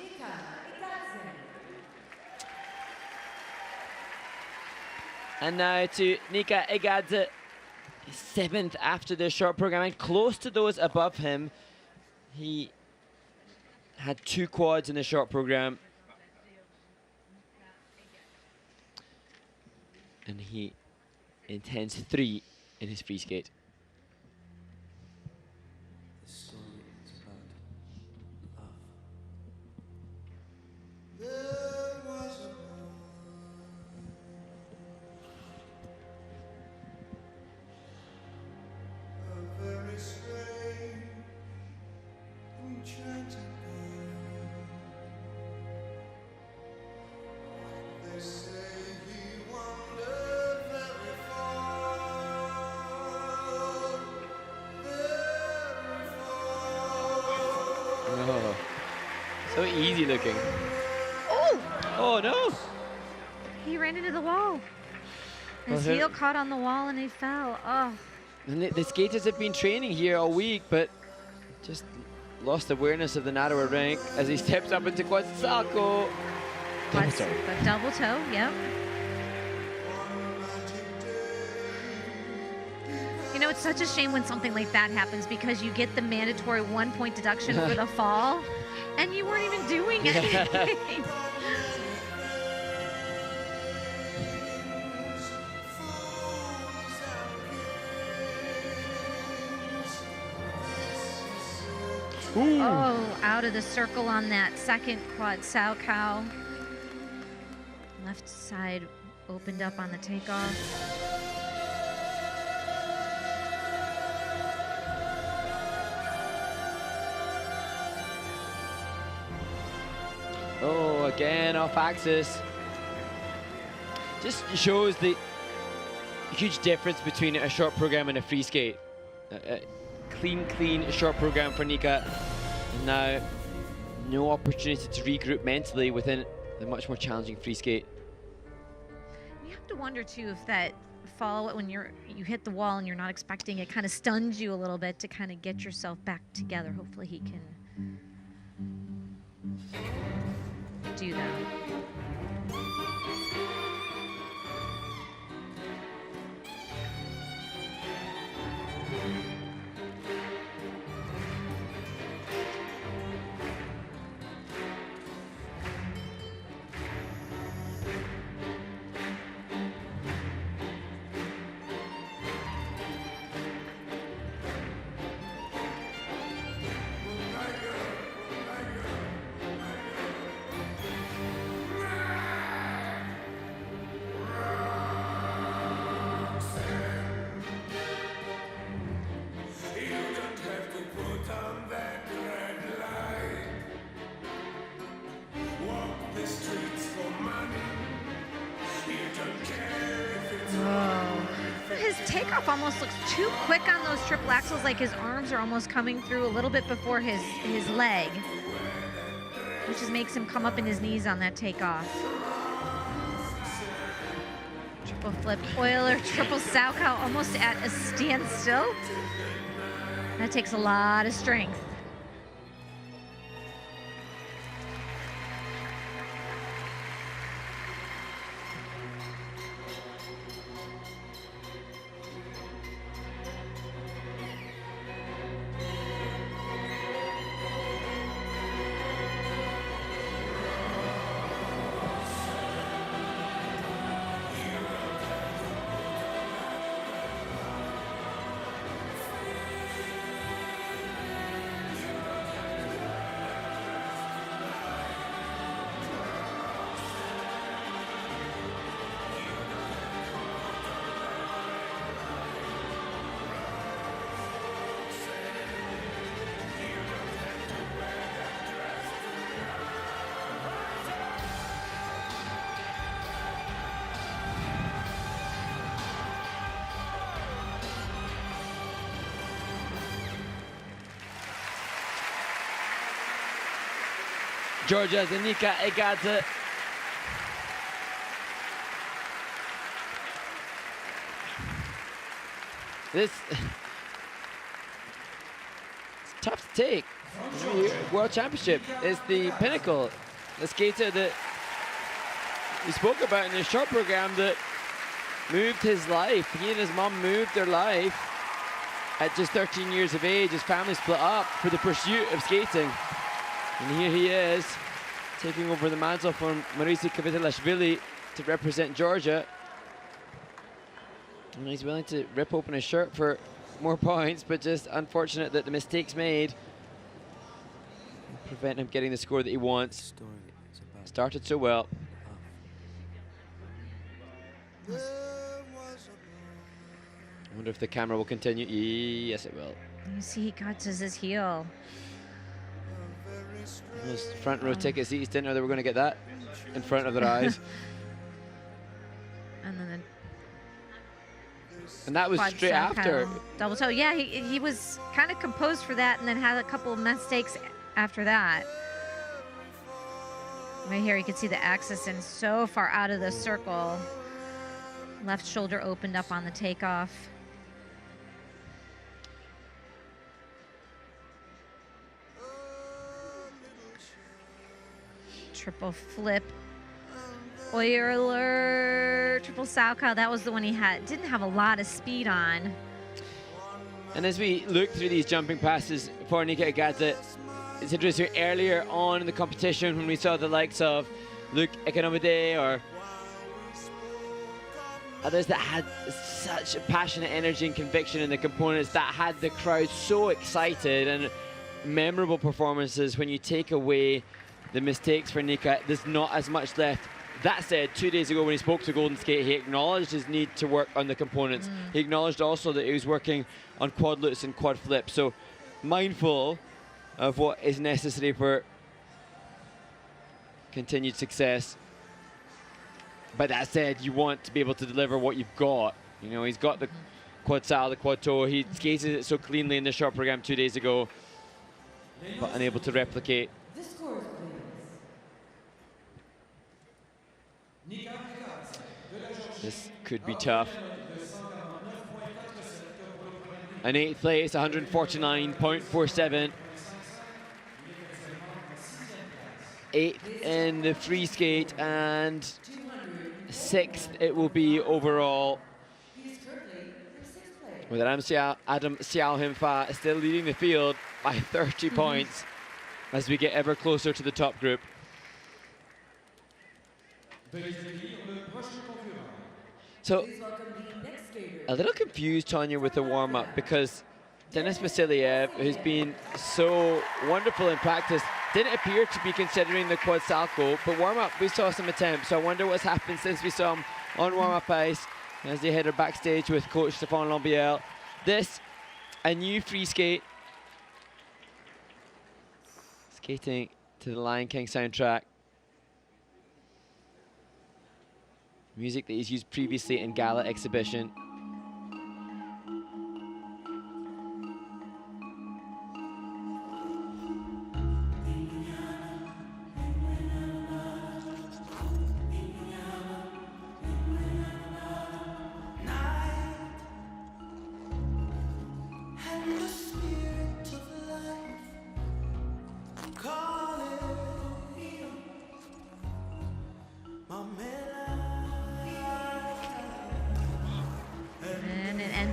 And now to Nika Egadze, 7th after the short program, and close to those above him. He had 2 quads in the short program. And he intends 3 in his free skate. This story is about love. There was a very strange, enchanted girl. They say he wandered very far, very far. Oh, so easy looking. Oh! Oh no! He ran into the wall. His Well, heel caught on the wall and he fell. Oh. And the skaters have been training here all week, but just lost awareness of the narrower rink as he steps up into quad salto. Double toe. But double toe, yep. You know, it's such a shame when something like that happens because you get the mandatory 1-point deduction for the fall, and you weren't even doing anything. Ooh. Oh, out of the circle on that second quad Sao cow. Left side opened up on the takeoff. Oh, again off axis. Just shows the huge difference between a short program and a free skate. A clean short program for Nika. And now, no opportunity to regroup mentally within the much more challenging free skate. You have to wonder too if that fall when you hit the wall and you're not expecting it kind of stuns you a little bit to kind of get yourself back together. Hopefully he can do that. Takeoff almost looks too quick on those triple axles, like his arms are almost coming through a little bit before his leg, which just makes him come up in his knees on that takeoff. Triple flip Euler, triple Sao cow almost at a standstill. That takes a lot of strength. Georgia's Anika Egadze. This it's tough to take. World Championship is the pinnacle. The skater that we spoke about in the short program that moved his life. He and his mom moved their life at just 13 years of age. His family split up for the pursuit of skating. And here he is, taking over the mantle from Marisi Kvitelashvili to represent Georgia. And he's willing to rip open his shirt for more points, but just unfortunate that the mistakes made prevent him getting the score that he wants. Started so well. I wonder if the camera will continue. Yes, it will. You see, Egadze's heel. Those front row ticket seats didn't know they were going to get that in front of their eyes. And that was straight after. Double toe. Yeah, he was kind of composed for that and then had a couple of mistakes after that. Right here, you can see the axis and so far out of the circle. Left shoulder opened up on the takeoff. Triple flip. Euler, triple Salchow, that was the one he didn't have a lot of speed on. And as we look through these jumping passes for Anika Egadze, it's interesting earlier on in the competition when we saw the likes of Luke Economides or others that had such passionate energy and conviction in the components that had the crowd so excited, and memorable performances. When you take away the mistakes for Nika, there's not as much left. That said, 2 days ago when he spoke to Golden Skate, he acknowledged his need to work on the components. He acknowledged also that he was working on quad loops and quad flips. So mindful of what is necessary for continued success. But that said, you want to be able to deliver what you've got. You know, he's got the quad sal, the quad toe. He skated it so cleanly in the short program 2 days ago, but unable to replicate. This could be tough. An 8th place, 149.47. 8th in the free skate and 6th it will be overall. With Adam Siao Him Fa still leading the field by 30 points as we get ever closer to the top group. So, a little confused, Tanya, with the warm-up because Denis Vasiljevs, who's been so wonderful in practice, didn't appear to be considering the quad salcho, but warm-up, we saw some attempts. So I wonder what's happened since we saw him on warm-up ice as they headed backstage with coach Stéphane Lambiel. This, a new free skate. Skating to the Lion King soundtrack. Music that he's used previously in gala exhibition.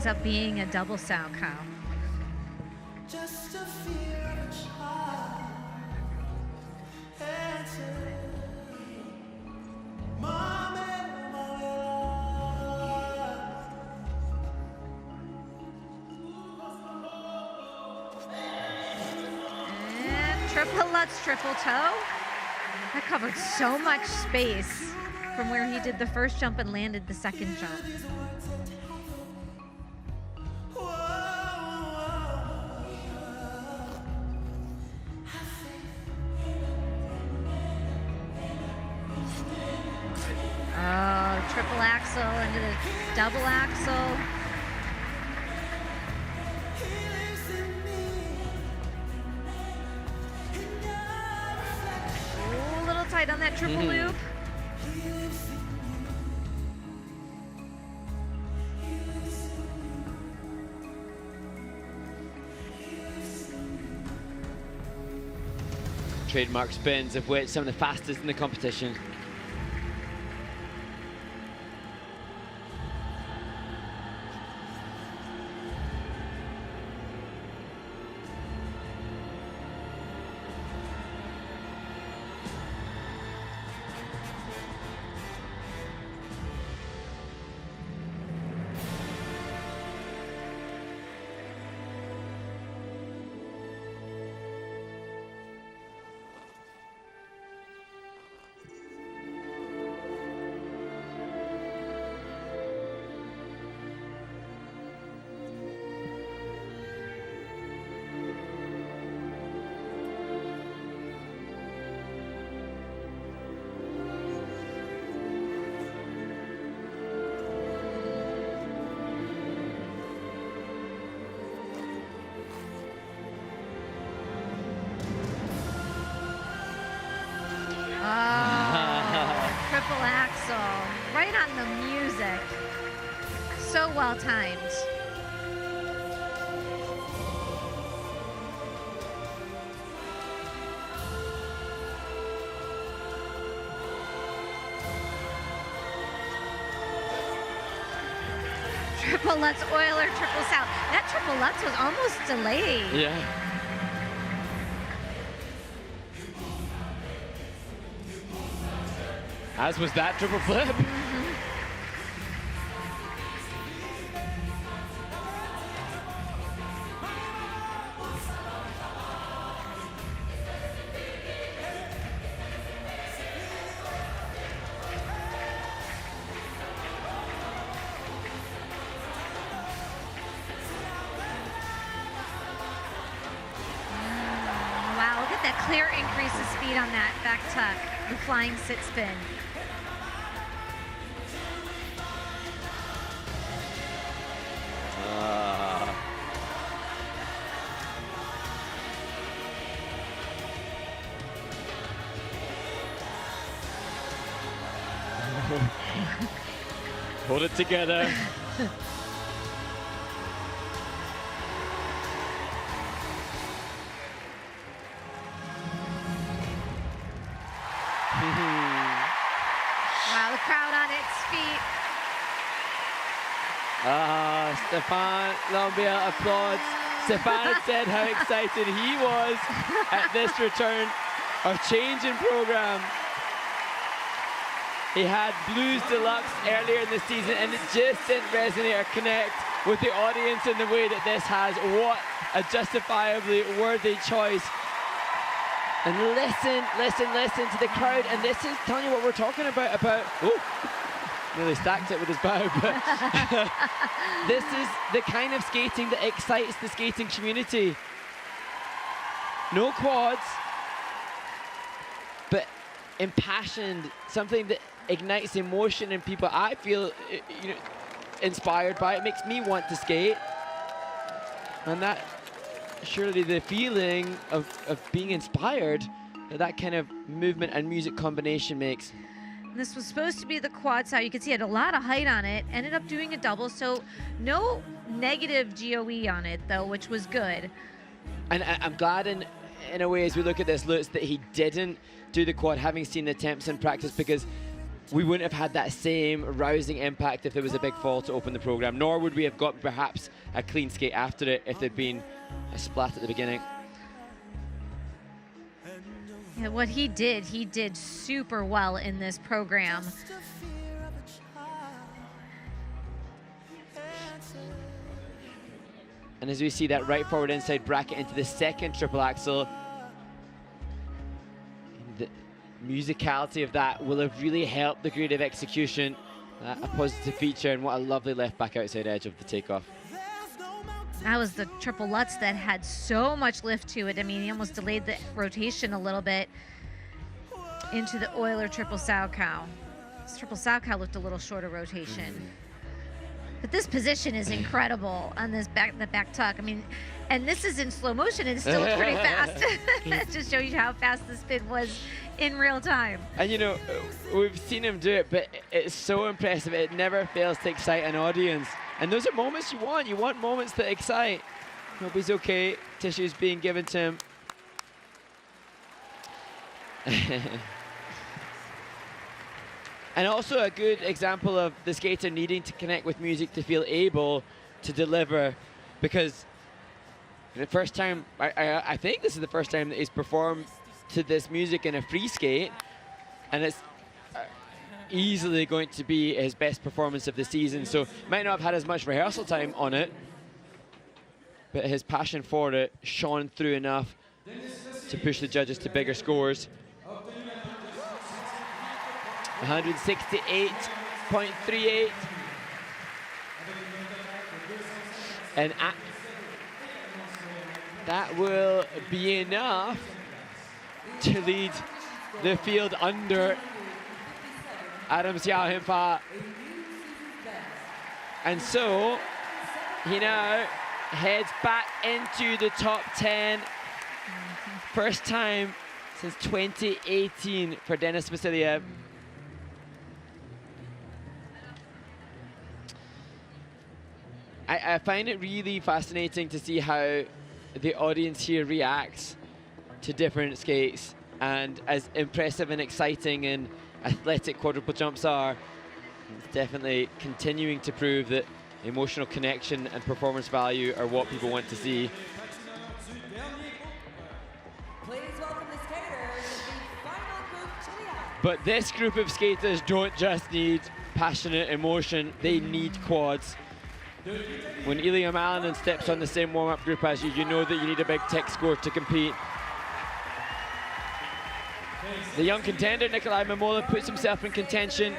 Up being a double Salchow. And triple Lutz, triple toe. That covered so much space from where he did the first jump and landed the second jump. Triple axel into the double axel. triple loop. Trademark spins, of which some of the fastest in the competition. Triple axel, right on the music. So well timed. Triple Lutz Euler, triple South. That triple Lutz was almost delayed. Yeah. As was that triple flip. Wow, look at that clear increase of speed on that back tuck, the flying sit spin. Hold it together. Wow, the crowd on its feet. Stefan Lombia applauds. Stefan had said how excited he was at this return of change in program. He had Blues Deluxe earlier in the season and it just didn't resonate or connect with the audience in the way that this has. What a justifiably worthy choice. And listen to the crowd. And this is telling you what we're talking about, ooh, nearly stacked it with his bow, but this is the kind of skating that excites the skating community. No quads, but impassioned, something that ignites emotion in people. I feel inspired by it, makes me want to skate. And that, surely the feeling of being inspired, that kind of movement and music combination makes. This was supposed to be the quad side. You can see it had a lot of height on it. Ended up doing a double, so no negative GOE on it though, which was good. And I'm glad in a way as we look at this, Lutz, that he didn't do the quad, having seen the attempts in practice, because we wouldn't have had that same rousing impact if there was a big fall to open the program, nor would we have got perhaps a clean skate after it if there'd been a splat at the beginning. Yeah, what he did super well in this program. And as we see that right forward inside bracket into the second triple axel, the musicality of that will have really helped the creative execution. A positive feature, and what a lovely left back outside edge of the takeoff. That was the triple Lutz that had so much lift to it. I mean, he almost delayed the rotation a little bit into the Euler triple Sao Cow. This triple Sao Cow looked a little shorter rotation. But this position is incredible on the back tuck. I mean, and this is in slow motion and still pretty fast. That just shows you how fast the spin was in real time. And you know, we've seen him do it, but it's so impressive. It never fails to excite an audience. And those are moments you want. You want moments that excite. Hope he's okay. Tissue's being given to him. And also a good example of the skater needing to connect with music to feel able to deliver, because the first time, I think this is the first time that he's performed to this music in a free skate, and it's easily going to be his best performance of the season. So might not have had as much rehearsal time on it, but his passion for it shone through enough to push the judges to bigger scores. 168.38. And that will be enough to lead the field under Siao Him Fa. And so he now heads back into the top 10. First time since 2018 for Denis Vasiljevs. I find it really fascinating to see how the audience here reacts to different skates, and as impressive and exciting and athletic quadruple jumps are, it's definitely continuing to prove that emotional connection and performance value are what people want to see. Please welcome the skaters of the final group to the ice. But this group of skaters don't just need passionate emotion, they need quads. When Ilya Malinin steps on the same warm-up group as you, you know that you need a big tech score to compete. The young contender, Nikolai Memola, puts himself in contention.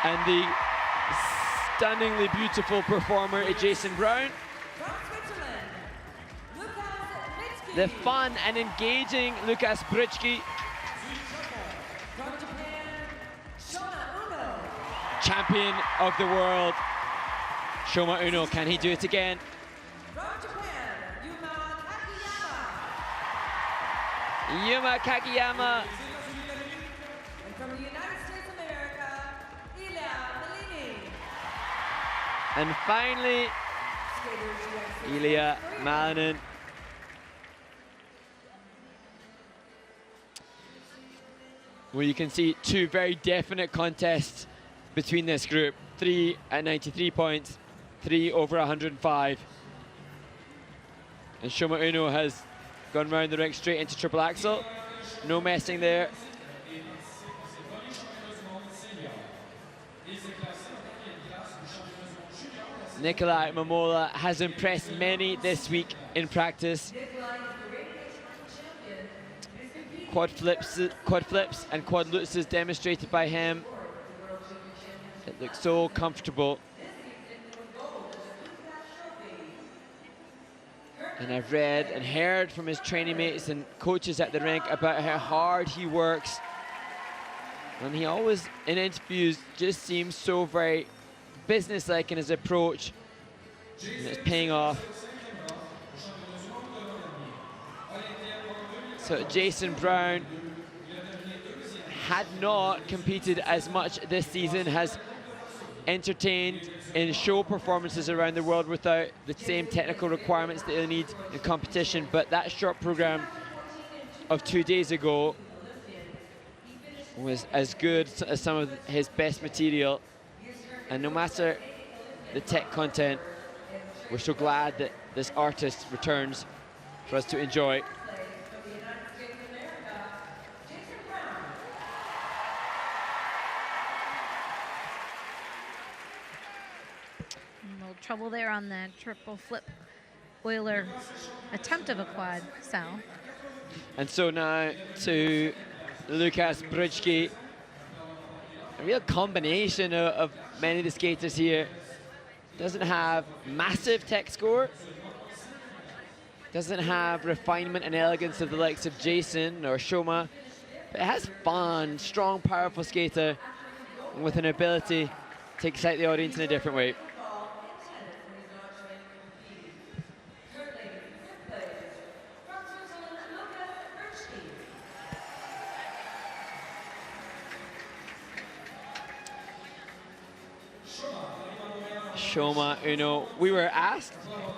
And the stunningly beautiful performer, Jason Brown. The fun and engaging Lukas Britschgi. Champion of the world, Shoma Uno. Can he do it again? From Japan, Yuma Kagiyama. and from the United States of America, Malinin. And finally, Ilya Malinin. Well, you can see two very definite contests between this group. 3 at 93 points, 3 over 105. And Shoma Uno has gone round the rink straight into triple axel. No messing there. Nikolai Memola has impressed many this week in practice. Quad flips and quad lutses demonstrated by him. It looks so comfortable. And I've read and heard from his training mates and coaches at the rink about how hard he works. And he always, in interviews, just seems so very businesslike in his approach. And it's paying off. So Jason Brown had not competed as much this season, has entertained in show performances around the world without the same technical requirements that they need in competition, but that short program of 2 days ago was as good as some of his best material. And no matter the tech content, we're so glad that this artist returns for us to enjoy. Trouble there on the triple flip Euler attempt of a quad, Sal. And so now to Lukas Britschgi. A real combination of many of the skaters here. Doesn't have massive tech score. Doesn't have refinement and elegance of the likes of Jason or Shoma. But it has fun, strong, powerful skater. with an ability to excite the audience in a different way. Shoma Uno. We were asked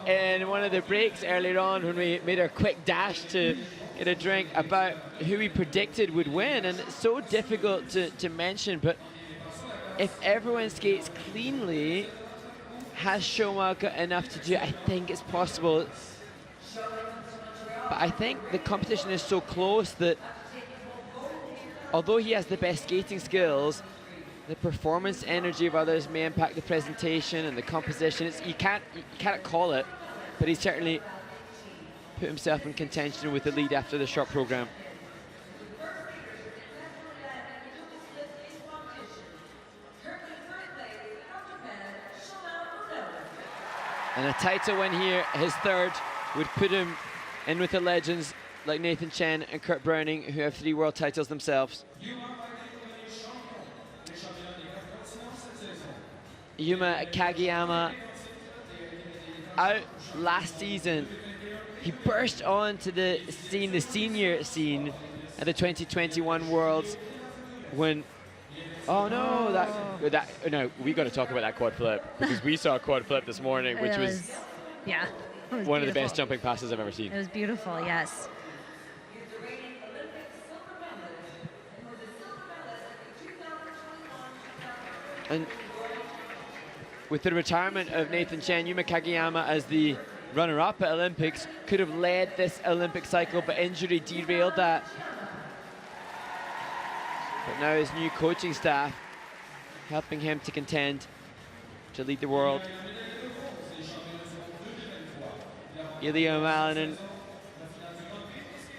in one of the breaks earlier on when we made our quick dash to get a drink about who we predicted would win, and it's so difficult to mention, but if everyone skates cleanly, has Shoma got enough to do it? I think it's possible. But I think the competition is so close that although he has the best skating skills, the performance energy of others may impact the presentation and the composition. You can't call it, but he certainly put himself in contention with the lead after the short program. And a title win here, his third, would put him in with the legends like Nathan Chen and Kurt Browning, who have 3 world titles themselves. Yuma Kagiyama, out last season. He burst onto the scene, the senior scene, at the 2021 Worlds when, oh no, no, we got to talk about that quad flip, because we saw a quad flip this morning, which was yeah, one of the best jumping passes I've ever seen. It was beautiful, yes. And with the retirement of Nathan Chen, Yuma Kagiyama as the runner-up at Olympics could have led this Olympic cycle, but injury derailed that. But now his new coaching staff helping him to contend to lead the world. Ilya Malinin,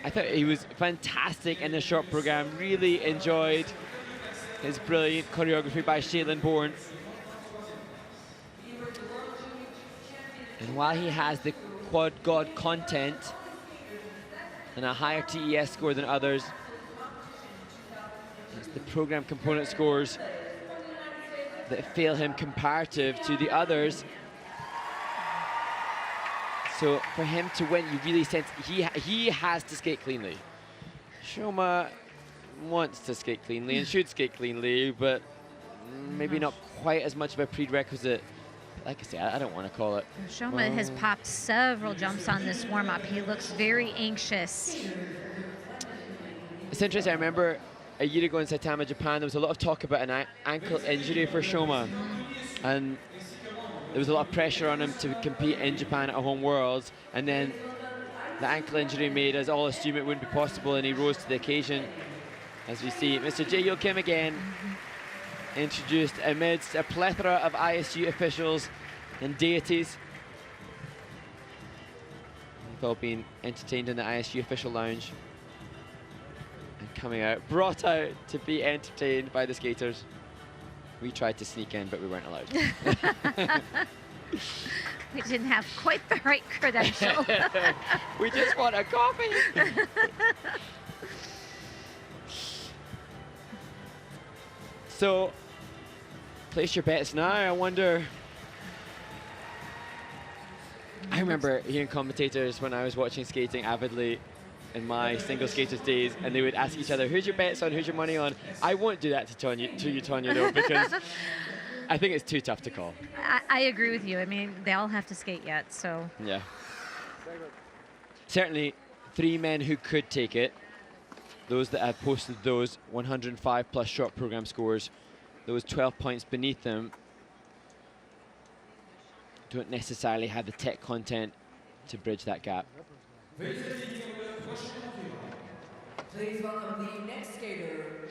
I thought he was fantastic in the short program. Really enjoyed his brilliant choreography by Shailin Bourne. And while he has the quad god content and a higher TES score than others, it's the program component scores that fail him comparative to the others. So for him to win, you really sense he has to skate cleanly. Shoma wants to skate cleanly and should skate cleanly, but maybe not quite as much of a prerequisite. Like I say, I don't want to call it. Shoma has popped several jumps on this warm-up. He looks very anxious. It's interesting. I remember a year ago in Saitama, Japan, there was a lot of talk about an ankle injury for Shoma, and there was a lot of pressure on him to compete in Japan at Home Worlds, and then the ankle injury made us all assume it wouldn't be possible, and he rose to the occasion. As we see, Mr. Jae-Hyuk Kim again, introduced amidst a plethora of ISU officials and deities. We've all been entertained in the ISU official lounge and coming out, brought out to be entertained by the skaters. We tried to sneak in, but we weren't allowed. We didn't have quite the right credential. We just want a coffee. So, place your bets now. I wonder. I remember hearing commentators when I was watching skating avidly in my single skaters days, and they would ask each other, "Who's your bets on? Who's your money on?" I won't do that to you, Tonya, though, because I think it's too tough to call. I agree with you. I mean, they all have to skate yet, so. Yeah. Certainly, 3 men who could take it. Those that have posted those 105 plus short program scores, those 12 points beneath them, don't necessarily have the tech content to bridge that gap. Please welcome the next skater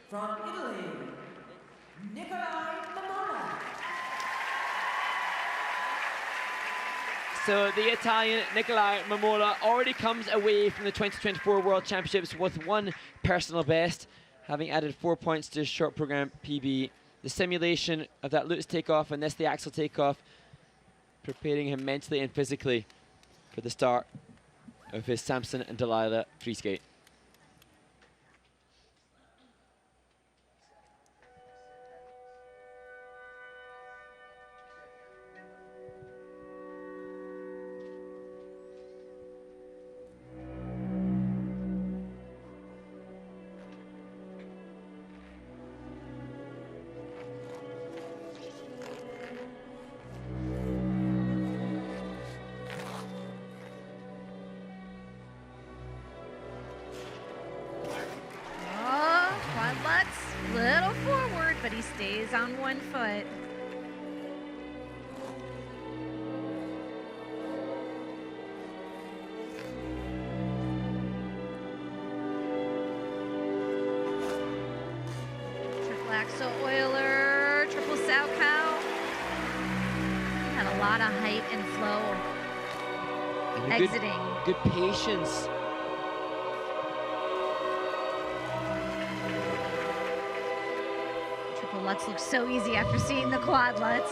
from Italy, Memola. So the Italian Nicolai Memola already comes away from the 2024 World Championships with 1 personal best, having added 4 points to his short program PB. The simulation of that Lutz takeoff and this the axle takeoff, preparing him mentally and physically for the start of his Samson and Delilah free skate. but he stays on one foot. Triple axel Euler, triple Siao Him Fa. Had a lot of height and flow And a exiting. Good patience. Triple Lutz looks so easy after seeing the quad Lutz.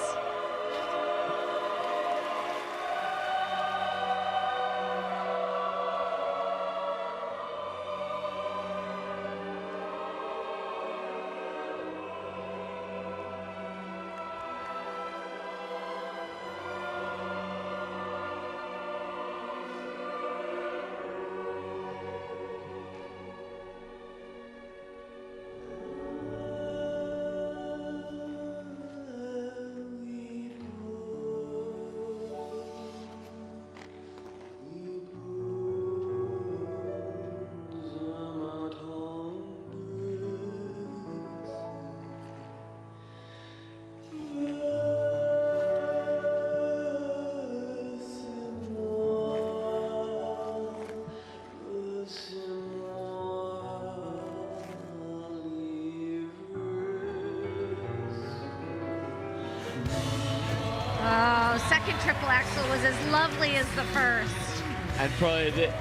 Oh, second triple axel was as lovely as the first. And probably the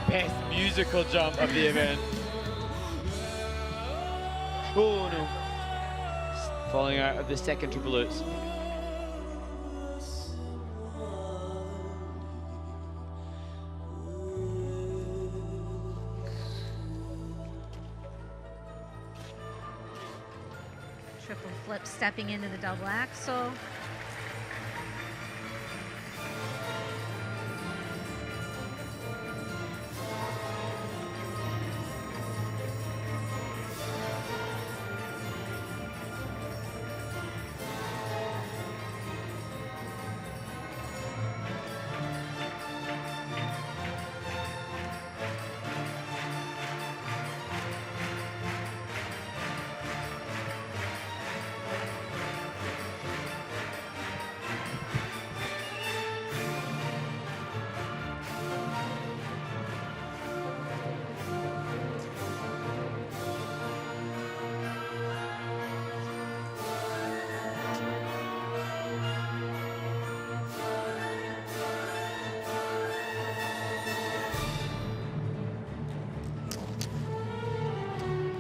best musical jump of the event. Oh no. Falling out of the second triple Lutz. Triple flip stepping into the double axel.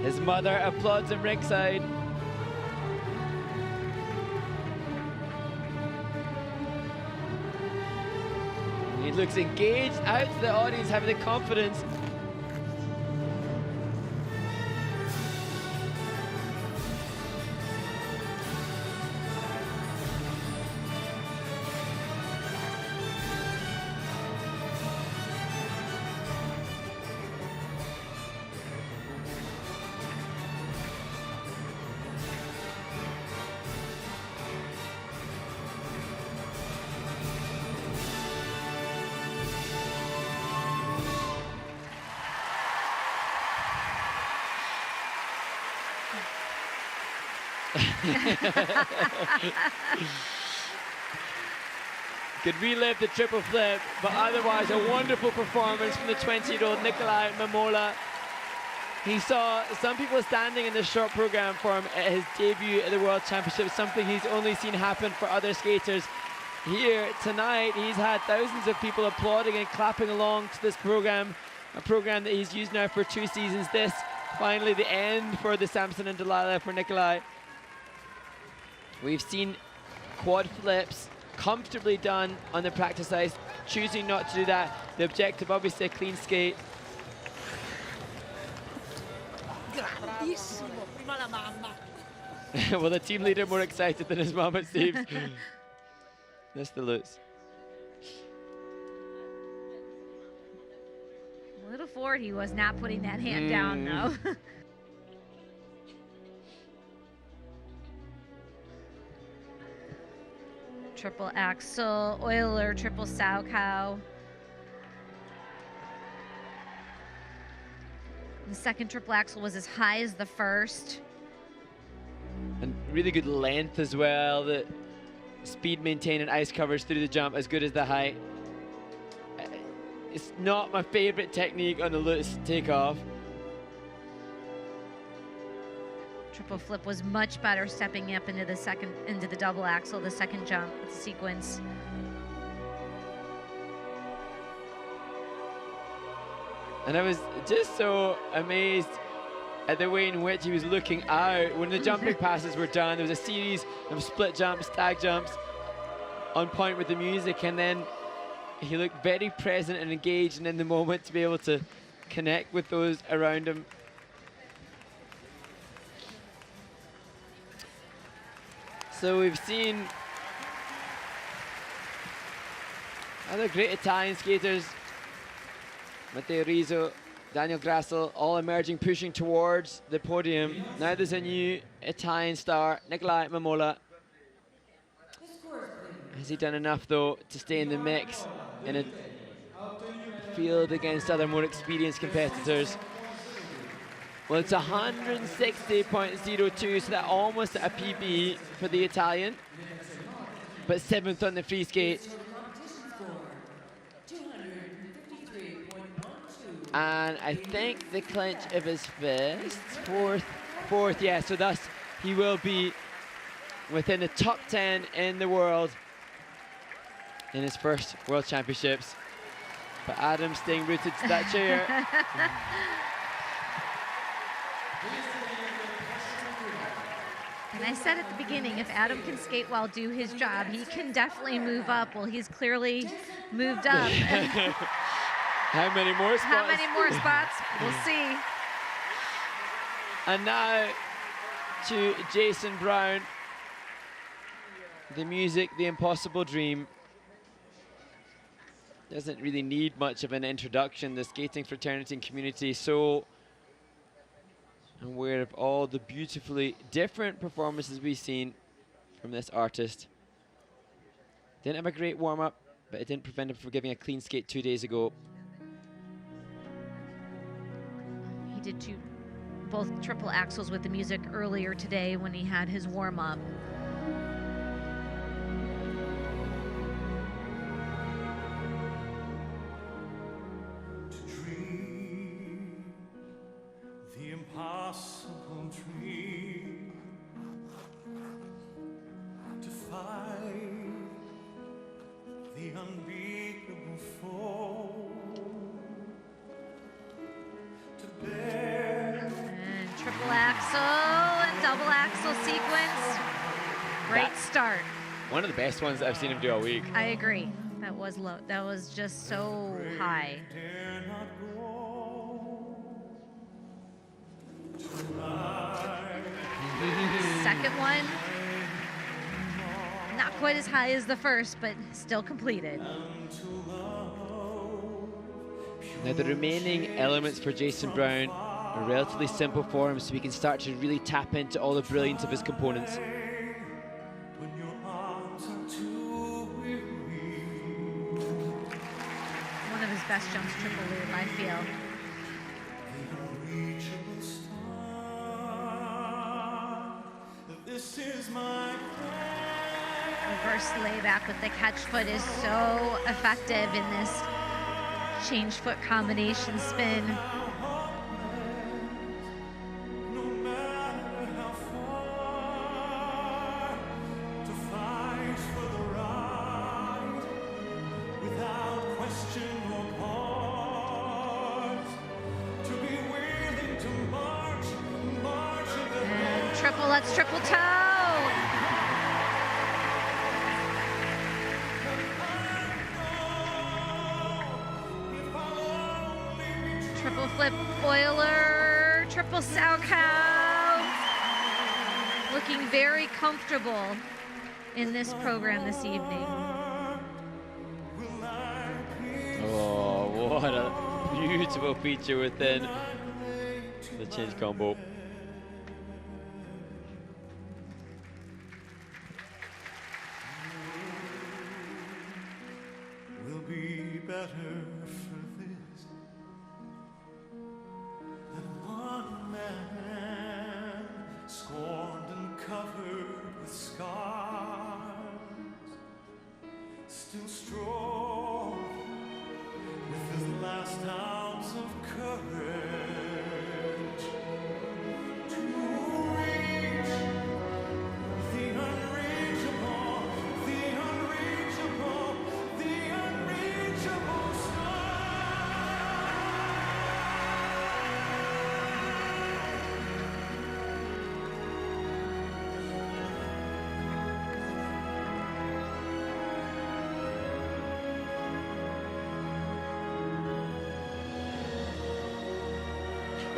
His mother applauds him ringside. He looks engaged out to the audience, having the confidence. Could relive the triple flip, but otherwise a wonderful performance from the 20-year-old Nikolai Memola. He saw some people standing in the short program for him at his debut at the World Championships, something he's only seen happen for other skaters. Here tonight, he's had thousands of people applauding and clapping along to this program, a program that he's used now for 2 seasons. This, finally, the end for the Samson and Delilah for Nikolai. We've seen quad flips comfortably done on the practice ice, choosing not to do that. The objective, obviously, a clean skate. Well, the team leader more excited than his mom, it seems. That's the Lutz. A little forward, he was not putting that hand down, though. Triple axel, Euler, triple Siao Him Fa. The second triple axel was as high as the first. really good length as well. The speed maintained and ice covers through the jump as good as the height. It's not my favorite technique on the Lutz takeoff. Triple flip was much better stepping up into the double axel, the second jump sequence. And I was just so amazed at the way in which he was looking out. When the jumping passes were done, there was a series of split jumps, stag jumps on point with the music, and then he looked very present and engaged and in the moment to be able to connect with those around him. So we've seen other great Italian skaters, Matteo Rizzo, Daniel Grassel, all emerging, pushing towards the podium. Now there's a new Italian star, Nikolai Memola. Has he done enough, though, to stay in the mix in a field against other more experienced competitors? Well, it's 160.02, so that almost a PB for the Italian, but 7th on the free skate. And I think the clinch of his fists, fourth, yeah, so thus he will be within the top 10 in the world in his first World Championships. But Adam staying rooted to that chair. And I said at the beginning, if Adam can skate well, do his job, he can definitely move up. Well, he's clearly moved up. How many more spots? How many more spots? We'll see. And now to Jason Brown. The music, The Impossible Dream. Doesn't really need much of an introduction. The skating fraternity and community so aware of all the beautifully different performances we've seen from this artist. Didn't have a great warm-up, but it didn't prevent him from giving a clean skate 2 days ago. He did both triple axels with the music earlier today when he had his warm-up. The impossible dream, to fight the unbeatable foe, to bear. And triple axel and double axel sequence. Great start. One of the best ones that I've seen him do all week. I agree. That was low. That was just so high. Dare not go Second one, not quite as high as the first, but still completed. Now the remaining elements for Jason Brown are relatively simple for him, so we can start to really tap into all the brilliance of his components. when your arms are too weary. One of his best jumps, triple loop, I feel. Unreachable star, this is my Reverse layback with the catch foot is so effective in this change foot combination spin. no matter how far, to fight for the right, without question or pause, to be willing to march And triple, let's triple toe. Triple flip boiler, triple sow cow. Looking very comfortable in this program this evening. Oh, what a beautiful feature within the change combo. will be better for this than one man scorned and covered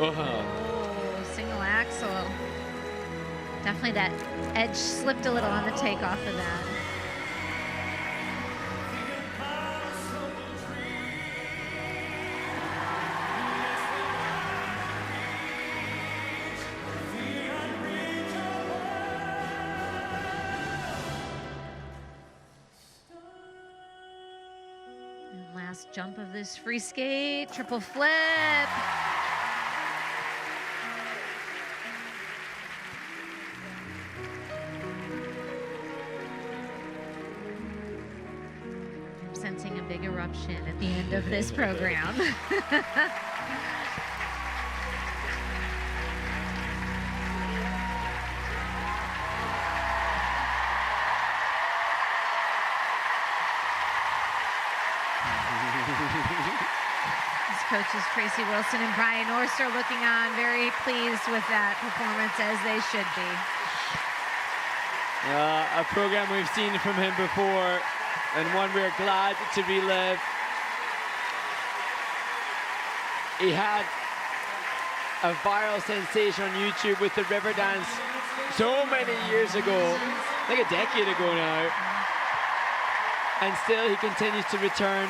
Oh, single axel. Definitely that edge slipped a little on the takeoff of that. And last jump of this free skate, triple flip. Sensing a big eruption at the end of this program. His coaches Tracy Wilson and Brian Orser looking on, very pleased with that performance, as they should be. A program we've seen from him before, and one we're glad to relive. He had a viral sensation on YouTube with the river dance so many years ago, like a decade ago now. And still he continues to return.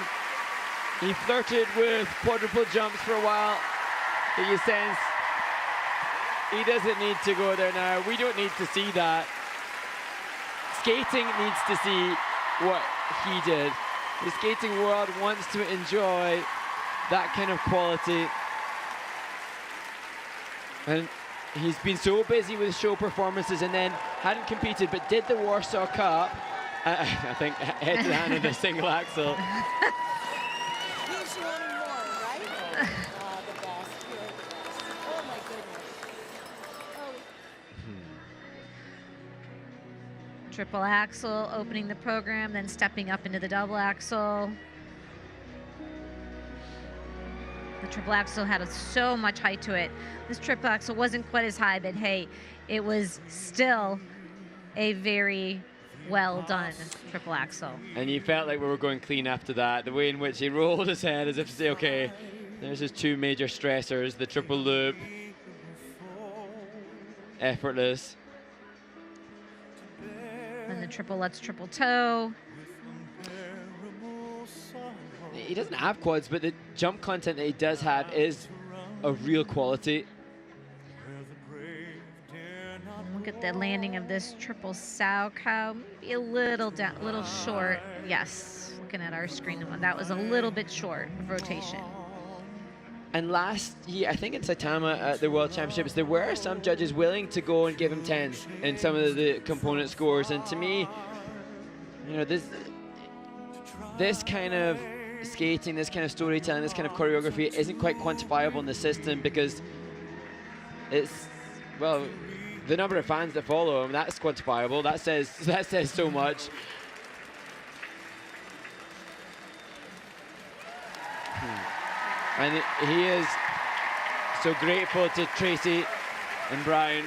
He flirted with quadruple jumps for a while, but you sense he doesn't need to go there now. We don't need to see that. Skating needs to see what he did. The skating world wants to enjoy that kind of quality. And he's been so busy with show performances and then hadn't competed, but did the Warsaw Cup. I think head to the hand of the single axel. He's running more, right? The best. Oh my goodness. Oh. Triple axel opening the program, then stepping up into the double axel. The triple axel had so much height to it. This triple axel wasn't quite as high, but hey, it was still a very well done triple axel. And you felt like we were going clean after that. The way in which he rolled his head as if to say, okay, there's his two major stressors, the triple loop, effortless. And the triple Lutz triple toe. He doesn't have quads, but the jump content that he does have is of real quality. Look at the landing of this triple sow cow. Maybe a little down, little short. Yes, looking at our screen, that was a little bit short of rotation. And last year, I think in Saitama at the World Championships, there were some judges willing to go and give him 10s in some of the component scores. And to me, you know, this kind of skating, this kind of storytelling, this kind of choreography isn't quite quantifiable in the system because it's, well, the number of fans that follow him, that's quantifiable. That says so much. And he is so grateful to Tracy and Brian.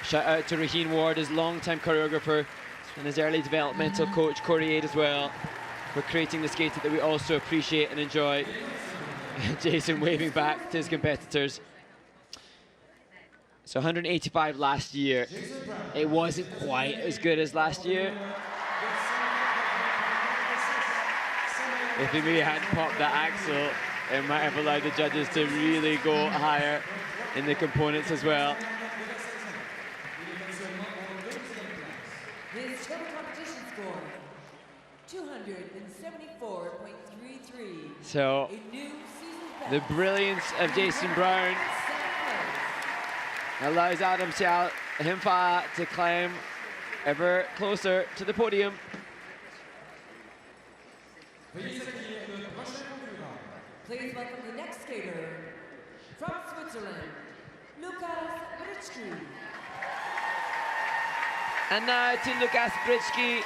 Shout out to Raheen Ward, his longtime choreographer, and his early developmental coach, Corey Aid, as well, for creating the skating that we also appreciate and enjoy. Jason waving back to his competitors. So 185 last year. It wasn't quite as good as last year. If he maybe hadn't popped that axle, it might have allowed the judges to really go higher in the components as well. His total competition score, 274.33. So the brilliance of Jason Brown allows Adam Siao Him Fa to climb ever closer to the podium. Please welcome the next skater from Switzerland, Britschgi. And now to Britschgi.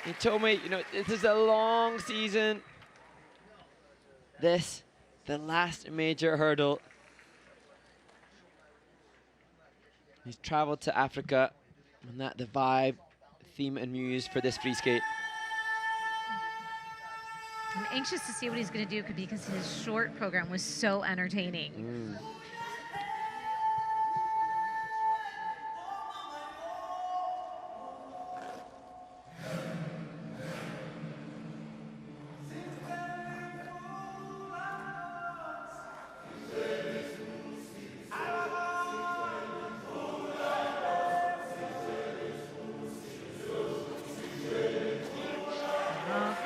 He told me, you know, this is a long season. This, the last major hurdle. He's traveled to Africa, and that the vibe, theme, and muse for this free skate. I'm anxious to see what he's going to do because his short program was so entertaining.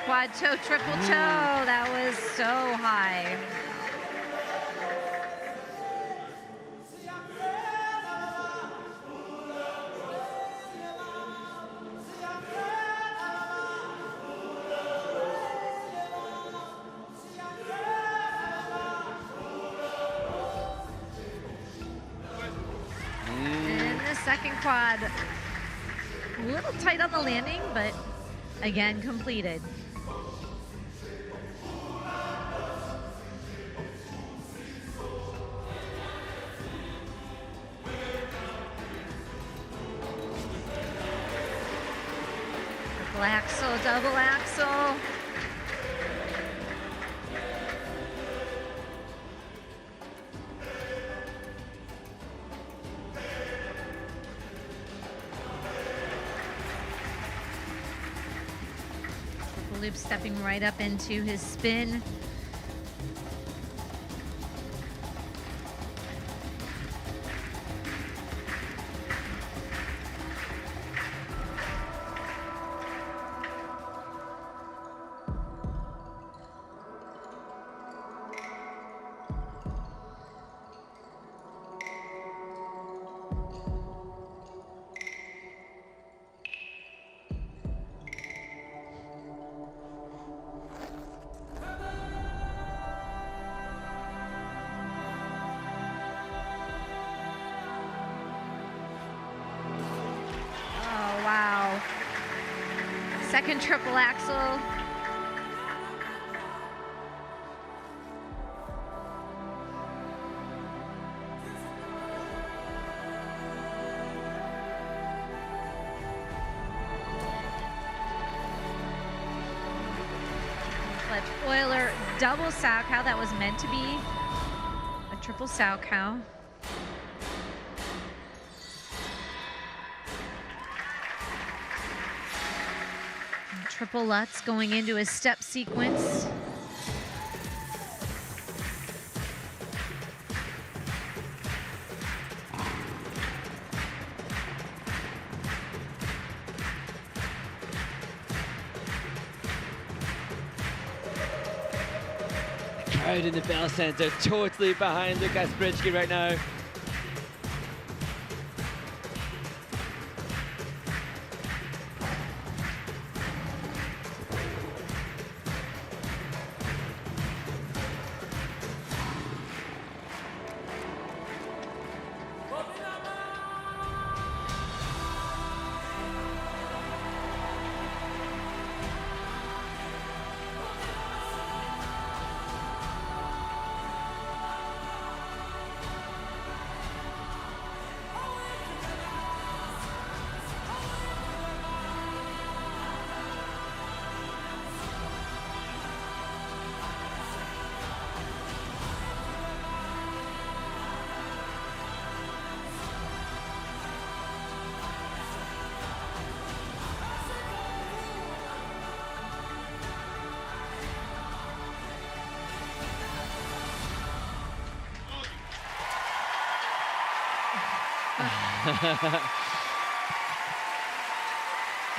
Quad toe, triple toe. That was so high. And the second quad, a little tight on the landing, but again completed. Triple axel, double axel. Triple loop stepping right up into his spin. Second triple axel. Flip Euler double sow cow. That was meant to be a triple sow cow. Triple Lutz going into his step sequence. Crowd in the Bell Center totally behind Lukas Britschgi right now. Wow,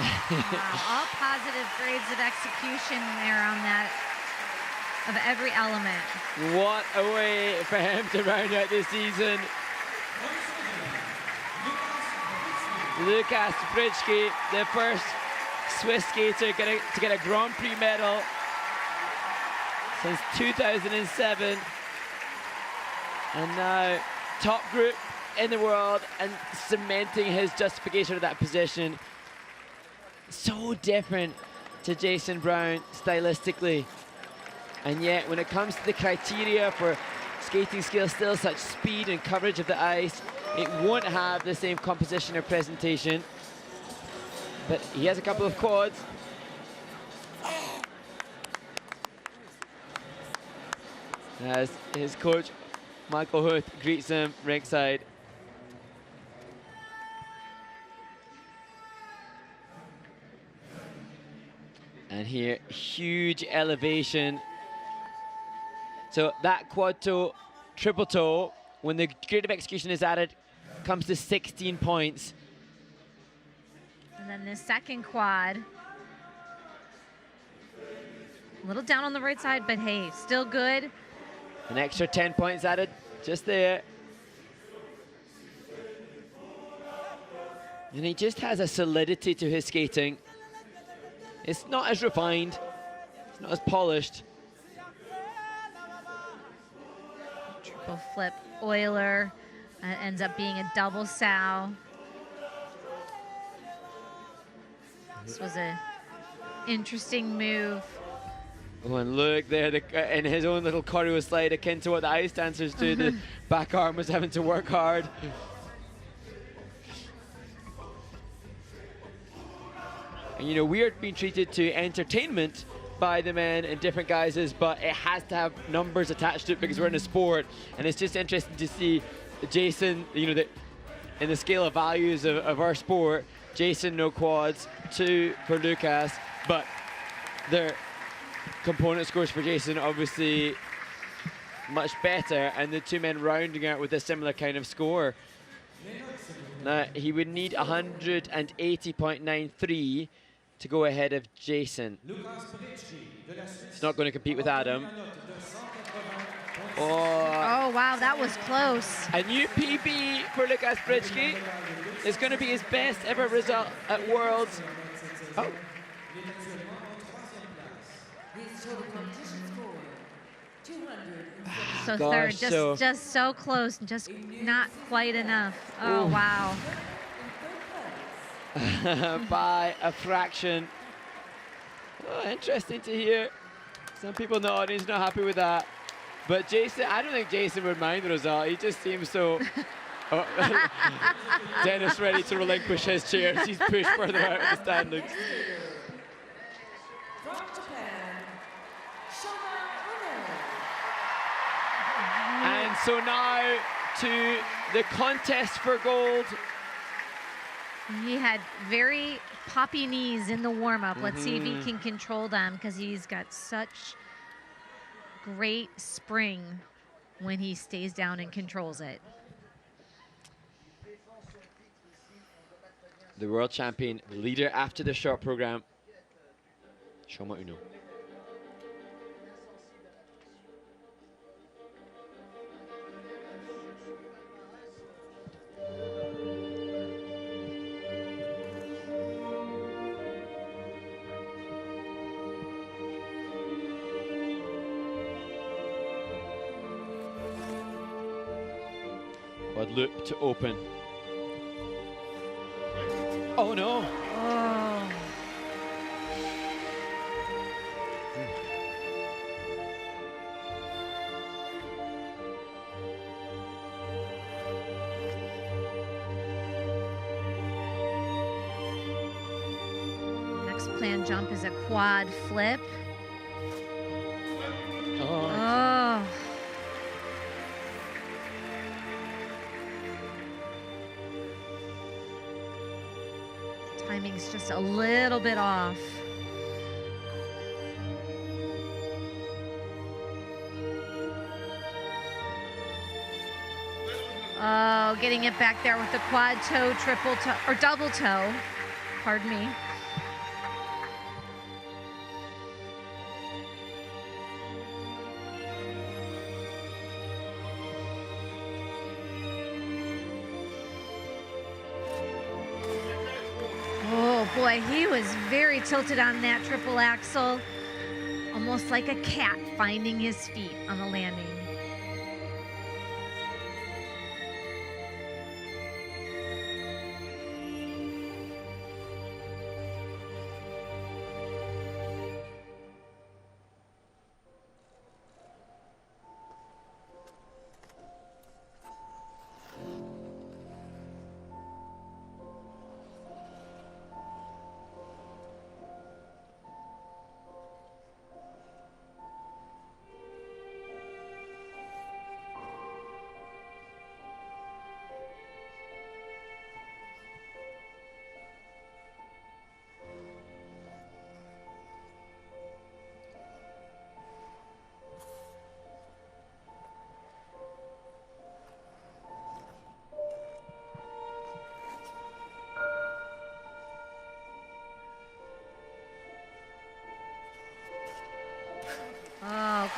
all positive grades of execution there on that, of every element. What a way for him to round out this season. Lukas Britschgi, the first Swiss skater to get a Grand Prix medal since 2007. And now top group in the world and cementing his justification of that position. So different to Jason Brown stylistically. And yet when it comes to the criteria for skating skills, still such speed and coverage of the ice, it won't have the same composition or presentation. But he has a couple of quads. as his coach, Michael Huth, greets him ringside. And here, huge elevation. So that quad toe, triple toe, when the grade of execution is added, comes to 16 points. And then the second quad. A little down on the right side, but hey, still good. An extra 10 points added, just there. And he just has a solidity to his skating. It's not as refined, it's not as polished. Triple flip Euler, ends up being a double Sao. This was a interesting move. Oh, and look there, in his own little choreo slide, akin to what the ice dancers do, the back arm was having to work hard. And you know, we're being treated to entertainment by the men in different guises, but it has to have numbers attached to it because we're in a sport. And it's just interesting to see Jason, you know, in the scale of values of our sport, Jason no quads, 2 for Lucas, but their component scores for Jason obviously much better, and the 2 men rounding out with a similar kind of score. Now, he would need 180.93 to go ahead of Jason. He's not going to compete with Adam. Oh, wow, that was close. A new PB for Lucas Britschgi. It's going to be his best ever result at Worlds. Oh. His total competition score, 207. So Gosh, third, just so close, just not quite enough. Oh, Ooh. wow. By a fraction. Oh, interesting to hear. Some people in the audience not happy with that. But Jason, I don't think Jason would mind the result. He just seems so... Oh, Dennis ready to relinquish his chair as he's pushed further out of the standings. From Japan, Shaidorov. And so now to the contest for gold. He had very poppy knees in the warm-up. Let's see if he can control them, because he's got such great spring when he stays down and controls it. The world champion, the leader after the short program. Shoma Uno. Quad loop to open. Oh no! Oh. Next planned jump is a quad flip. Oh. Timing's just a little bit off. Oh, getting it back there with the quad toe, triple toe, or double toe. Pardon me. Oh boy, he was very tilted on that triple axel. Almost like a cat finding his feet on the landing.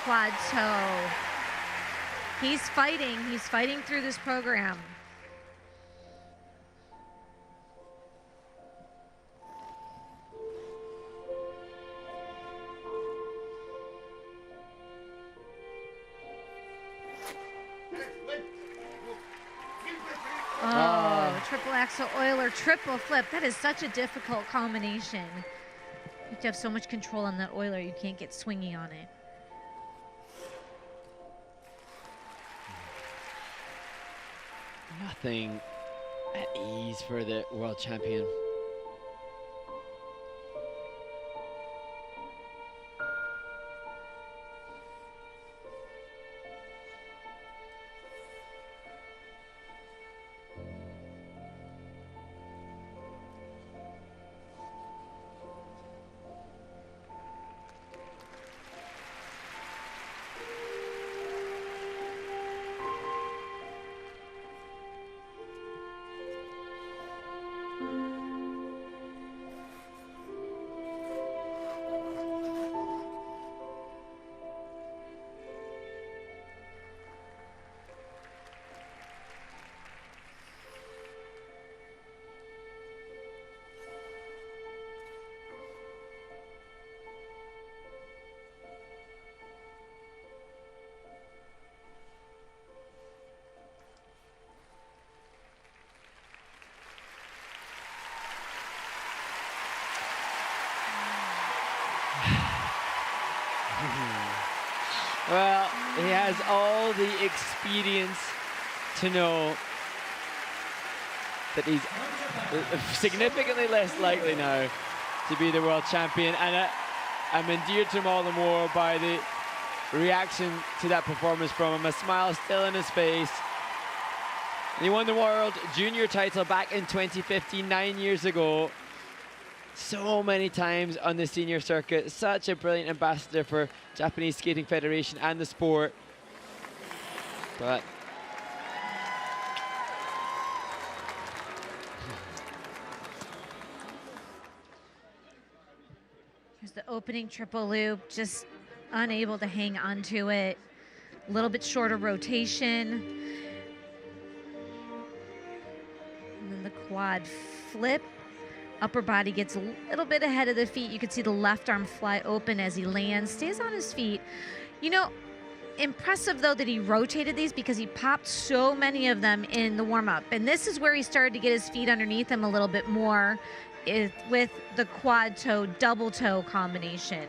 quad toe. He's fighting through this program. Oh, triple axel Euler, triple flip. That is such a difficult combination. You have to have so much control on that Euler, you can't get swingy on it. Nothing at ease for the world champion. Well, he has all the experience to know that he's significantly less likely now to be the world champion, and I'm endeared to him all the more by the reaction to that performance from him, a smile still in his face. He won the world junior title back in 2015, 9 years ago. So many times on the senior circuit, such a brilliant ambassador for Japanese Skating Federation and the sport. But here's the opening triple loop, just unable to hang onto it. A little bit shorter rotation. And then the quad flip. Upper body gets a little bit ahead of the feet. You can see the left arm fly open as he lands, stays on his feet. You know, impressive though that he rotated these because he popped so many of them in the warm-up. And this is where he started to get his feet underneath him a little bit more with the quad toe, double toe combination.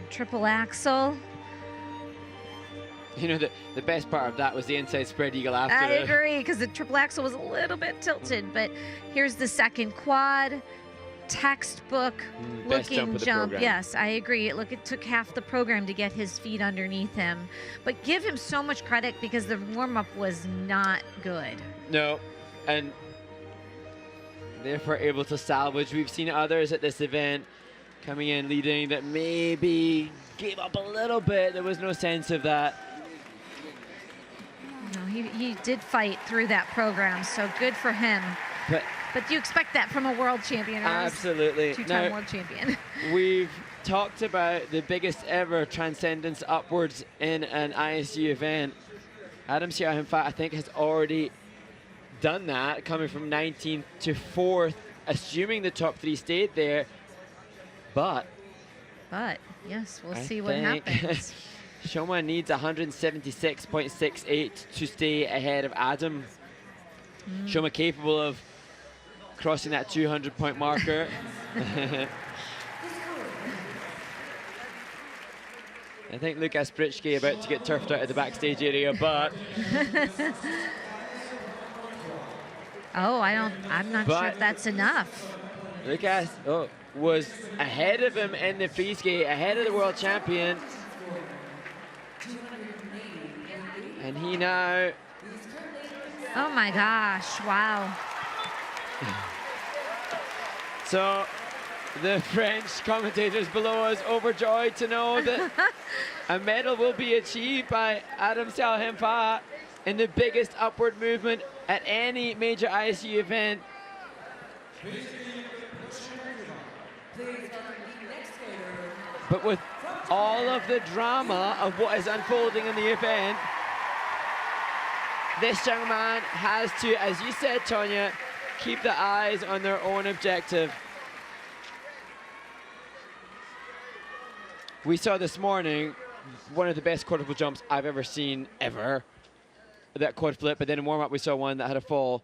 Triple axel. you know, the best part of that was the inside spread eagle after. I agree, because the triple axel was a little bit tilted, but here's the second quad. Textbook looking jump. Yes, I agree. It took half the program to get his feet underneath him. But give him so much credit because the warm-up was not good. No, and therefore able to salvage. We've seen others at this event coming in leading that maybe gave up a little bit. There was no sense of that. No, he did fight through that program, so good for him. But you expect that from a world champion, or absolutely. Two-time world champion. We've talked about the biggest ever transcendence upwards in an ISU event. Siao Him Fa, I think, has already done that, coming from 19th to 4th, assuming the top three stayed there. But yes, we'll see what happens. Shoma needs 176.68 to stay ahead of Adam. Shoma capable of crossing that 200-point marker. I think Lucas Britschgi about to get turfed out of the backstage area, but I'm not sure if that's enough. Lucas was ahead of him in the free skate, ahead of the world champion. And he now... Oh my gosh, wow. So the French commentators below us overjoyed to know that a medal will be achieved by Siao Him Fa in the biggest upward movement at any major ISU event. But with all of the drama of what is unfolding in the event, this young man has to, as you said, Tonya, keep the eyes on their own objective. We saw this morning one of the best quadruple jumps I've ever seen, ever. That quad flip, but then in warm-up we saw one that had a fall.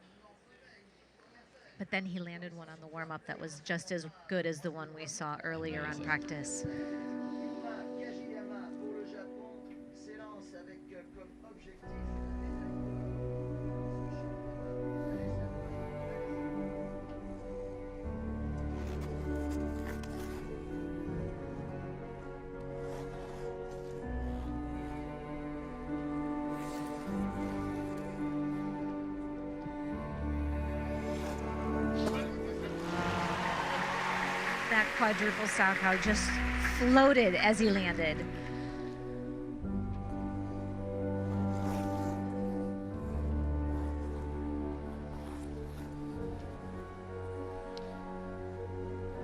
But then he landed one on the warm-up that was just as good as the one we saw earlier on practice. That quadruple Salchow just floated as he landed.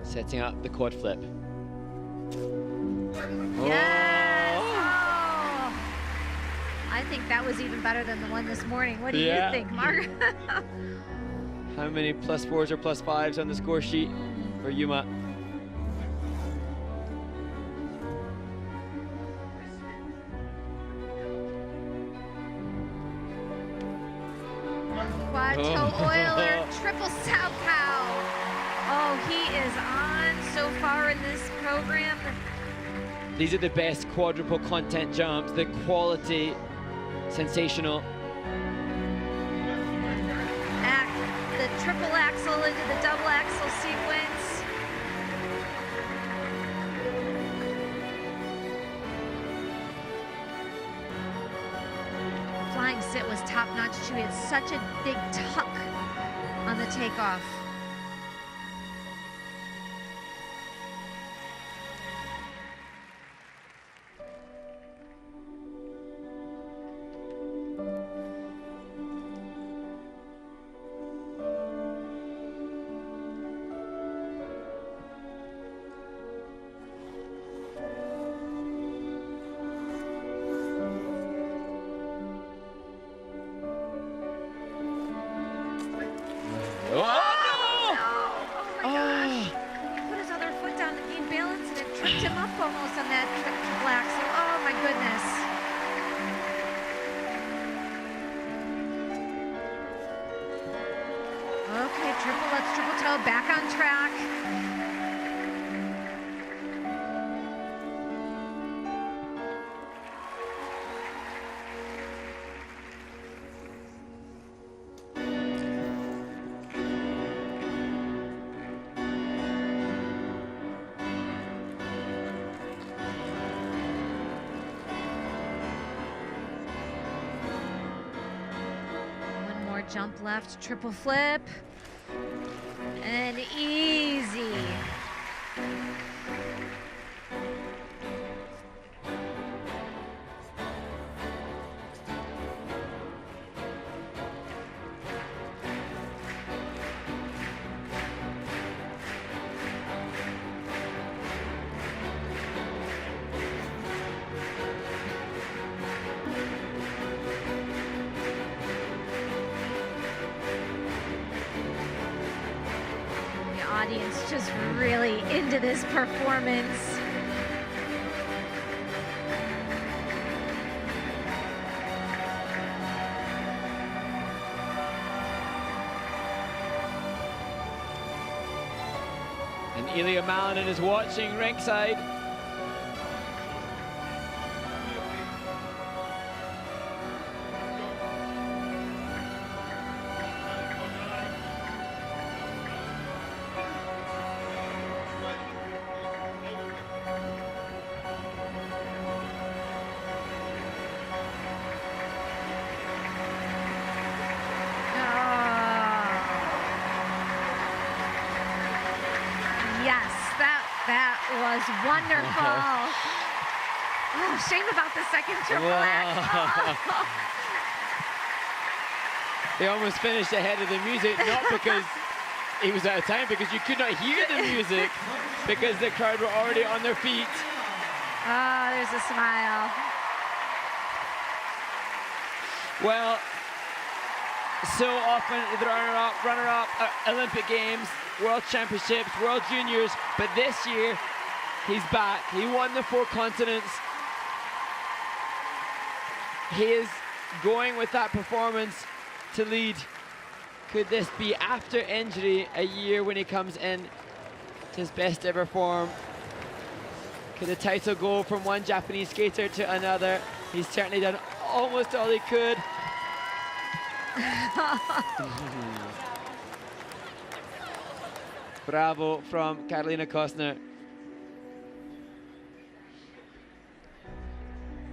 Setting up the quad flip. Yes! Oh. I think that was even better than the one this morning. What do you think, Mark? How many +4s or +5s on the score sheet for Yuma? Quad toe oiler, triple Salchow. Oh, he is on so far in this program. These are the best quadruple content jumps. The quality, sensational. The triple axel into the double axel sequence. Flying sit was top notch too. He had such a big tuck on the takeoff. Jump left, triple flip, and easy. Just really into this performance. And Ilya Malinin is watching ringside. Wonderful. Oh, shame about the second triple axel. He almost finished ahead of the music, not because he was out of time, because you could not hear the music, because the crowd were already on their feet. Oh, there's a smile. Well, so often the runner-up, Olympic Games, World Championships, World Juniors, but this year he's back. He won the 4 continents. He is going with that performance to lead. Could this be, after injury, a year when he comes in to his best ever form? Could the title go from one Japanese skater to another? He's certainly done almost all he could. Bravo from Karolina Kostner.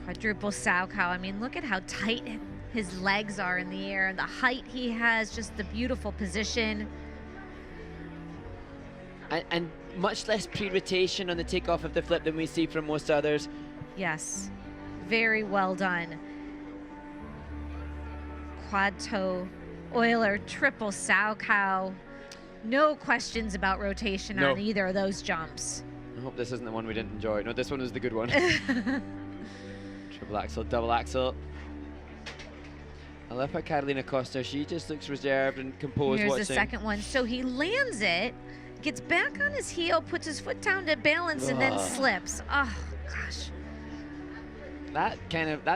Quadruple Salchow. I mean, look at how tight his legs are in the air, and the height he has, just the beautiful position. And much less pre-rotation on the takeoff of the flip than we see from most others. Yes, very well done. Quad toe Euler, triple Salchow. No questions about rotation on either of those jumps. I hope this isn't the one we didn't enjoy. No, this one was the good one. Triple axel, double axel. I love how Karolina Kostner, she just looks reserved and composed Here's watching. the second one. So he lands it, gets back on his heel, puts his foot down to balance, and then slips. Oh, gosh. That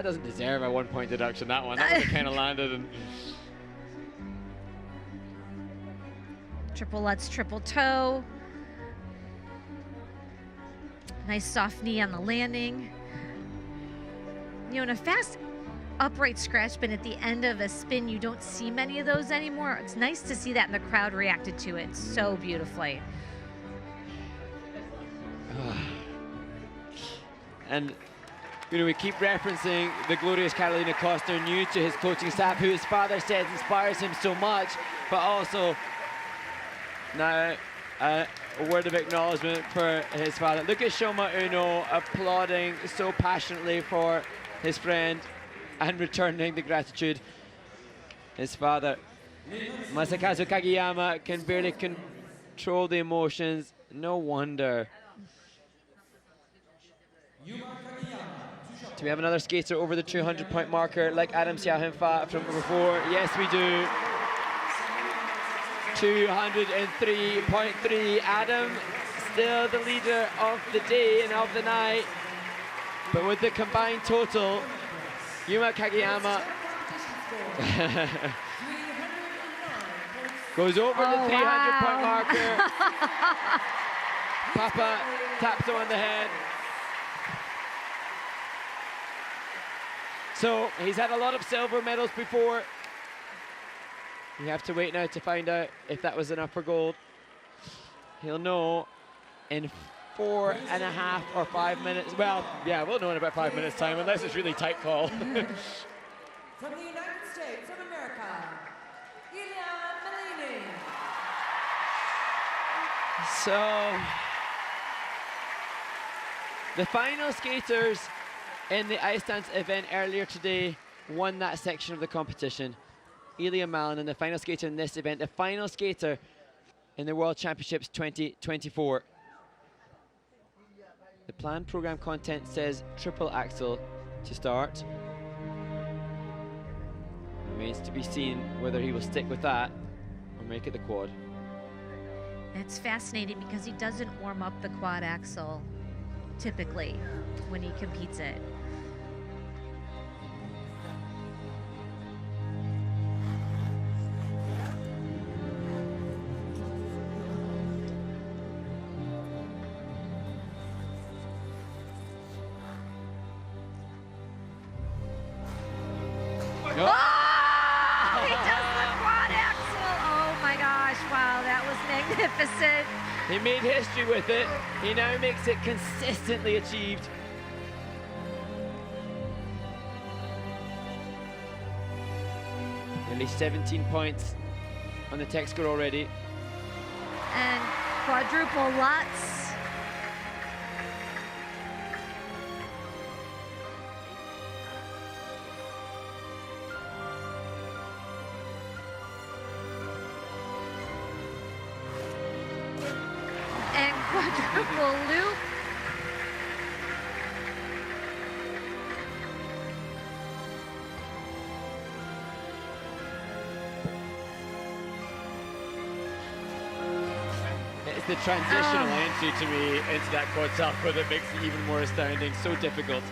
doesn't deserve a 1 point deduction, that one. That one kind of landed. And Triple Lutz, triple toe. Nice soft knee on the landing. You know, in a fast upright scratch spin at the end of a spin, you don't see many of those anymore. It's nice to see that, and the crowd reacted to it so beautifully. And you know, we keep referencing the glorious Karolina Kostner, new to his coaching staff, who his father says inspires him so much, but also now a word of acknowledgement for his father. Look at Shoma Uno applauding so passionately for his friend and returning the gratitude. His father, Masakazu Kagiyama, can barely control the emotions. No wonder. Do we have another skater over the 200-point marker like Adam Siao Him Fa from before? Yes, we do. 203.3. Adam, still the leader of the day and of the night. But with the combined total, Yuma Kagiyama goes over the 300-point marker. Papa taps him on the head. So he's had a lot of silver medals before. We have to wait now to find out if that was enough for gold. He'll know in 4.5 or 5 minutes. Well, yeah, we'll know in about 5 minutes time, unless it's really tight call. From the United States of America, Malinin. So, the final skaters in the ice dance event earlier today won that section of the competition. Malinin, the final skater in this event, the final skater in the World Championships 2024. The planned program content says triple axel to start. Remains to be seen whether he will stick with that or make it the quad. It's fascinating because he doesn't warm up the quad axle typically when he competes it. Magnificent. He made history with it. He now makes it consistently achieved. Nearly 17 points on the tech score already. And quadruple Lutz. And quadruple loop. the transitional entry to me into that quad salto that makes it even more astounding, so difficult.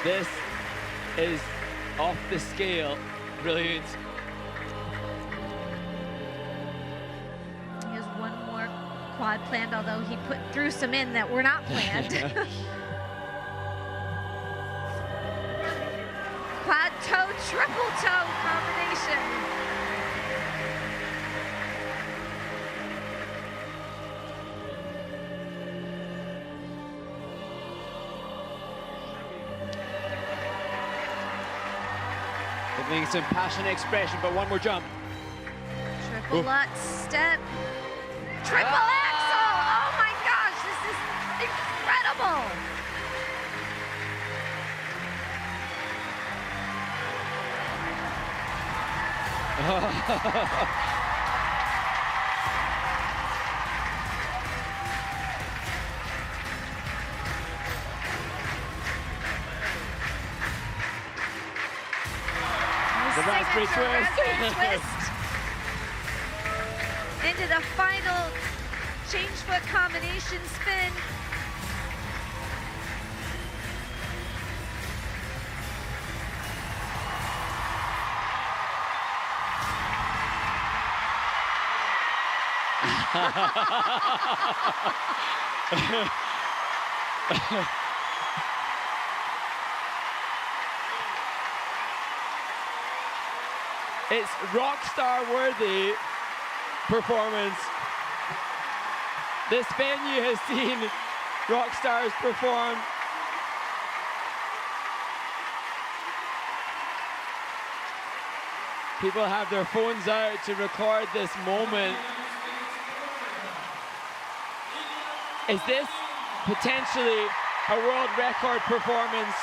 This is off the scale. Brilliant. He has one more quad planned, although he threw some in that were not planned. Quad toe, triple toe combination. Giving some passionate expression, but one more jump. Triple Lutz step. Triple axel! Oh my gosh, this is incredible! The raspberry twist. Into the final change foot combination spin. It's rock star worthy performance. This venue has seen rock stars perform. People have their phones out to record this moment. Is this potentially a world record performance?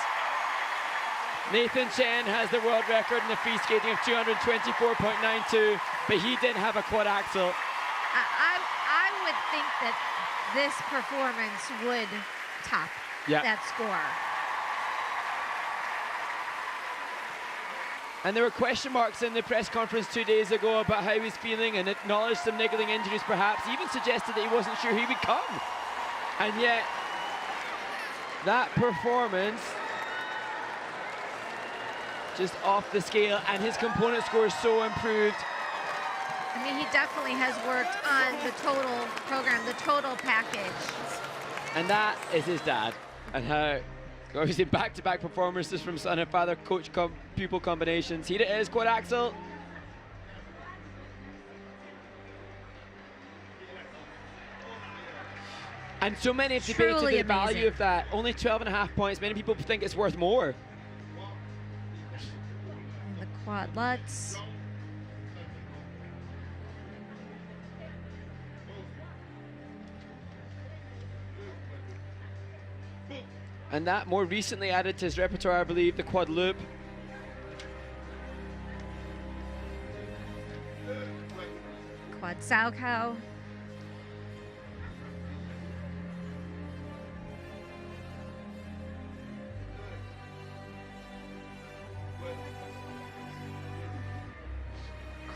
Nathan Chen has the world record in the free skating of 224.92, but he didn't have a quad axel. I would think that this performance would top that score. And there were question marks in the press conference 2 days ago about how he was feeling and acknowledged some niggling injuries perhaps, even suggested that he wasn't sure he would come. And yet, that performance just off the scale, and his component score is so improved. I mean, he definitely has worked on the total program, the total package. And that is his dad, and how obviously back-to-back performances from son and father, coach pupil combinations. Here it is, quad axel. And so many have debated the value of that. Only 12.5 points. Many people think it's worth more. And the quad Lutz. And that more recently added to his repertoire, I believe, the quad loop. Quad Salchow.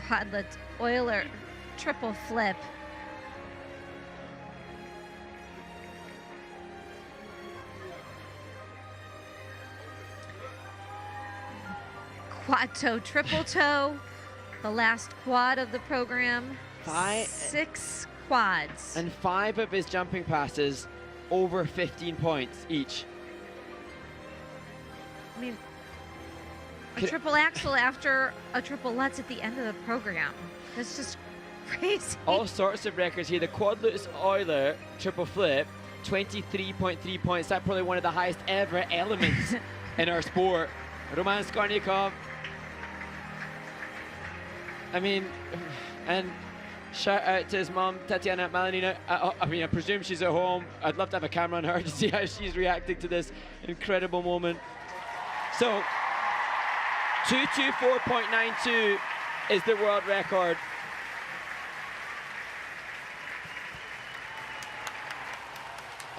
quadlet Euler triple flip. Quad toe, triple toe, the last quad of the program. 6 quads. And 5 of his jumping passes over 15 points each. I mean, a triple axel after a triple lutz at the end of the program. That's just crazy. All sorts of records here. The quadlets Euler triple flip, 23.3 points. That's probably one of the highest ever elements in our sport. Roman Skornikov. I mean, and shout out to his mom, Tatiana Malinin. I presume she's at home. I'd love to have a camera on her to see how she's reacting to this incredible moment. So, 224.92 is the world record.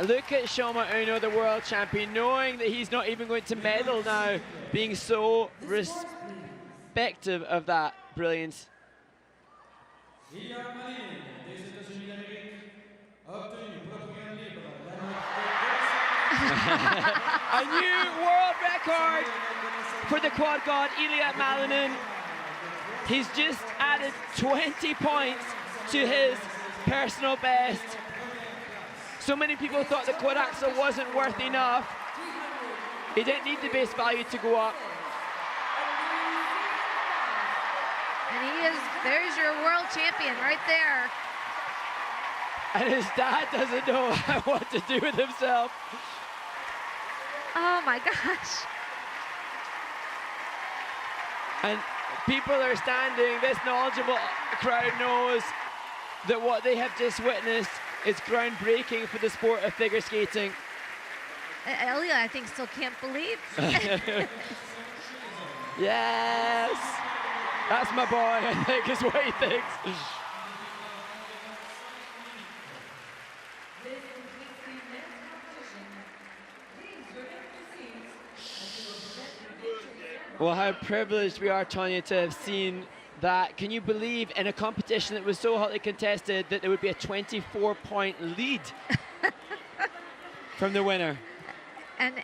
Look at Shoma Uno, the world champion, knowing that he's not even going to medal now, being so respective of that brilliance. A new world record for the quad god Ilya Malinin. He's just added 20 points to his personal best. So many people thought the quad axel wasn't worth enough. He didn't need the base value to go up. And there's your world champion right there. And his dad doesn't know what to do with himself. Oh my gosh. And people are standing, this knowledgeable crowd knows that what they have just witnessed is groundbreaking for the sport of figure skating. Ilya, I think, still can't believe. Yes! That's my boy, I think, is what he thinks. Well, how privileged we are, Tanya, to have seen that. Can you believe in a competition that was so hotly contested that there would be a 24-point lead from the winner? And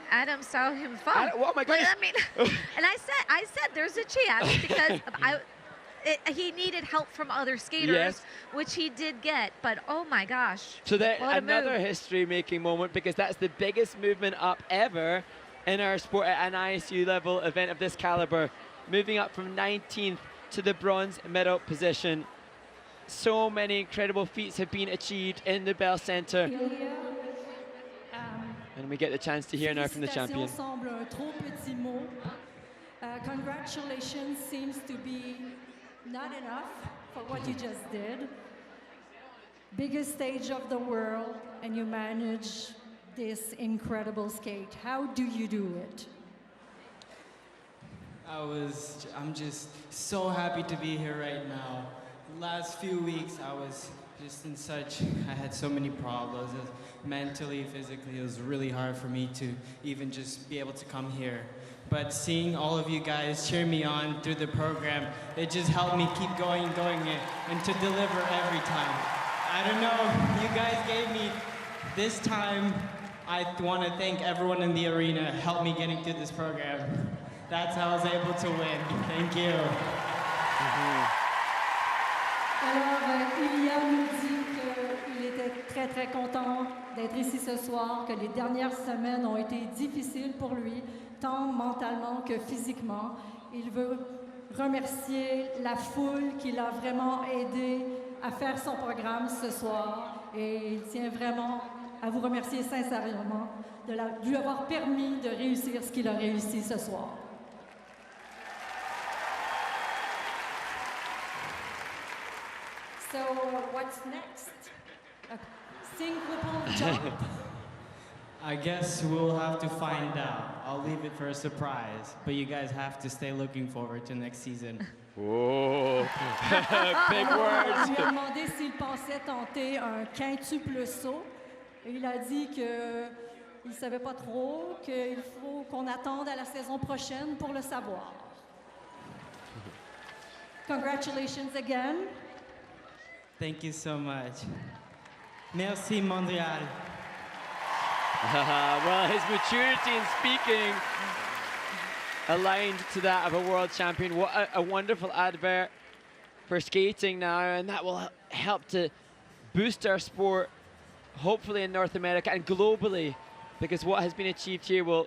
Adam Siao Him Fa. Oh my goodness. I mean, and I said there's a chance because he needed help from other skaters, yes, which he did get. But oh my gosh. So there, what another history-making moment, because that's the biggest movement up ever in our sport at an ISU level event of this caliber, moving up from 19th to the bronze medal position. So many incredible feats have been achieved in the Bell Center. And we get the chance to hear now from the champion. Congratulations seems to be not enough for what you just did. Biggest stage of the world, and you manage this incredible skate. How do you do it? I'm just so happy to be here right now. The last few weeks I was just I had so many problems. Mentally, physically, it was really hard for me to even just be able to come here. But seeing all of you guys cheer me on through the program, it just helped me keep going, and to deliver every time. I don't know, you guys gave me this time. I want to thank everyone in the arena helped me getting through this program. That's how I was able to win. Thank you. Alors, Ilya nous dit qu'il était très content d'être ici ce soir, que les dernières semaines ont été difficiles pour lui, tant mentalement que physiquement. Il veut remercier la foule qui l'a vraiment aidé à faire son programme ce soir, et il tient vraiment à vous remercier sincèrement de lui avoir permis de réussir ce qu'il a réussi ce soir. So, what's next? A synchronal jump? I guess we'll have to find out. I'll leave it for a surprise, but you guys have to stay looking forward to next season. Whoa, big words. On lui a demandé s'il pensait tenter un quintuple saut. Et il a dit qu'il ne savait pas trop, qu'il faut qu'on attende à la saison prochaine pour le savoir. Congratulations again. Thank you so much. Merci, Montréal. Well, his maturity in speaking aligned to that of a world champion. What a wonderful advert for skating now, and that will help to boost our sport, hopefully in North America and globally, because what has been achieved here will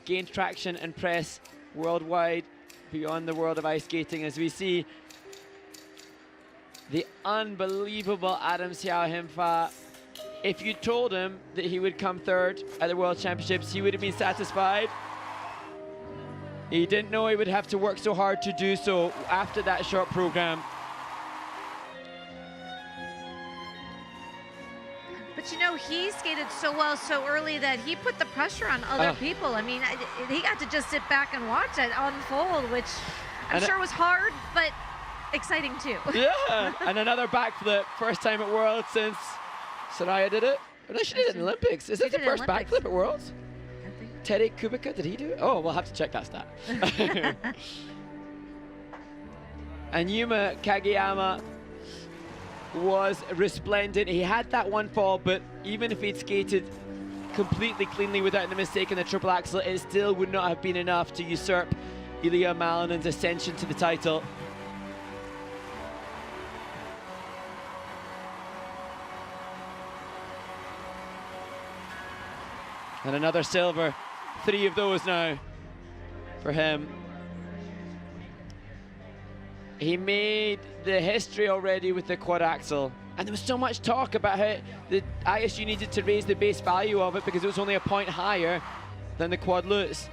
gain traction and press worldwide beyond the world of ice skating, as we see the unbelievable Adam Siao Him Fa. If you told him that he would come third at the World Championships, he would have been satisfied. He didn't know he would have to work so hard to do so after that short program. But you know, he skated so well so early that he put the pressure on other people. I mean, he got to just sit back and watch it unfold, which I'm sure was hard, but exciting too. Yeah, and another backflip, first time at Worlds since Soraya did it. No, she did it in the Olympics. Is that the first backflip at Worlds? I think. Teddy Kubica, did he do it? Oh, we'll have to check that stat. And Yuma Kagiyama was resplendent. He had that one fall, but even if he'd skated completely cleanly without the mistake in the triple axel, it still would not have been enough to usurp Ilya Malinin's ascension to the title. And another silver, 3 of those now for him. He made the history already with the quad axel, and there was so much talk about how the ISU needed to raise the base value of it because it was only a point higher than the quad lutz.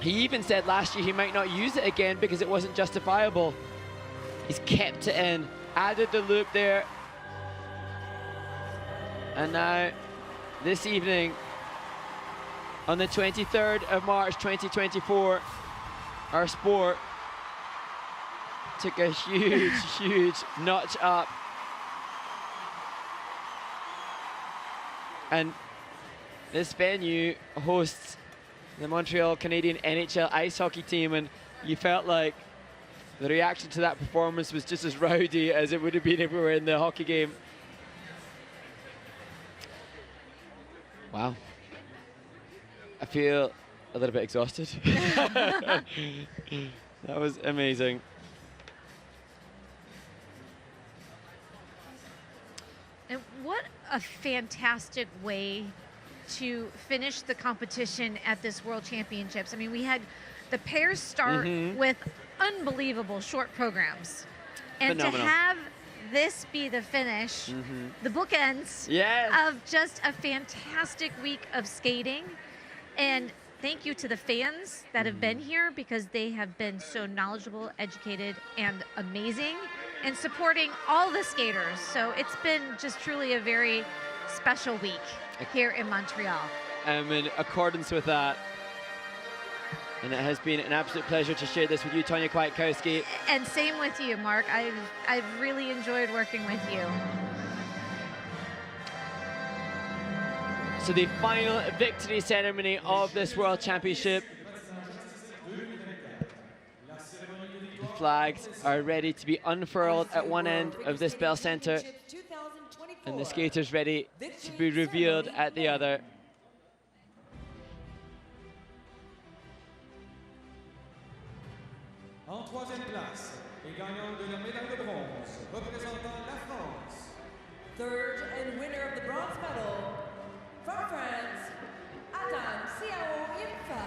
He even said last year he might not use it again because it wasn't justifiable. He's kept it in, added the loop there, and now this evening, on the 23rd of March 2024, our sport took a huge, huge notch up. And this venue hosts the Montreal Canadian NHL ice hockey team, and you felt like the reaction to that performance was just as rowdy as it would have been if we were in the hockey game. Wow. I feel a little bit exhausted. That was amazing. And what a fantastic way to finish the competition at this World Championships. I mean, we had the pairs start with unbelievable short programs. And Phenomenal. To have this be the finish, the bookends of just a fantastic week of skating. And thank you to the fans that have been here, because they have been so knowledgeable, educated, and amazing in supporting all the skaters. So it's been just truly a very special week here in Montreal. In accordance with that, and it has been an absolute pleasure to share this with you, Tonya Kwiatkowski. And same with you, Mark. I've really enjoyed working with you. So the final victory ceremony of this World Championship. The flags are ready to be unfurled at one end of this Bell Center, and the skaters ready to be revealed at the other. En troisième place, et gagnant de la médaille de bronze, représentant la France. Third and winner of the bronze medal, from France, Adam Siao Him Fa.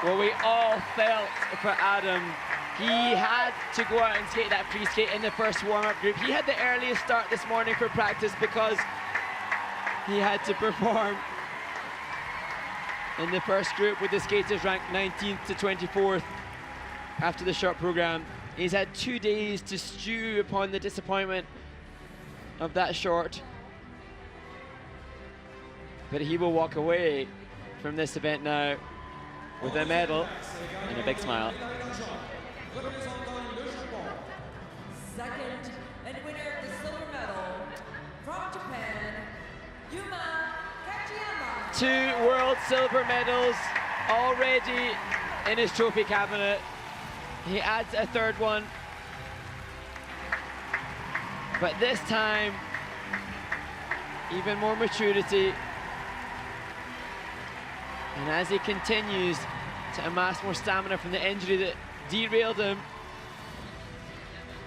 Well, we all felt for Adam. He had to go out and skate that free skate in the first warm-up group. He had the earliest start this morning for practice because he had to perform in the first group with the skaters ranked 19th to 24th after the short program. He's had 2 days to stew upon the disappointment of that short, but he will walk away from this event now with a medal and a big smile. Second and winner of the silver medal, from Japan, Yuma Kagiyama. 2 world silver medals already in his trophy cabinet. He adds a third one. But this time, even more maturity. And as he continues to amass more stamina from the injury that derailed him,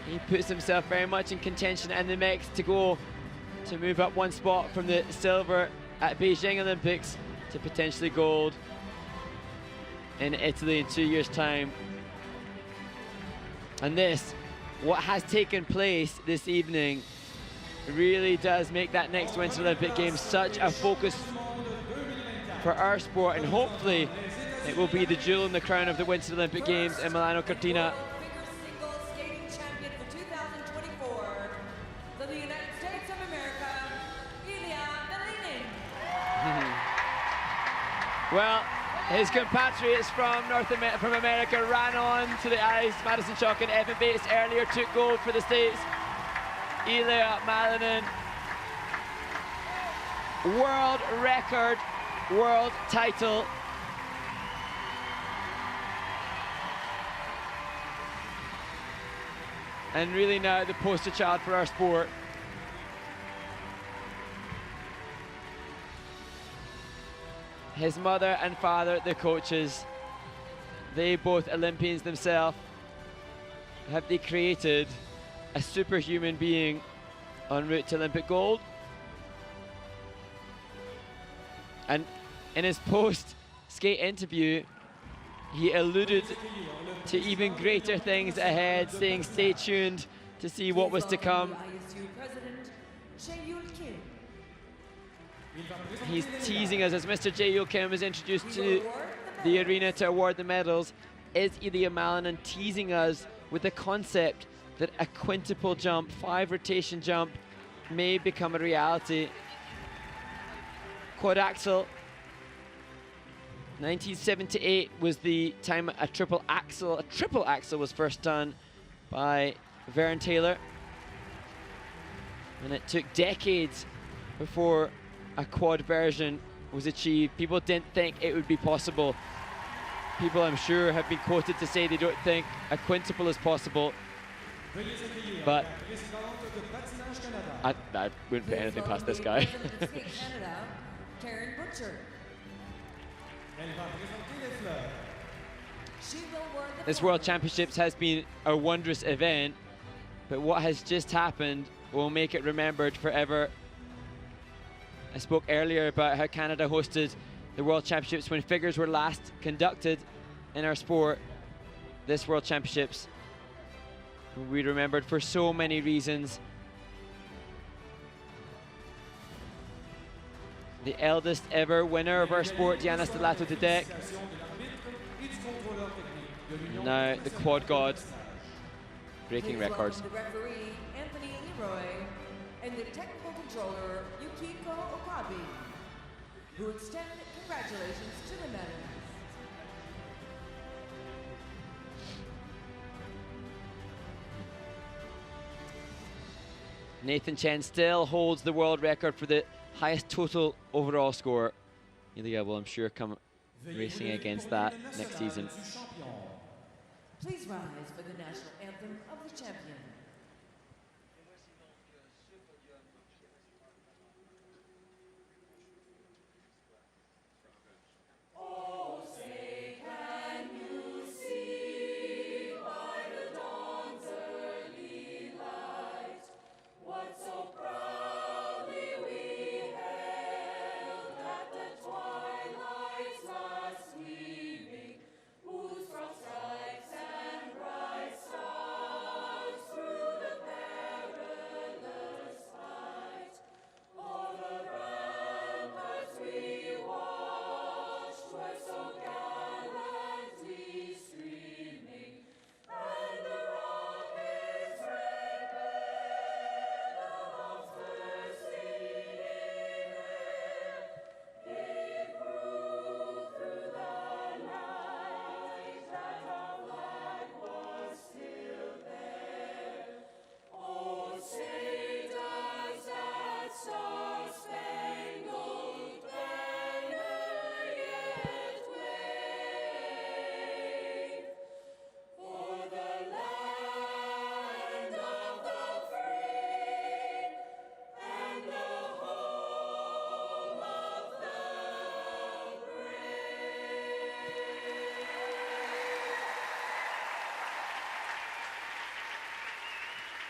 he puts himself very much in contention and the mix to go to move up one spot from the silver at Beijing Olympics to potentially gold in Italy in 2 years' time. And this, what has taken place this evening, really does make that next Winter Olympic Games such a focus for our sport, and hopefully it will be the jewel in the crown of the Winter Olympic Games in Milano Cortina. Figure single skating champion for 2024, the United States of America, Malinin. Well, his compatriots from from America ran on to the ice. Madison Chock and Evan Bates earlier took gold for the States. Ilya Malinin, world record, world title. And really now the poster child for our sport. His mother and father, the coaches, they both Olympians themselves. Have they created a superhuman being en route to Olympic gold? And in his post-skate interview, he alluded to even greater things ahead, saying stay tuned to see what was to come. ISU president, Chiu. He's teasing us as Mr. Jae-Yul Kim is introduced to the arena to award the medals. Is Ilya Malinin teasing us with the concept that a quintuple jump, 5 rotation jump, may become a reality? Quad axel. 1978 was the time a triple axel was first done by Vern Taylor. And it took decades before a quad version was achieved. People didn't think it would be possible. People, I'm sure, have been quoted to say they don't think a quintuple is possible. But I wouldn't put anything past this guy. This World Championships has been a wondrous event, but what has just happened will make it remembered forever. I spoke earlier about how Canada hosted the World Championships when figures were last conducted in our sport. This World Championships will be remembered for so many reasons. The eldest ever winner of our sport, Diana Stellato Dedek. Now the quad god, breaking records. The referee, Anthony Leroy, and the technical controller, Yukiko Okabe, who extend congratulations to the medalists. Nathan Chen still holds the world record for the highest total overall score. Ilya will, I'm sure, come racing against that next season. Please rise for the national anthem of the champion. Through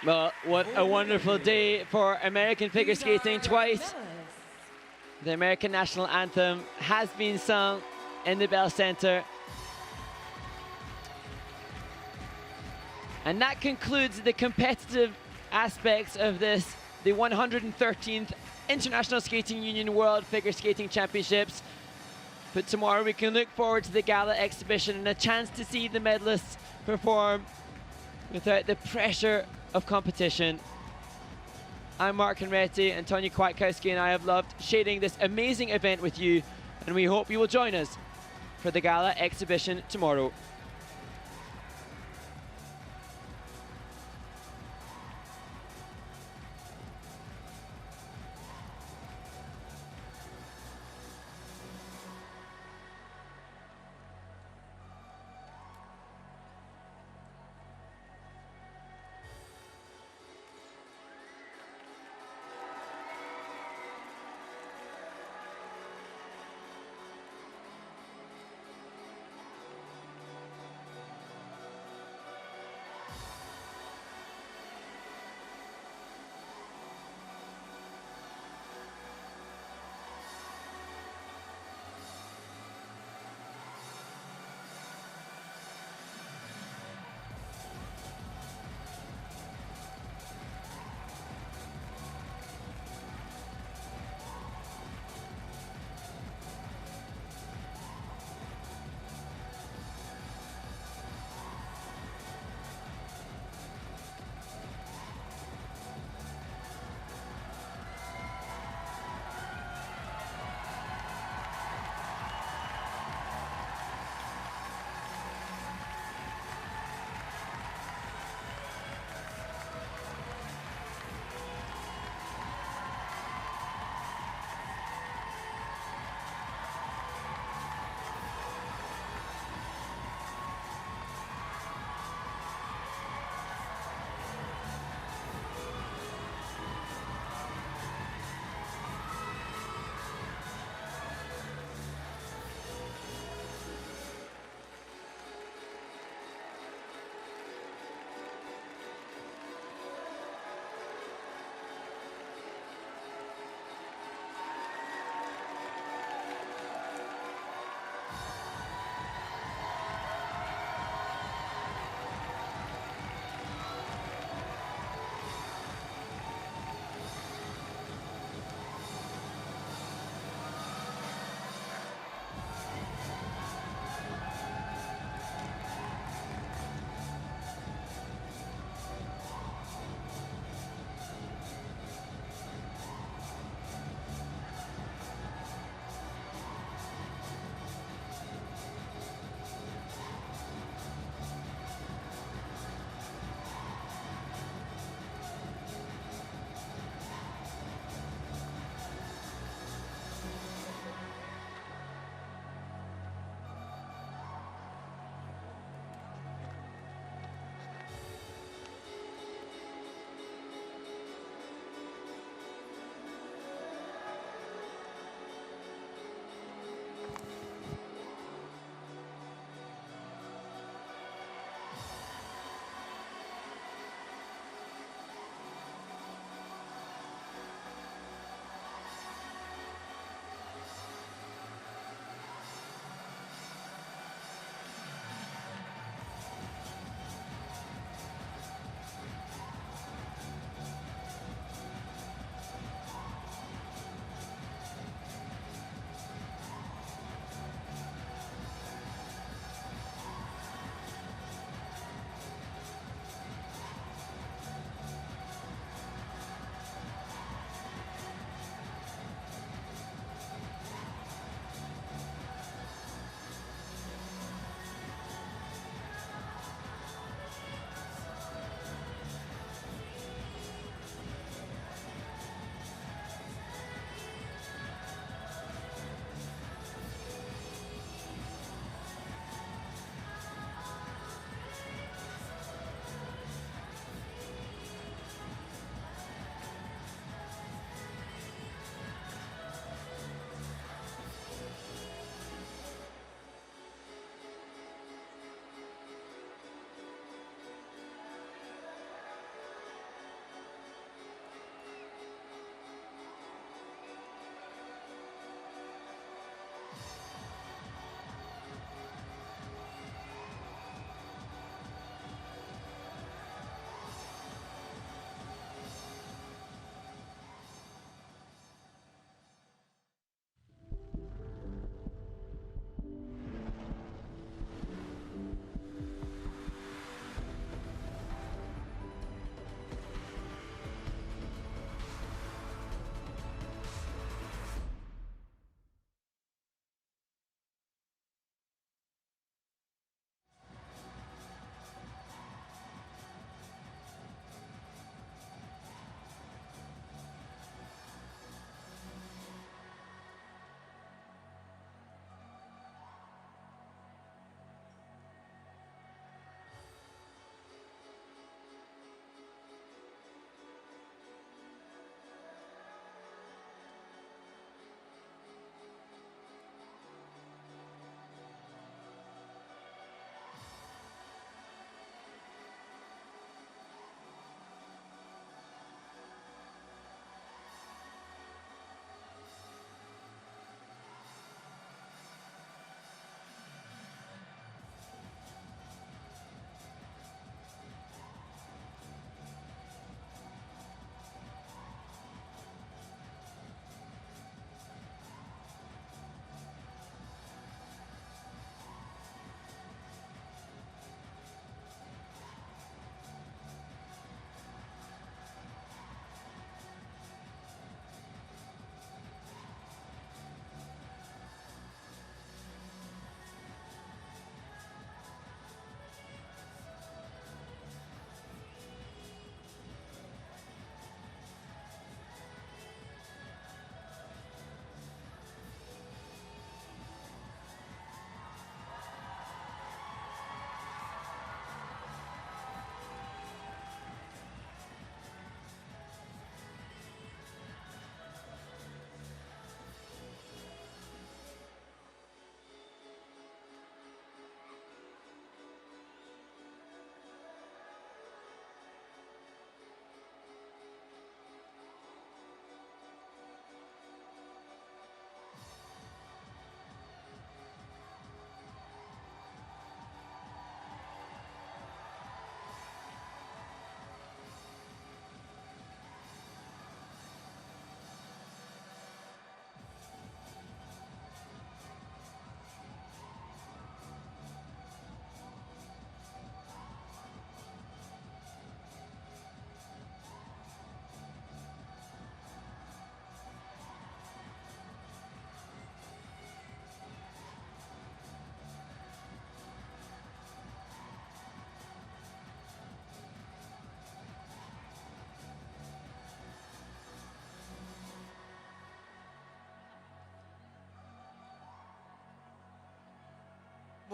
Well, what a wonderful day for American figure skating. Twice the American national anthem has been sung in the Bell Center. And that concludes the competitive aspects of this, the 113th International Skating Union World Figure Skating Championships. But tomorrow we can look forward to the gala exhibition and a chance to see the medalists perform without the pressure of competition. I'm Mark Henretti, and Tonya Kwiatkowski and I have loved shading this amazing event with you, and we hope you will join us for the gala exhibition tomorrow.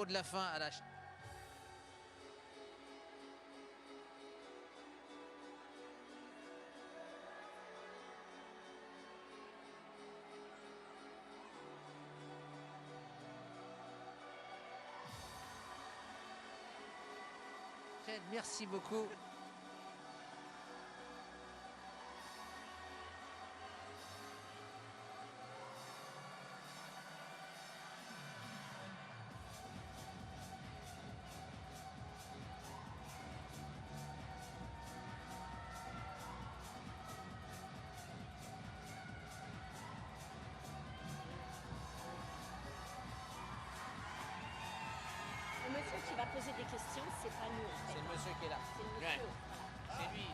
mot de la fin à la... Merci beaucoup. Le monsieur qui va poser des questions, c'est pas nous. C'est le monsieur qui est là. C'est le monsieur. Ouais. Voilà. C'est lui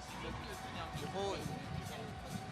qui pose.